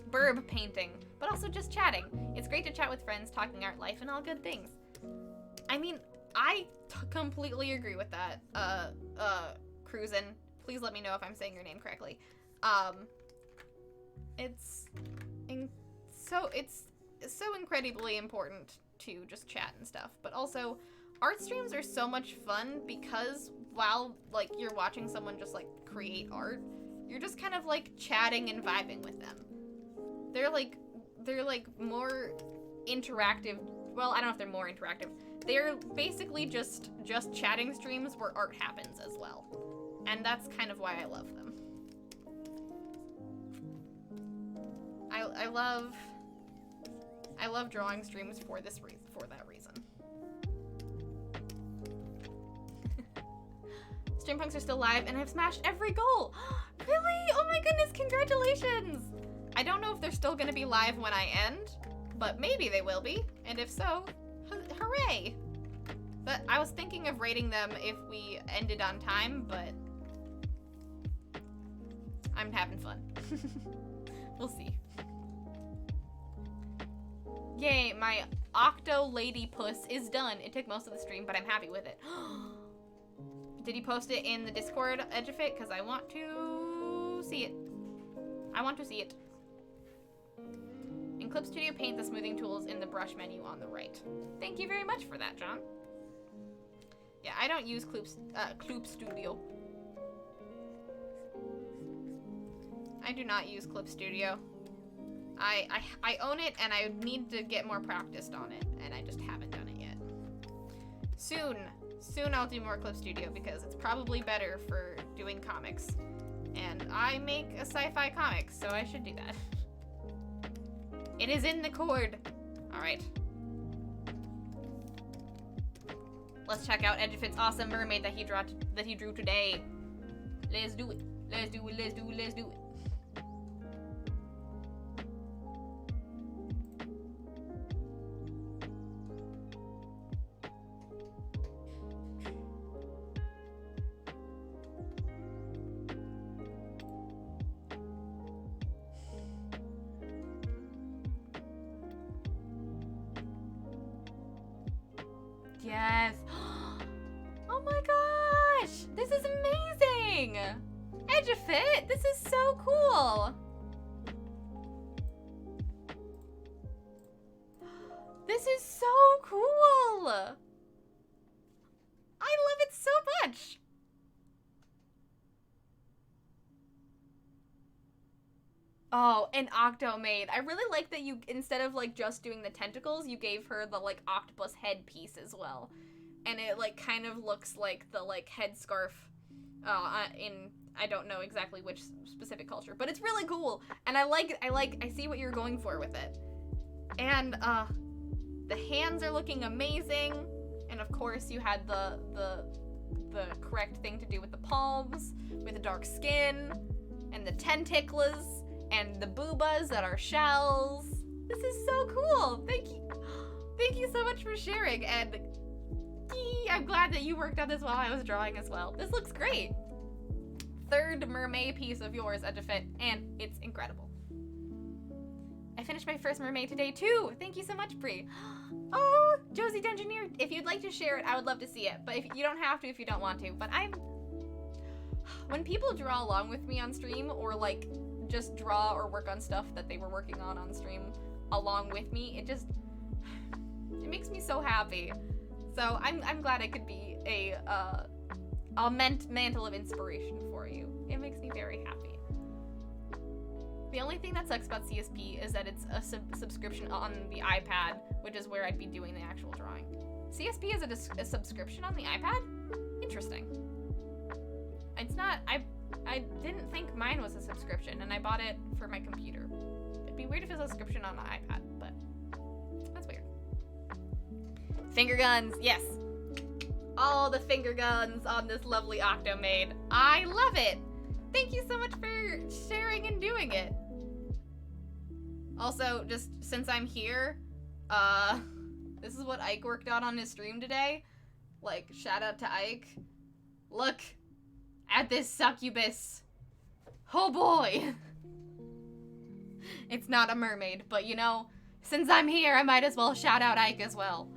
Burb painting, but also just chatting. It's great to chat with friends, talking art, life, and all good things. I mean, I completely agree with that. Cruisin', please let me know if I'm saying your name correctly. It's so incredibly important to just chat and stuff, but also art streams are so much fun because while like you're watching someone just like create art, you're just kind of like chatting and vibing with them. They're like more interactive. Well, I don't know if they're more interactive. They're basically just chatting streams where art happens as well. And that's kind of why I love them. I love drawing streams for that reason. Streampunks are still live and I've smashed every goal. Really? Oh my goodness, congratulations. I don't know if they're still gonna be live when I end, but maybe they will be. And if so, hooray. But I was thinking of rating them if we ended on time, but I'm having fun. We'll see. Yay, my Octo Lady Puss is done. It took most of the stream, but I'm happy with it. Did you post it in the Discord, Edgefit? Because I want to see it. I want to see it. In Clip Studio Paint, the smoothing tool is in the brush menu on the right. Thank you very much for that, John. Yeah, I don't use Clip Studio. I do not use Clip Studio. I own it and I need to get more practiced on it, and I just haven't done it yet. Soon I'll do more Clip Studio because it's probably better for doing comics. And I make a sci-fi comic, so I should do that. It is in the cord. All right. Let's check out Edgefit's awesome mermaid that he drew today. Let's do it. Let's do it. Let's do it. Let's do it. Yes. Oh my gosh! This is amazing! Edufit, this is so cool! This is so cool! I love it so much! Oh, an Octomade. I really like that you, instead of like just doing the tentacles, you gave her the like octopus head piece as well. And it like kind of looks like the like headscarf in, I don't know exactly which specific culture, but it's really cool. And I see what you're going for with it. And the hands are looking amazing. And of course you had the correct thing to do with the palms, with the dark skin, and the tentacles, and the boobas that are shells. This is so cool. Thank you. Thank you so much for sharing. And I'm glad that you worked on this while I was drawing as well. This looks great. Third mermaid piece of yours at Defit, and it's incredible. I finished my first mermaid today too. Thank you so much, Brie. Oh, Josie Dungeoneer, if you'd like to share it, I would love to see it. But if you don't have to if you don't want to. But when people draw along with me on stream, or like just draw or work on stuff that they were working on stream along with me, it makes me so happy. So I'm glad I could be a mantle of inspiration for you. It makes me very happy. The only thing that sucks about CSP is that it's a subscription on the iPad, which is where I'd be doing the actual drawing. CSP is a subscription on the iPad? Interesting. It's not, I didn't think mine was a subscription, and I bought it for my computer. It'd be weird if it was a subscription on an iPad, but that's weird. Finger guns, yes. All the finger guns on this lovely Octomade. I love it. Thank you so much for sharing and doing it. Also, just since I'm here, this is what Ike worked on his stream today. Like, shout out to Ike. Look at this succubus. Oh boy. It's not a mermaid, but you know, since I'm here, I might as well shout out Ike as well.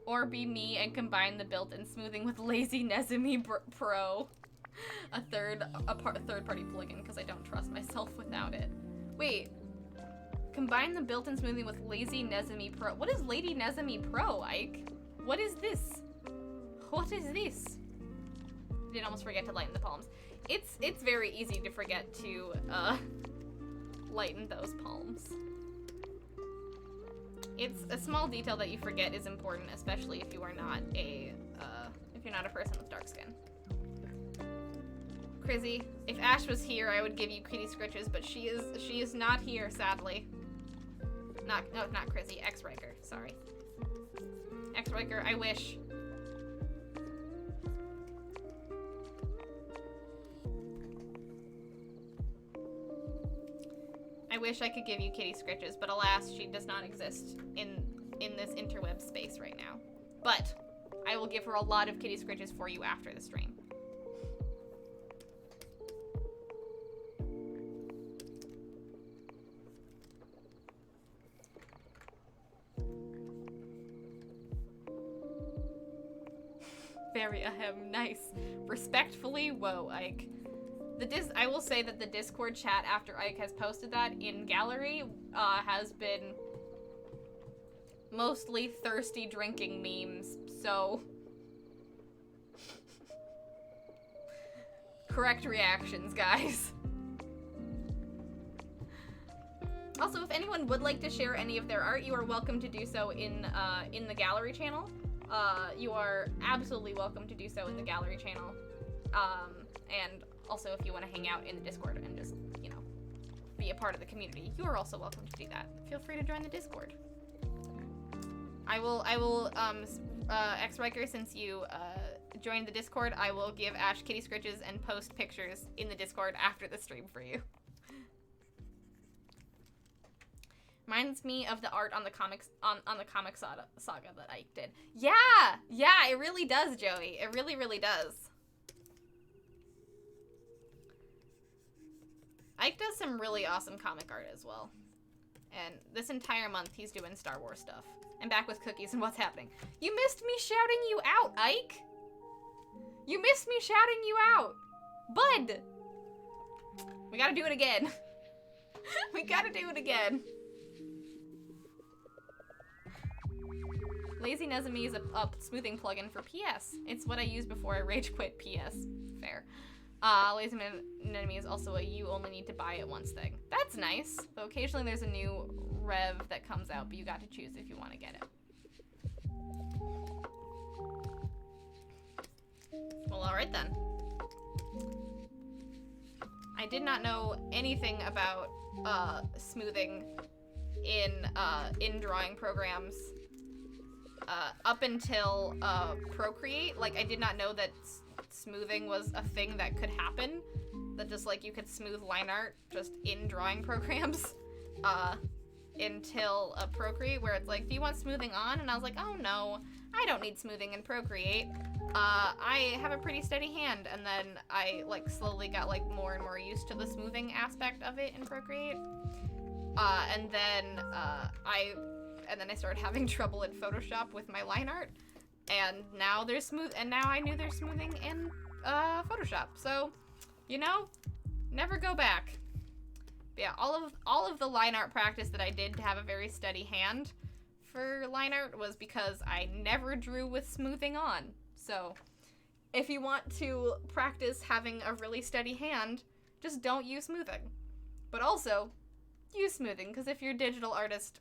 Or be me and combine the built and smoothing with Lazy Nezumi Pro. A third-party plugin, because I don't trust myself without it. Wait. Combine the built and smoothing with Lazy Nezumi Pro. What is Lady Nezumi Pro, Ike? What is this? What is this? I did almost forget to lighten the palms. It's very easy to forget to lighten those palms. It's a small detail that you forget is important, especially if you are not a person with dark skin. Crizzy, if Ash was here, I would give you kitty scritches, but she is not here, sadly. Not Crizzy, X-Riker, sorry. X-Riker, I wish. I wish I could give you kitty scritches, but alas, she does not exist in this interweb space right now. But I will give her a lot of kitty scritches for you after the stream. Very nice. Respectfully, whoa, Ike. I will say that the Discord chat after Ike has posted that in gallery has been mostly thirsty drinking memes, so correct reactions, guys. Also, if anyone would like to share any of their art, you are welcome to do so in the gallery channel. You are absolutely welcome to do so in the gallery channel. And also, if you want to hang out in the Discord and just, you know, be a part of the community, you are also welcome to do that. Feel free to join the Discord. I will, X-Riker, since you, joined the Discord, I will give Ash kitty scritches and post pictures in the Discord after the stream for you. Reminds me of the art on the comics, on the comic saga that Ike did. Yeah, it really does, Joey. It really, really does. Ike does some really awesome comic art as well. And this entire month, he's doing Star Wars stuff. And back with cookies and what's happening. You missed me shouting you out, Ike! You missed me shouting you out! Bud! We gotta do it again. We gotta do it again. Lazy Nezumi is a smoothing plugin for PS. It's what I used before I rage quit PS. Fair. Lazy Nezumi is also a you only need to buy it once thing. That's nice. Though occasionally there's a new rev that comes out, but you got to choose if you want to get it. Well, alright then. I did not know anything about smoothing in drawing programs up until Procreate. Like, I did not know that smoothing was a thing that could happen. That just, like, you could smooth line art just in drawing programs until Procreate, where it's like, do you want smoothing on? And I was like, oh no, I don't need smoothing in Procreate. I have a pretty steady hand, and then I, like, slowly got, like, more and more used to the smoothing aspect of it in Procreate. And then I started having trouble in Photoshop with my line art, and now I knew there's smoothing in Photoshop. So, you know, never go back. But yeah, all of the line art practice that I did to have a very steady hand for line art was because I never drew with smoothing on. So, if you want to practice having a really steady hand, just don't use smoothing. But also, use smoothing, because if you're a digital artist,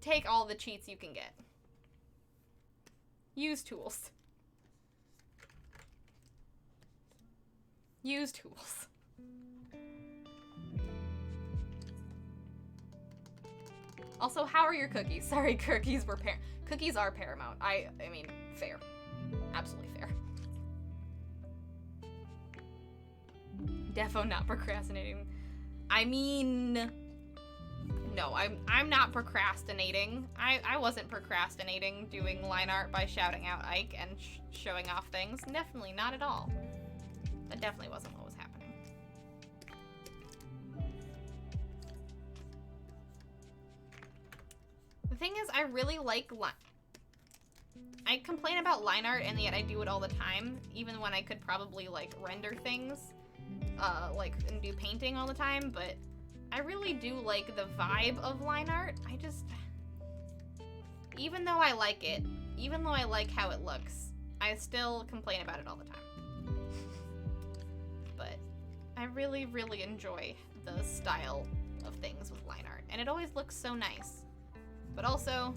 take all the cheats you can get. Use tools. Use tools. Also, how are your cookies? Sorry, cookies are paramount. I mean, fair. Absolutely fair. Defo not procrastinating. I mean, no, I'm not procrastinating. I wasn't procrastinating doing line art by shouting out Ike and showing off things. Definitely not at all. That definitely wasn't what was happening. The thing is, I really like I complain about line art, and yet I do it all the time, even when I could probably, like, render things, like, and do painting all the time, but I really do like the vibe of line art. Even though I like it, even though I like how it looks, I still complain about it all the time. But I really, really enjoy the style of things with line art, and it always looks so nice. But also,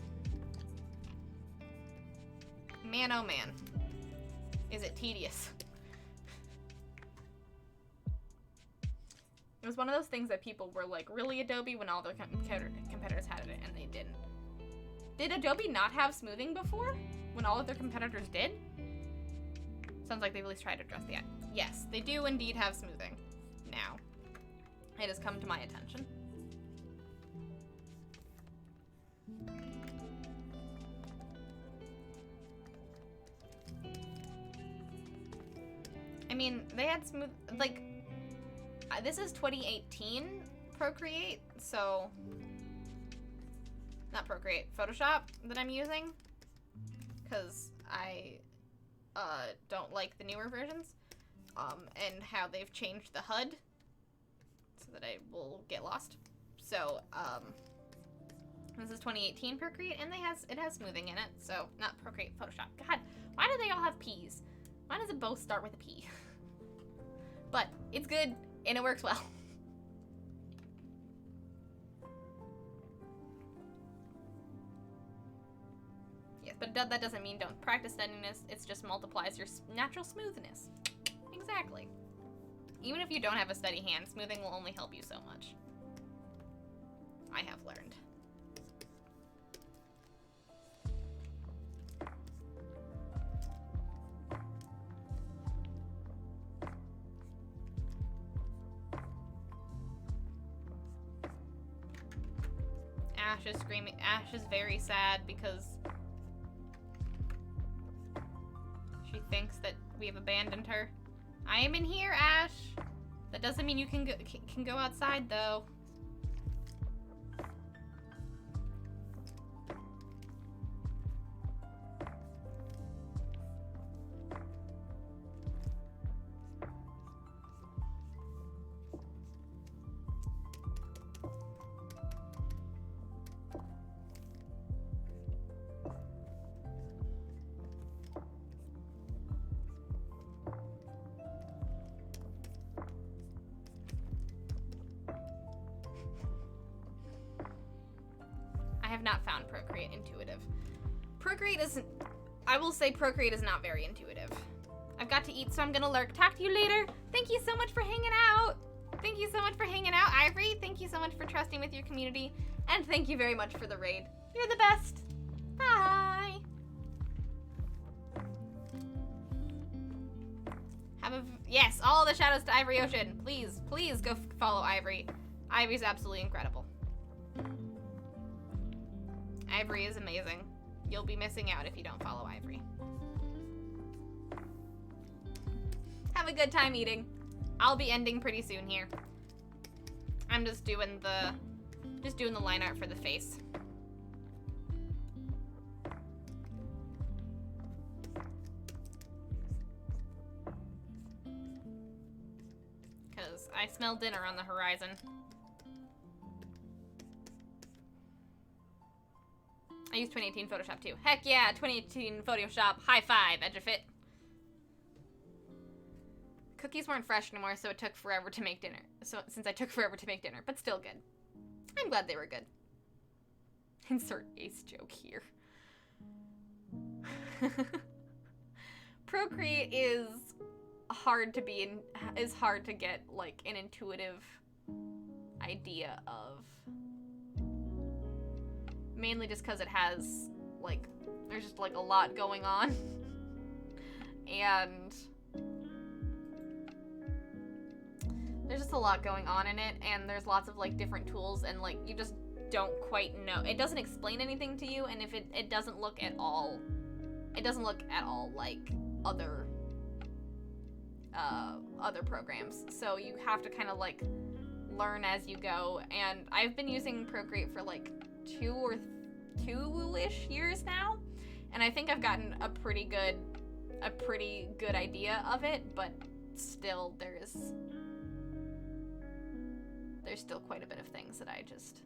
man oh man, is it tedious. It was one of those things that people were like, really, Adobe, when all their competitors had it and they didn't. Did Adobe not have smoothing before? When all of their competitors did? Sounds like they've at least tried to address that. Yes, they do indeed have smoothing. Now, it has come to my attention. I mean, they had smooth, like, this is 2018 Procreate, so, not Procreate, Photoshop that I'm using, because I don't like the newer versions, and how they've changed the HUD, so that I will get lost. So, this is 2018 Procreate, and it has smoothing in it, so, not Procreate, Photoshop. God, why do they all have P's? Why does it both start with a P? But, it's good, and it works well. Yes, but that doesn't mean don't practice steadiness. It just multiplies your natural smoothness. Exactly. Even if you don't have a steady hand, smoothing will only help you so much. I have learned. Ash is screaming. Ash is very sad because she thinks that we have abandoned her. I am in here, Ash. That doesn't mean you can go outside though. I have not found Procreate intuitive. Procreate isn't, I will say Procreate is not very intuitive. I've got to eat, so I'm gonna lurk. Talk to you later. Thank you so much for hanging out. Thank you so much for hanging out, Ivory. Thank you so much for trusting with your community. And thank you very much for the raid. You're the best. Bye. Yes, all the shout outs to Ivory Ocean. Please, please go follow Ivory. Ivory's absolutely incredible. Ivory is amazing. You'll be missing out if you don't follow Ivory. Have a good time eating. I'll be ending pretty soon here. I'm just doing the line art for the face. Cause I smell dinner on the horizon. I use 2018 Photoshop too. Heck yeah, 2018 Photoshop. High five, Edgefit. Cookies weren't fresh anymore, so it took forever to make dinner. Since I took forever to make dinner, but still good. I'm glad they were good. Insert ace joke here. Procreate is hard to get like an intuitive idea of. Mainly just because it has, like, there's just, like, a lot going on. And there's just a lot going on in it, and there's lots of, like, different tools, and, like, you just don't quite know. It doesn't explain anything to you, and if it doesn't look at all like other programs. So you have to kind of, like, learn as you go, and I've been using Procreate for, like, 2-ish years now, and I think I've gotten a pretty good idea of it, but still there's still quite a bit of things that I just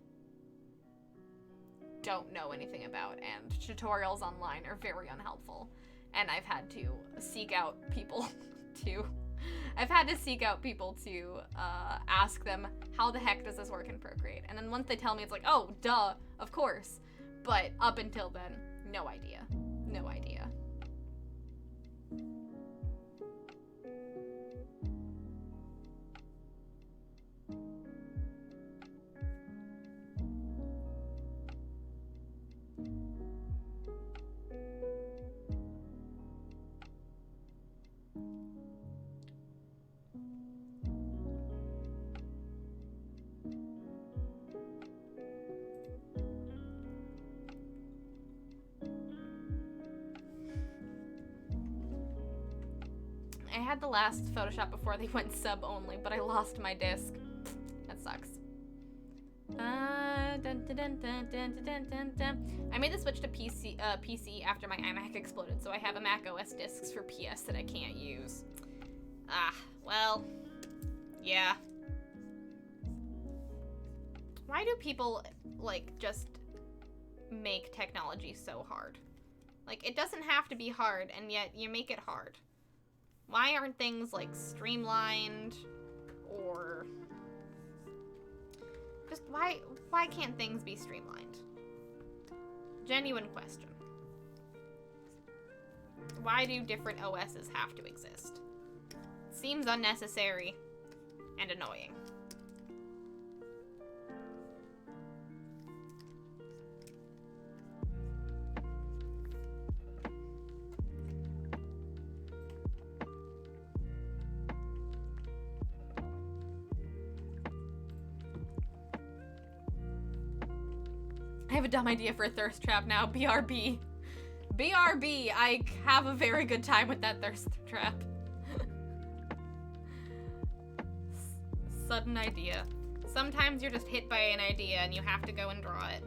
don't know anything about, and tutorials online are very unhelpful, and I've had to seek out people to ask them, how the heck does this work in Procreate? And then once they tell me, it's like, oh, duh, of course. But up until then, no idea. No idea. I had the last Photoshop before they went sub only, but I lost my disc. That sucks. I made the switch to PC after my iMac exploded, so I have a Mac OS discs for PS that I can't use. Ah, well, yeah. Why do people, like, just make technology so hard? Like, it doesn't have to be hard, and yet you make it hard. Why aren't things, like, streamlined, or just why can't things be streamlined? Genuine question. Why do different OSs have to exist? Seems unnecessary and annoying. I have a dumb idea for a thirst trap now. BRB. BRB. I have a very good time with that thirst trap. sudden idea. Sometimes you're just hit by an idea and you have to go and draw it.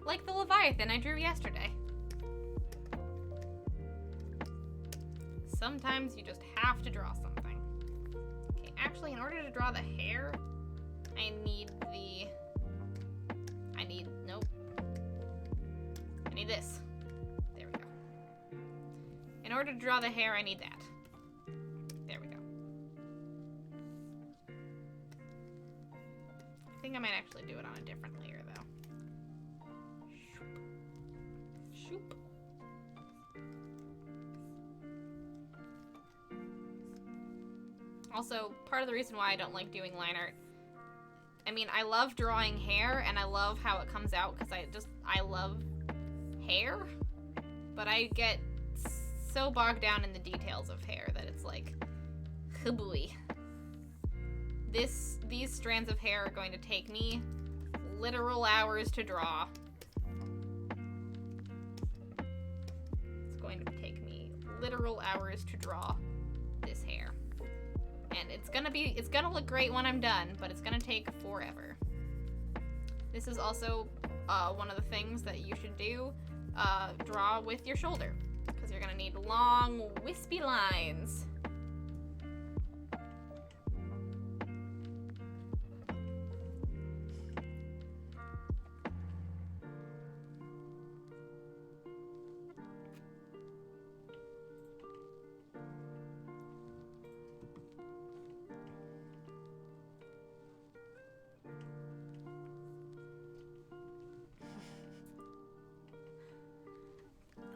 Like the Leviathan I drew yesterday. Sometimes you just have to draw something. Okay, actually, in order to draw the hair, nope. I need this. There we go. In order to draw the hair, I need that. There we go. I think I might actually do it on a different layer, though. Shoop. Shoop. Also, part of the reason why I don't like doing line art, I mean, I love drawing hair, and I love how it comes out, because I love hair, but I get so bogged down in the details of hair that it's like, boy. These strands of hair are going to take me literal hours to draw. It's going to take me literal hours to draw this hair. And it's gonna look great when I'm done, but it's gonna take forever. This is also one of the things that you should do, draw with your shoulder, because you're gonna need long, wispy lines.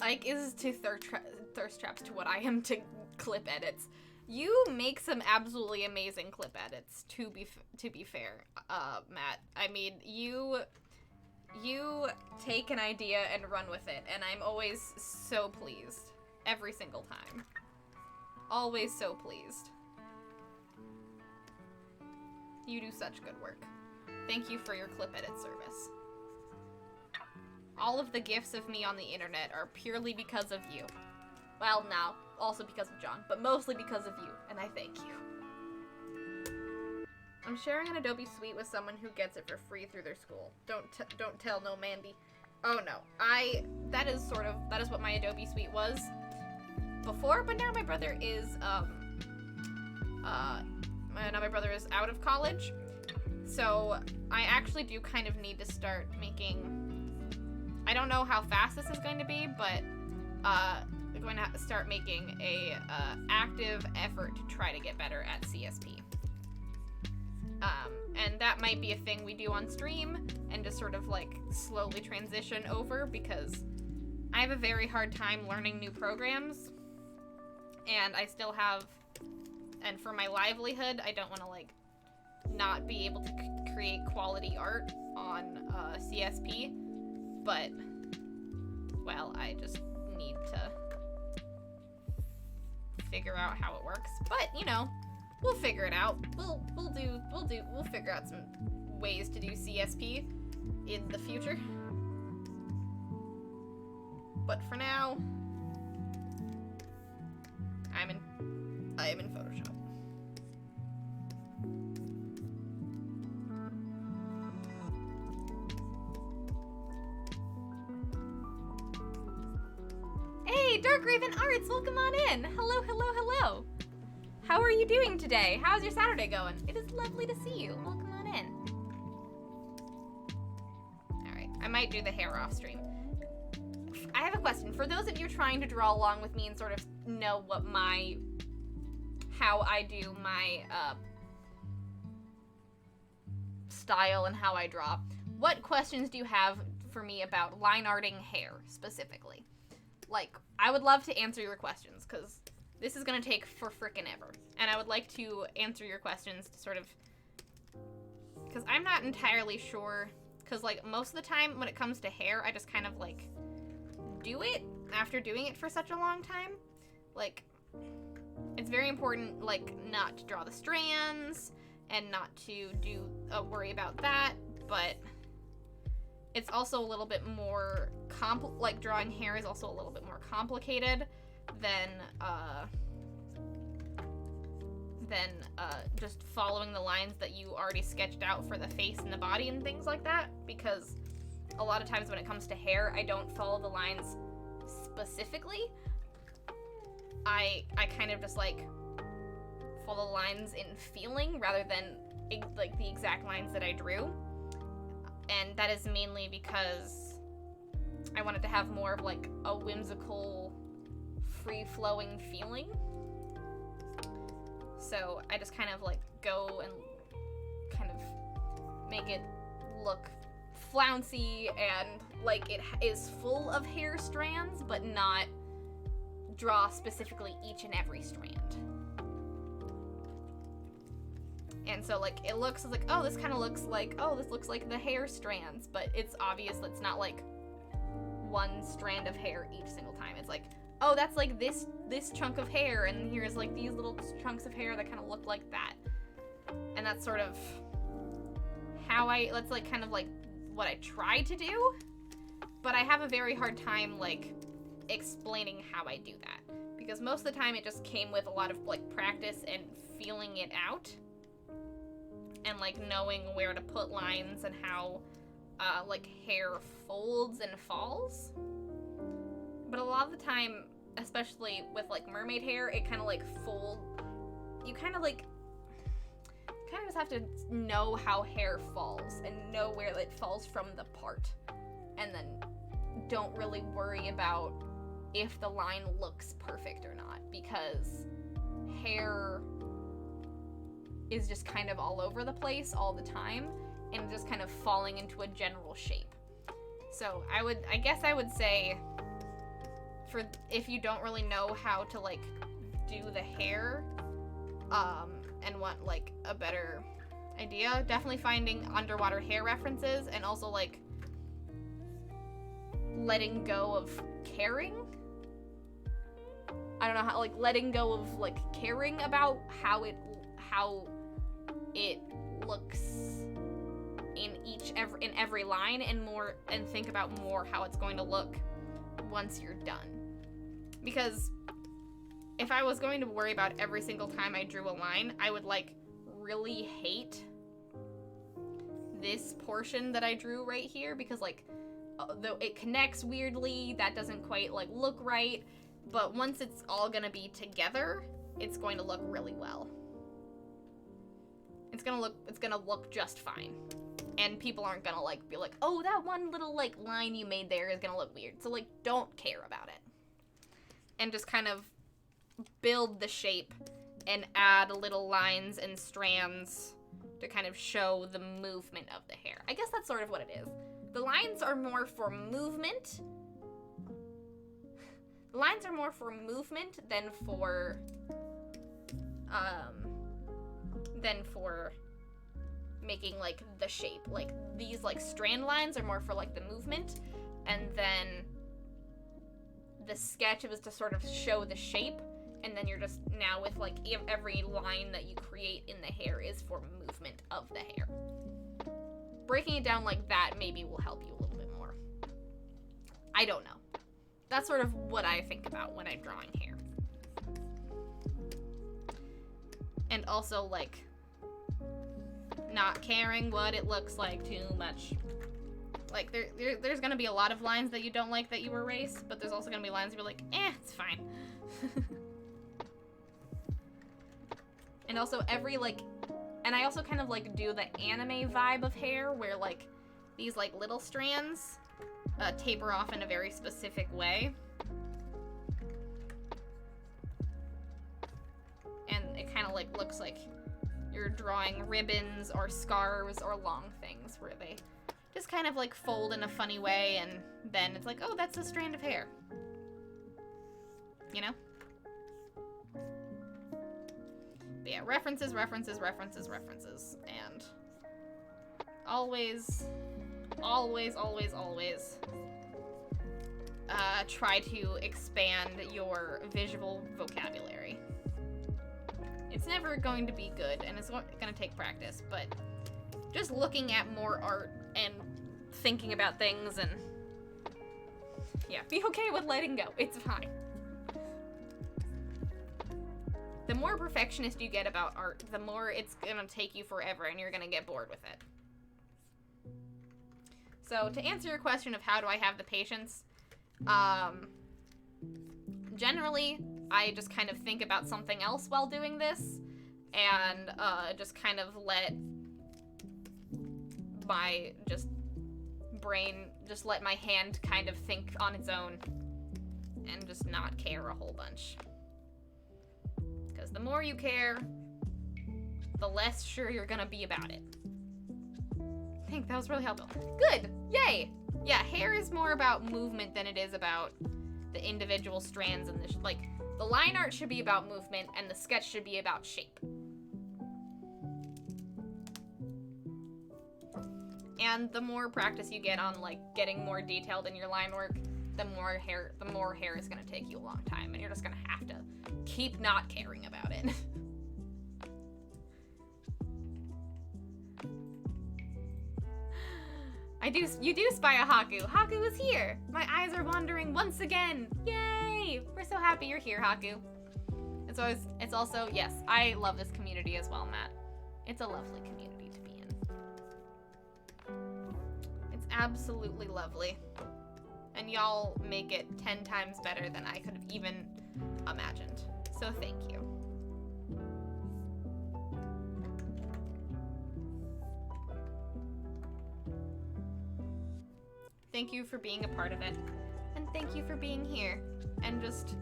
Ike is to thirst traps to what I am to clip edits. You make some absolutely amazing clip edits, to be fair, Matt. I mean, you take an idea and run with it, and I'm always so pleased. Every single time. Always so pleased. You do such good work. Thank you for your clip edit service. All of the gifs of me on the internet are purely because of you. Well, now, also because of John, but mostly because of you, and I thank you. I'm sharing an Adobe Suite with someone who gets it for free through their school. Don't tell no Mandy. Oh no, that is what my Adobe Suite was before, but now my brother is, out of college, so I actually do kind of need to start making. I don't know how fast this is going to be, but I'm going to start making a active effort to try to get better at CSP. And that might be a thing we do on stream and just sort of like slowly transition over, because I have a very hard time learning new programs, and I still have, and for my livelihood, I don't want to like not be able to create quality art on CSP. But, well, I just need to figure out how it works. But, you know, we'll figure it out. We'll figure out some ways to do CSP in the future. But for now, I am in Photoshop. Hey, Dark Raven Arts, welcome on in. Hello, hello, hello. How are you doing today? How's your Saturday going? It is lovely to see you. Welcome on in. All right, I might do the hair off stream. I have a question. For those of you trying to draw along with me and sort of know what how I do my style and how I draw, what questions do you have for me about line arting hair specifically? Like, I would love to answer your questions, because this is going to take for frickin' ever. And I would like to answer your questions to sort of, because I'm not entirely sure, because, like, most of the time when it comes to hair, I just kind of, like, do it after doing it for such a long time. Like, it's very important, like, not to draw the strands and not to worry about that, but it's also a little bit more like drawing hair is also a little bit more complicated than than just following the lines that you already sketched out for the face and the body and things like that, because a lot of times when it comes to hair, I don't follow the lines specifically. I kind of just like follow lines in feeling rather than like the exact lines that I drew. And that is mainly because I wanted to have more of like a whimsical, free-flowing feeling. So I just kind of like go and kind of make it look flouncy and like it is full of hair strands, but not draw specifically each and every strand. And so like it looks like, oh, this kind of looks like, oh, this looks like the hair strands, but it's obvious that it's not like one strand of hair each single time. It's like, oh, that's like this chunk of hair, and here's like these little chunks of hair that kind of look like that. And that's sort of how that's like kind of like what I try to do, but I have a very hard time like explaining how I do that, because most of the time it just came with a lot of like practice and feeling it out, and like knowing where to put lines and how like hair folds and falls. But a lot of the time, especially with like mermaid hair, it kind of like you kind of just have to know how hair falls and know where it falls from the part, and then don't really worry about if the line looks perfect or not, because hair is just kind of all over the place all the time and just kind of falling into a general shape. So I guess I would say, for if you don't really know how to like do the hair and want like a better idea, definitely finding underwater hair references, and also like letting go of caring. I don't know how, like letting go of like caring about how it looks in every line, and think about more how it's going to look once you're done. Because if I was going to worry about every single time I drew a line, I would like really hate this portion that I drew right here, because like though it connects weirdly, that doesn't quite like look right, but once it's all gonna be together, it's going to look really well. It's gonna look just fine. And people aren't gonna like be like, oh, that one little like line you made there is gonna look weird. So like don't care about it. And just kind of build the shape and add little lines and strands to kind of show the movement of the hair. I guess that's sort of what it is. The lines are more for movement. The lines are more for movement than for making like the shape. Like these like strand lines are more for like the movement, and then the sketch was to sort of show the shape, and then you're just now with like every line that you create in the hair is for movement of the hair. Breaking it down like that maybe will help you a little bit more. I don't know. That's sort of what I think about when I'm drawing hair. And also like not caring what it looks like too much. Like there's gonna be a lot of lines that you don't like that you erase, but there's also gonna be lines that you're like, it's fine. And also and I also kind of like do the anime vibe of hair, where like these like little strands taper off in a very specific way. And it kind of like looks like you're drawing ribbons or scarves or long things, where they just kind of like fold in a funny way, and then it's like, oh, that's a strand of hair. You know? But yeah, references, and always try to expand your visual vocabulary. It's never going to be good, and it's going to take practice, but just looking at more art and thinking about things, and yeah, be okay with letting go. It's fine. the more perfectionist you get about art, the more it's gonna take you forever and you're gonna get bored with it. So to answer your question of how do I have the patience, generally I just kind of think about something else while doing this, and just kind of let my brain, just let my hand kind of think on its own and just not care a whole bunch. Because the more you care, the less sure you're gonna be about it. I think that was really helpful. Good! Yay! Yeah, hair is more about movement than it is about the individual strands and the line art should be about movement and the sketch should be about shape. And the more practice you get on getting more detailed in your line work, the more hair is gonna take you a long time, and you're just gonna have to keep not caring about it. You do spy a Haku. Haku is here. My eyes are wandering once again. Yay! We're so happy you're here, Haku. It's also, yes, I love this community as well, Matt. It's a lovely community to be in. It's absolutely lovely. And y'all make it 10 times better than I could have even imagined. So thank you. Thank you for being a part of it. And thank you for being here and just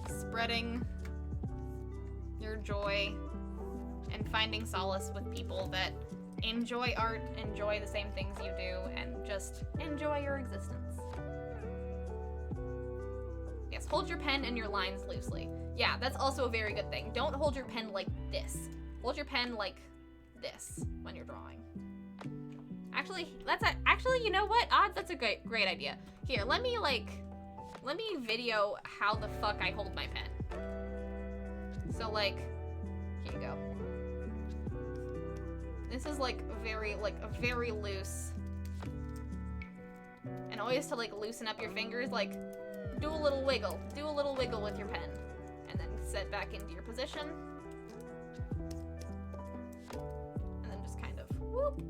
spreading your joy and finding solace with people that enjoy art, enjoy the same things you do, and just enjoy your existence. Yes, hold your pen and your lines loosely. Yeah, that's also a very good thing. Don't hold your pen like this. Hold your pen like this when you're drawing. Actually, you know what? Odds, that's a great idea. Here, let me video how the fuck I hold my pen. So here you go. This is very loose. And always to loosen up your fingers, do a little wiggle. Do a little wiggle with your pen. And then set back into your position. And then just kind of whoop.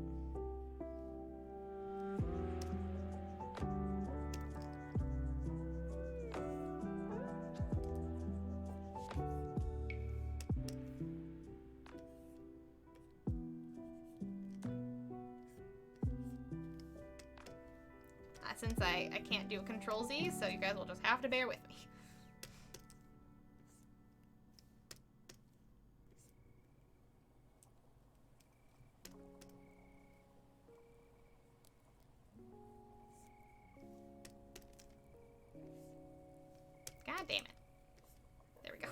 Since I can't do Control-Z, so you guys will just have to bear with me. God damn it. There we go.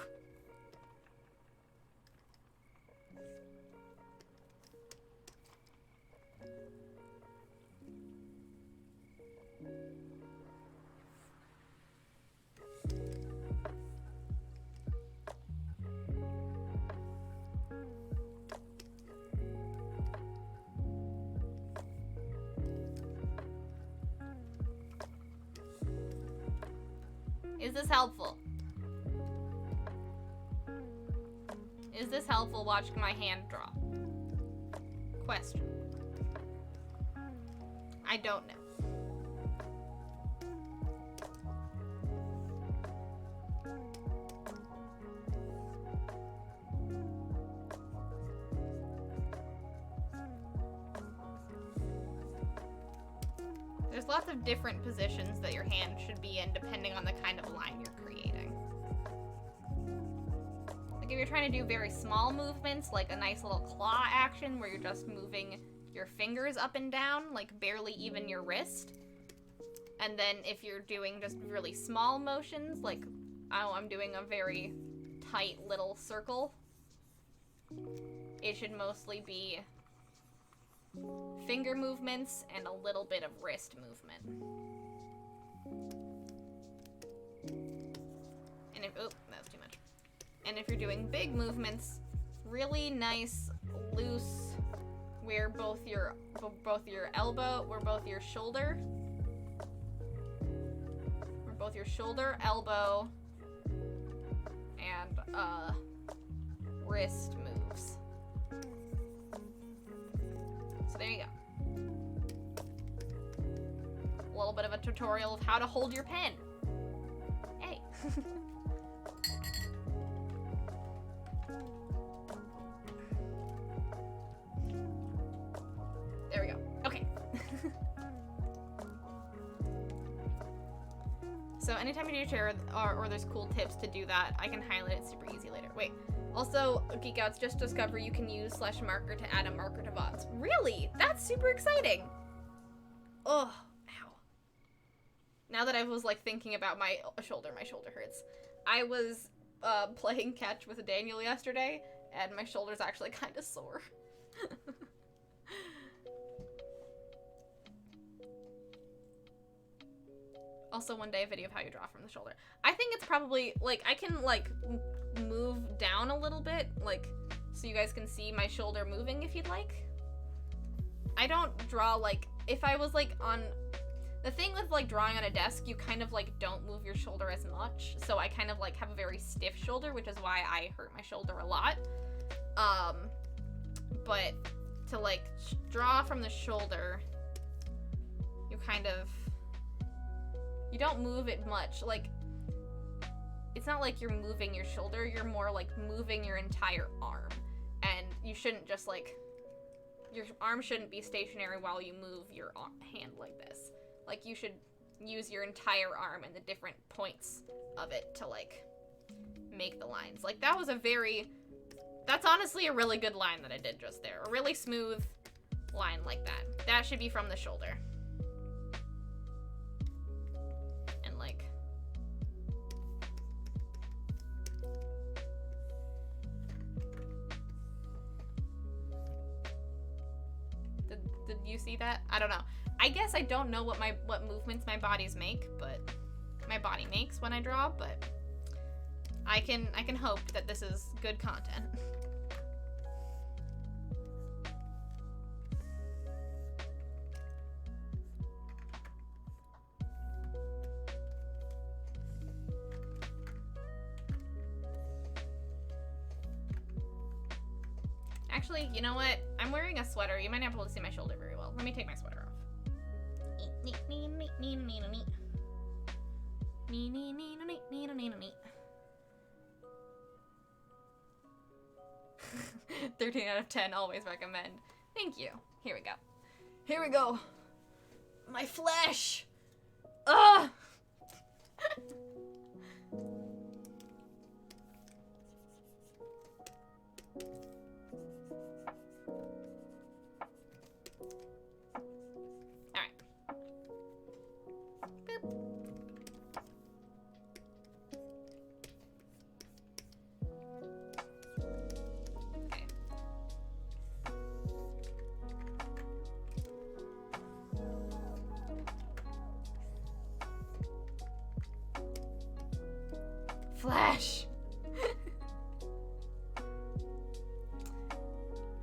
Is this helpful? Is this helpful watching my hand draw? Question. I don't know. There's lots of different positions that your hand should be in depending on the kind of line you're creating. If you're trying to do very small movements, like a nice little claw action where you're just moving your fingers up and down, barely even your wrist. And then if you're doing just really small motions, I'm doing a very tight little circle, it should mostly be finger movements and a little bit of wrist movement. And if, that was too much. And if you're doing big movements, really nice, loose, where both your elbow, where both your shoulder, elbow, and wrist moves. So there you go. A little bit of a tutorial of how to hold your pen. Hey. There we go. Okay. So anytime you do share or there's cool tips to do that, I can highlight it super easy later. Wait. Also, Geek Out's just discovered you can use /marker to add a marker to bots. Really? That's super exciting. Ugh. Ow. Now that I was like thinking about my shoulder hurts. I was playing catch with Daniel yesterday, and my shoulder's actually kind of sore. Also, one day a video of how you draw from the shoulder. I think it's probably, like, I can, like, move down a little bit, like, so you guys can see my shoulder moving if you'd like. I don't draw, like, if I was, like, on... The thing with, like, drawing on a desk, you kind of, like, don't move your shoulder as much, so I kind of, like, have a very stiff shoulder, which is why I hurt my shoulder a lot. But to, like, draw from the shoulder, you kind of... You don't move it much. Like, it's not like you're moving your shoulder, you're more like moving your entire arm. And you shouldn't just like, your arm shouldn't be stationary while you move your hand like this. Like, you should use your entire arm and the different points of it to like, make the lines. Like, that was that's honestly a really good line that I did just there. A really smooth line like that. That should be from the shoulder. Like, did you see that? I don't know. I guess I don't know what movements my bodies make, but my body makes when I draw, but I can hope that this is good content. Actually, you know what? I'm wearing a sweater. You might not be able to see my shoulder very well. Let me take my sweater off. 13 out of 10, always recommend. Thank you. Here we go. Here we go. My flesh! Ugh! Flash.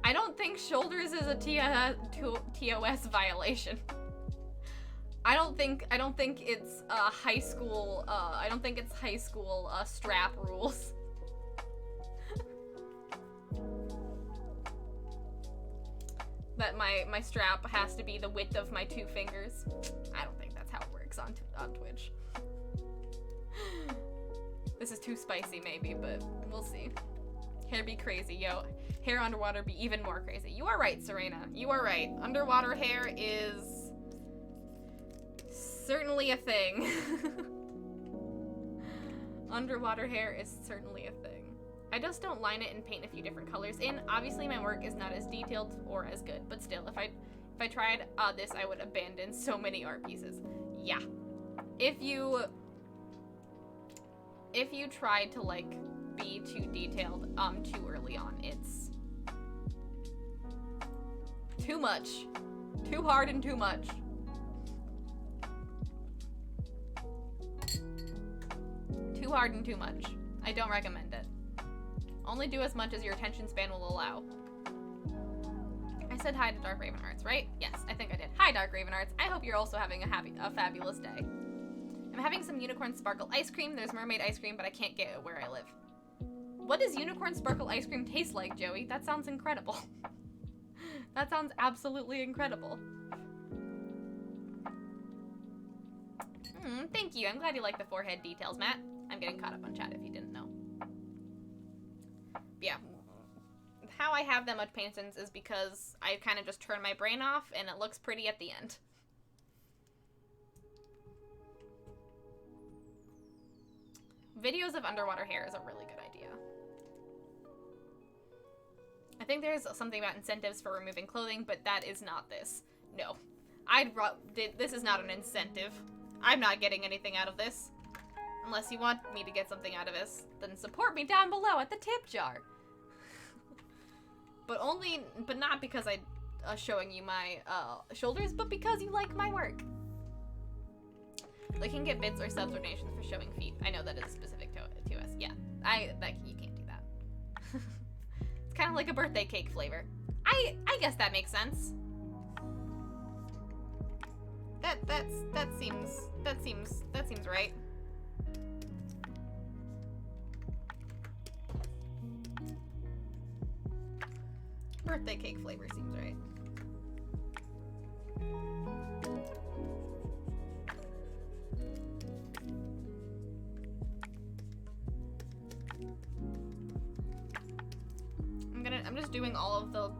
I don't think shoulders is a TOS violation. I don't think it's high school. I don't think it's high school strap rules. That my strap has to be the width of my 2 fingers. I don't think that's how it works on Twitch. This is too spicy maybe, but we'll see. Hair be crazy, yo. Hair underwater be even more crazy. You are right, Serena. You are right. Underwater hair is certainly a thing. Underwater hair is certainly a thing. I just don't line it and paint a few different colors in. Obviously my work is not as detailed or as good, but still, if I tried this, I would abandon so many art pieces. Yeah. If you try to like be too detailed too early on, it's too much. Too hard and too much. Too hard and too much. I don't recommend it. Only do as much as your attention span will allow. I said hi to Dark Raven Arts, right? Yes, I think I did. Hi, Dark Raven Arts. I hope you're also having a fabulous day. I'm having some unicorn sparkle ice cream. There's mermaid ice cream, but I can't get it where I live. What does unicorn sparkle ice cream taste like, Joey? That sounds incredible. That sounds absolutely incredible. Thank you. I'm glad you like the forehead details, Matt. I'm getting caught up on chat if you didn't know. Yeah. How I have that much patience is because I kind of just turn my brain off and it looks pretty at the end. Videos of underwater hair is a really good idea. I think there's something about incentives for removing clothing, but that is not this. No. This is not an incentive. I'm not getting anything out of this. Unless you want me to get something out of this, then support me down below at the tip jar. But not because I'm showing you my shoulders, but because you like my work. They can get bits or subs or donations for showing feet. I know that is specific to us. Yeah, you can't do that. It's kind of like a birthday cake flavor. I guess that makes sense. That seems right. Birthday cake flavor seems right. I'm just doing all of the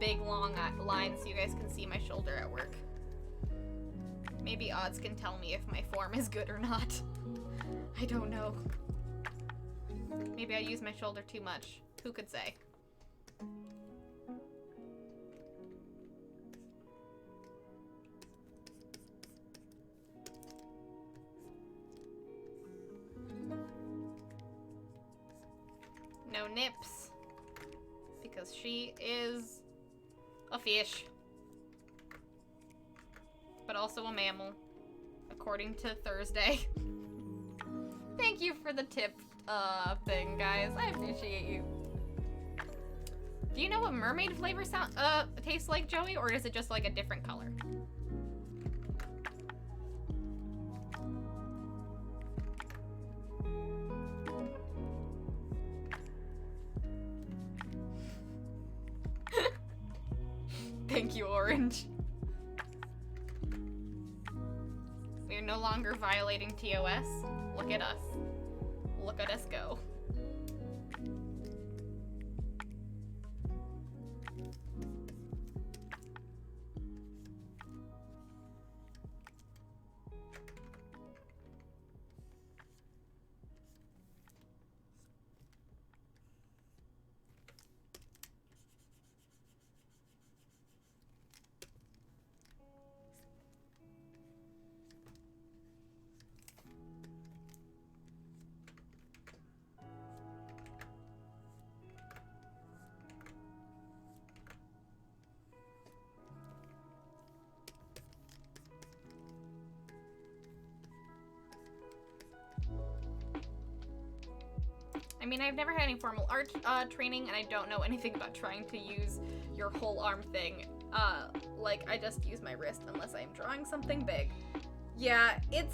big long lines so you guys can see my shoulder at work. Maybe odds can tell me if my form is good or not. I don't know. Maybe I use my shoulder too much. Who could say? No nips. Because she is a fish. But also a mammal, according to Thursday. Thank you for the tip thing, guys. I appreciate you. Do you know what mermaid flavor tastes like, Joey, or is it just like a different color? Thank you, Orange. We're no longer violating TOS. Look at us. Look at us go. I mean, I've never had any formal art training, and I don't know anything about trying to use your whole arm thing. Like, I just use my wrist unless I'm drawing something big. Yeah, you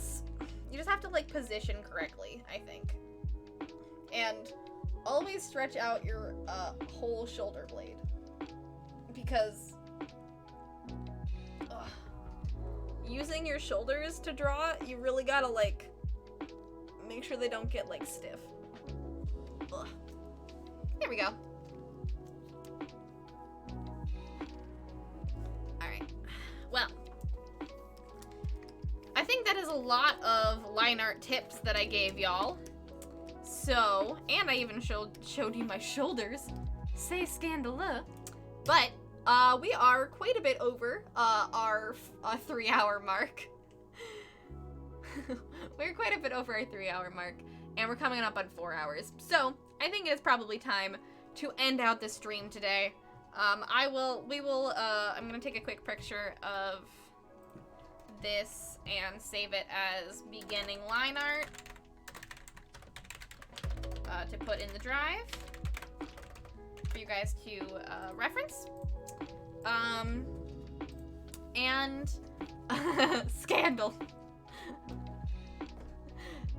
just have to, like, position correctly, I think. And always stretch out your whole shoulder blade. Because using your shoulders to draw, you really gotta, like, make sure they don't get, like, stiff. Ugh. There we go. Alright. Well, I think that is a lot of line art tips that I gave y'all. So, and I even showed you my shoulders. C'est scandaleux. But, we are quite a bit over our 3-hour mark. We're quite a bit over our 3-hour mark. And we're coming up on 4 hours. So, I think it's probably time to end out the stream today. I'm gonna take a quick picture of this and save it as beginning line art to put in the drive for you guys to reference. And scandal.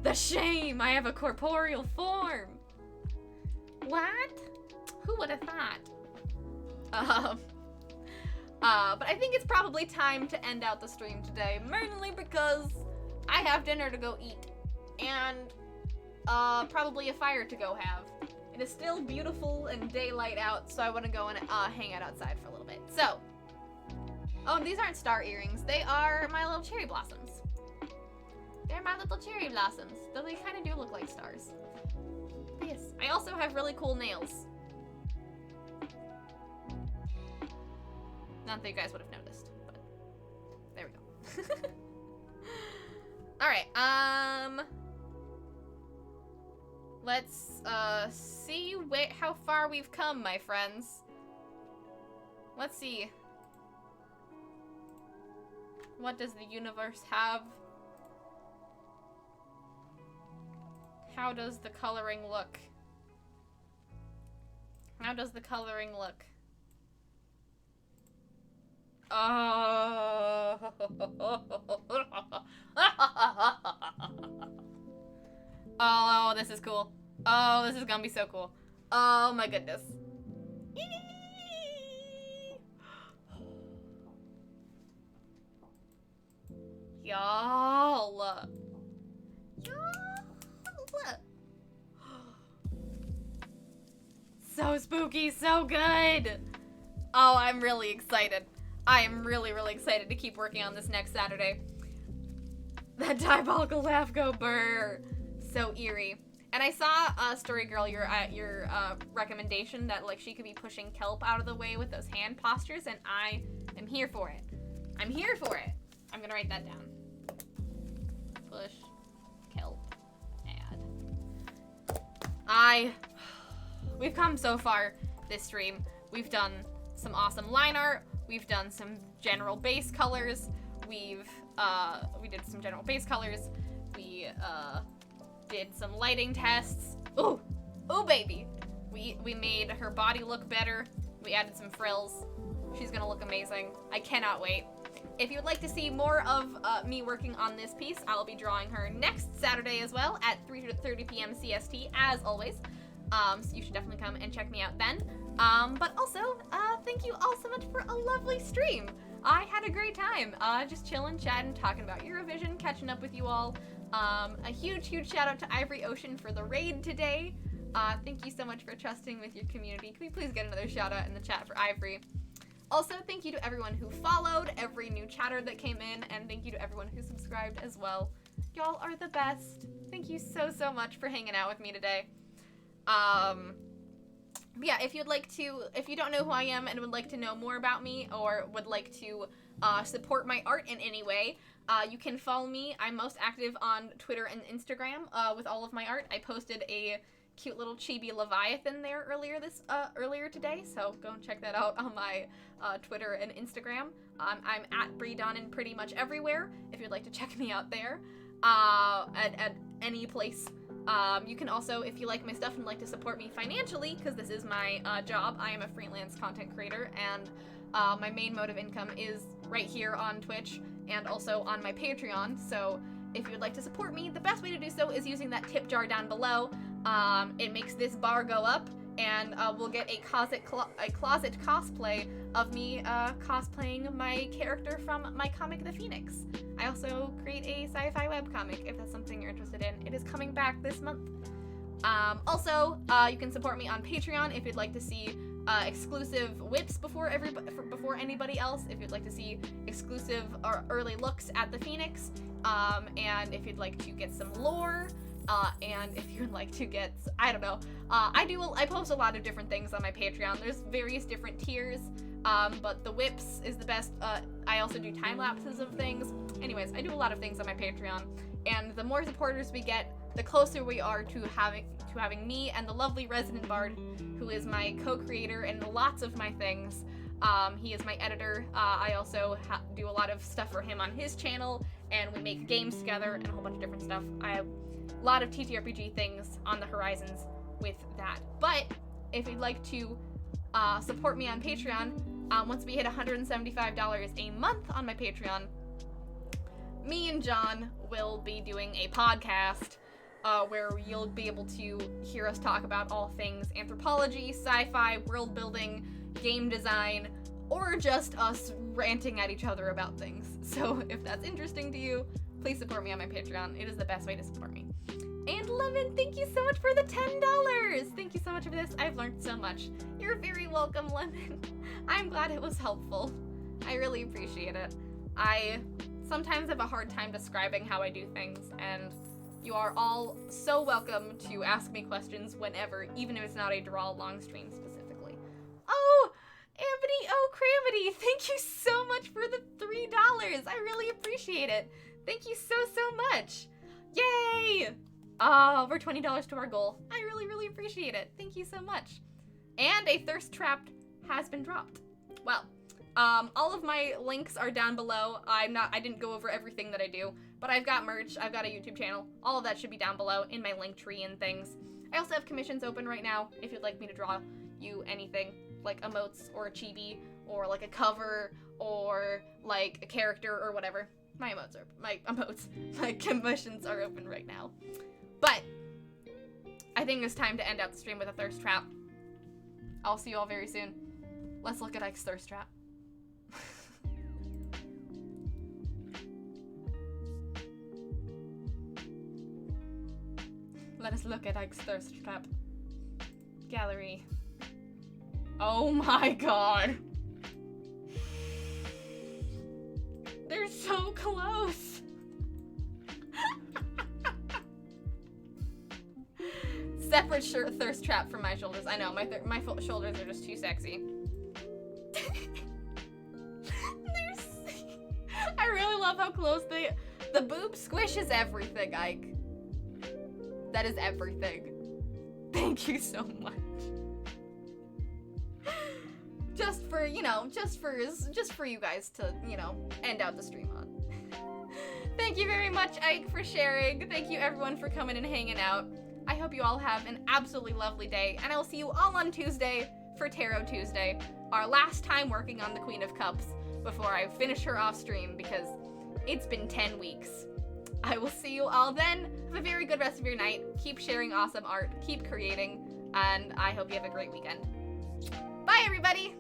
The shame! I have a corporeal form! What? Who would have thought? But I think it's probably time to end out the stream today, mainly because I have dinner to go eat, and probably a fire to go have. It is still beautiful and daylight out, so I want to go and hang out outside for a little bit. So, oh, these aren't star earrings. They are my little cherry blossoms. They're my little cherry blossoms, though they kind of do look like stars. But yes, I also have really cool nails. Not that you guys would have noticed, but there we go. Alright, let's, see how far we've come, my friends. Let's see. What does the universe have? How does the coloring look? How does the coloring look? Oh. Oh, this is cool. Oh, this is gonna be so cool. Oh my goodness. Y'all. So spooky, so good. Oh, I'm really excited. I am really, really excited to keep working on this next Saturday. That diabolical laugh go brr. So eerie. And I saw Story Girl, your recommendation that like she could be pushing kelp out of the way with those hand postures, and I am here for it. I'm here for it. I'm gonna write that down. Push kelp add. We've come so far this stream. We've done some awesome line art. We've done some general base colors. We did some general base colors. We did some lighting tests. Ooh, baby. We made her body look better. We added some frills. She's gonna look amazing. I cannot wait. If you would like to see more of me working on this piece, I'll be drawing her next Saturday as well at 3:30 p.m. CST, as always. So you should definitely come and check me out then. But also, thank you all so much for a lovely stream. I had a great time, just chilling, chatting, talking about Eurovision, catching up with you all. A huge, huge shout out to Ivory Ocean for the raid today. Thank you so much for trusting with your community. Can we please get another shout out in the chat for Ivory? Also, thank you to everyone who followed, every new chatter that came in, and thank you to everyone who subscribed as well. Y'all are the best. Thank you so, so much for hanging out with me today. Yeah, if you don't know who I am and would like to know more about me, or would like to support my art in any way, you can follow me. I'm most active on Twitter and Instagram with all of my art. I posted a cute little chibi Leviathan there earlier today, so go and check that out on my Twitter and Instagram. I'm at Breedonin pretty much everywhere if you'd like to check me out there at any place. You can also, if you like my stuff and like to support me financially, because this is my job, I am a freelance content creator, and my main mode of income is right here on Twitch and also on my Patreon. So if you'd like to support me, the best way to do so is using that tip jar down below. It makes this bar go up, and we'll get a closet cosplay of me cosplaying my character from my comic, The Phoenix. I also create a sci-fi webcomic if that's something you're interested in. It is coming back this month. Also, you can support me on Patreon if you'd like to see exclusive whips before anybody else, if you'd like to see exclusive or early looks at The Phoenix, and if you'd like to get some lore, and if you'd like to get, I don't know, I post a lot of different things on my Patreon. There's various different tiers, but the whips is the best. I also do time lapses of things. Anyways, I do a lot of things on my Patreon, and the more supporters we get, the closer we are to having me and the lovely Resident Bard, who is my co-creator in lots of my things. He is my editor. I also do a lot of stuff for him on his channel, and we make games together and a whole bunch of different stuff. I have a lot of TTRPG things on the horizons with that. But if you'd like to support me on Patreon, once we hit $175 a month on my Patreon, me and John will be doing a podcast where you'll be able to hear us talk about all things anthropology, sci-fi, world building, game design, or just us ranting at each other about things. So if that's interesting to you, please support me on my Patreon. It is the best way to support me. And Lemon, thank you so much for the $10. Thank you so much for this. I've learned so much. You're very welcome, Lemon. I'm glad it was helpful. I really appreciate it. I sometimes have a hard time describing how I do things, and you are all so welcome to ask me questions whenever, even if it's not a draw long stream specifically. Oh, Amity, oh, Cramity, thank you so much for the $3. I really appreciate it. Thank you so much. Yay! Oh, we're $20 to our goal. I really, really appreciate it. Thank you so much. And a thirst trap has been dropped. Well, all of my links are down below. I didn't go over everything that I do, but I've got merch, I've got a YouTube channel. All of that should be down below in my link tree and things. I also have commissions open right now if you'd like me to draw you anything, like emotes or a chibi or like a cover or like a character or whatever. My commissions are open right now. But I think it's time to end out the stream with a thirst trap. I'll see you all very soon. Let's look at Ike's thirst trap. Let us look at Ike's thirst trap. Gallery. Oh my god. They're so close. Separate thirst trap from my shoulders. I know, my shoulders are just too sexy. I really love how close the boob squishes everything, Ike. That is everything. Thank you so much. Just for you guys to, end out the stream on. Thank you very much, Ike, for sharing. Thank you everyone for coming and hanging out. I hope you all have an absolutely lovely day, and I will see you all on Tuesday for Tarot Tuesday, our last time working on the Queen of Cups before I finish her off stream, because it's been 10 weeks. I will see you all then. Have a very good rest of your night. Keep sharing awesome art, keep creating, and I hope you have a great weekend. Bye, everybody!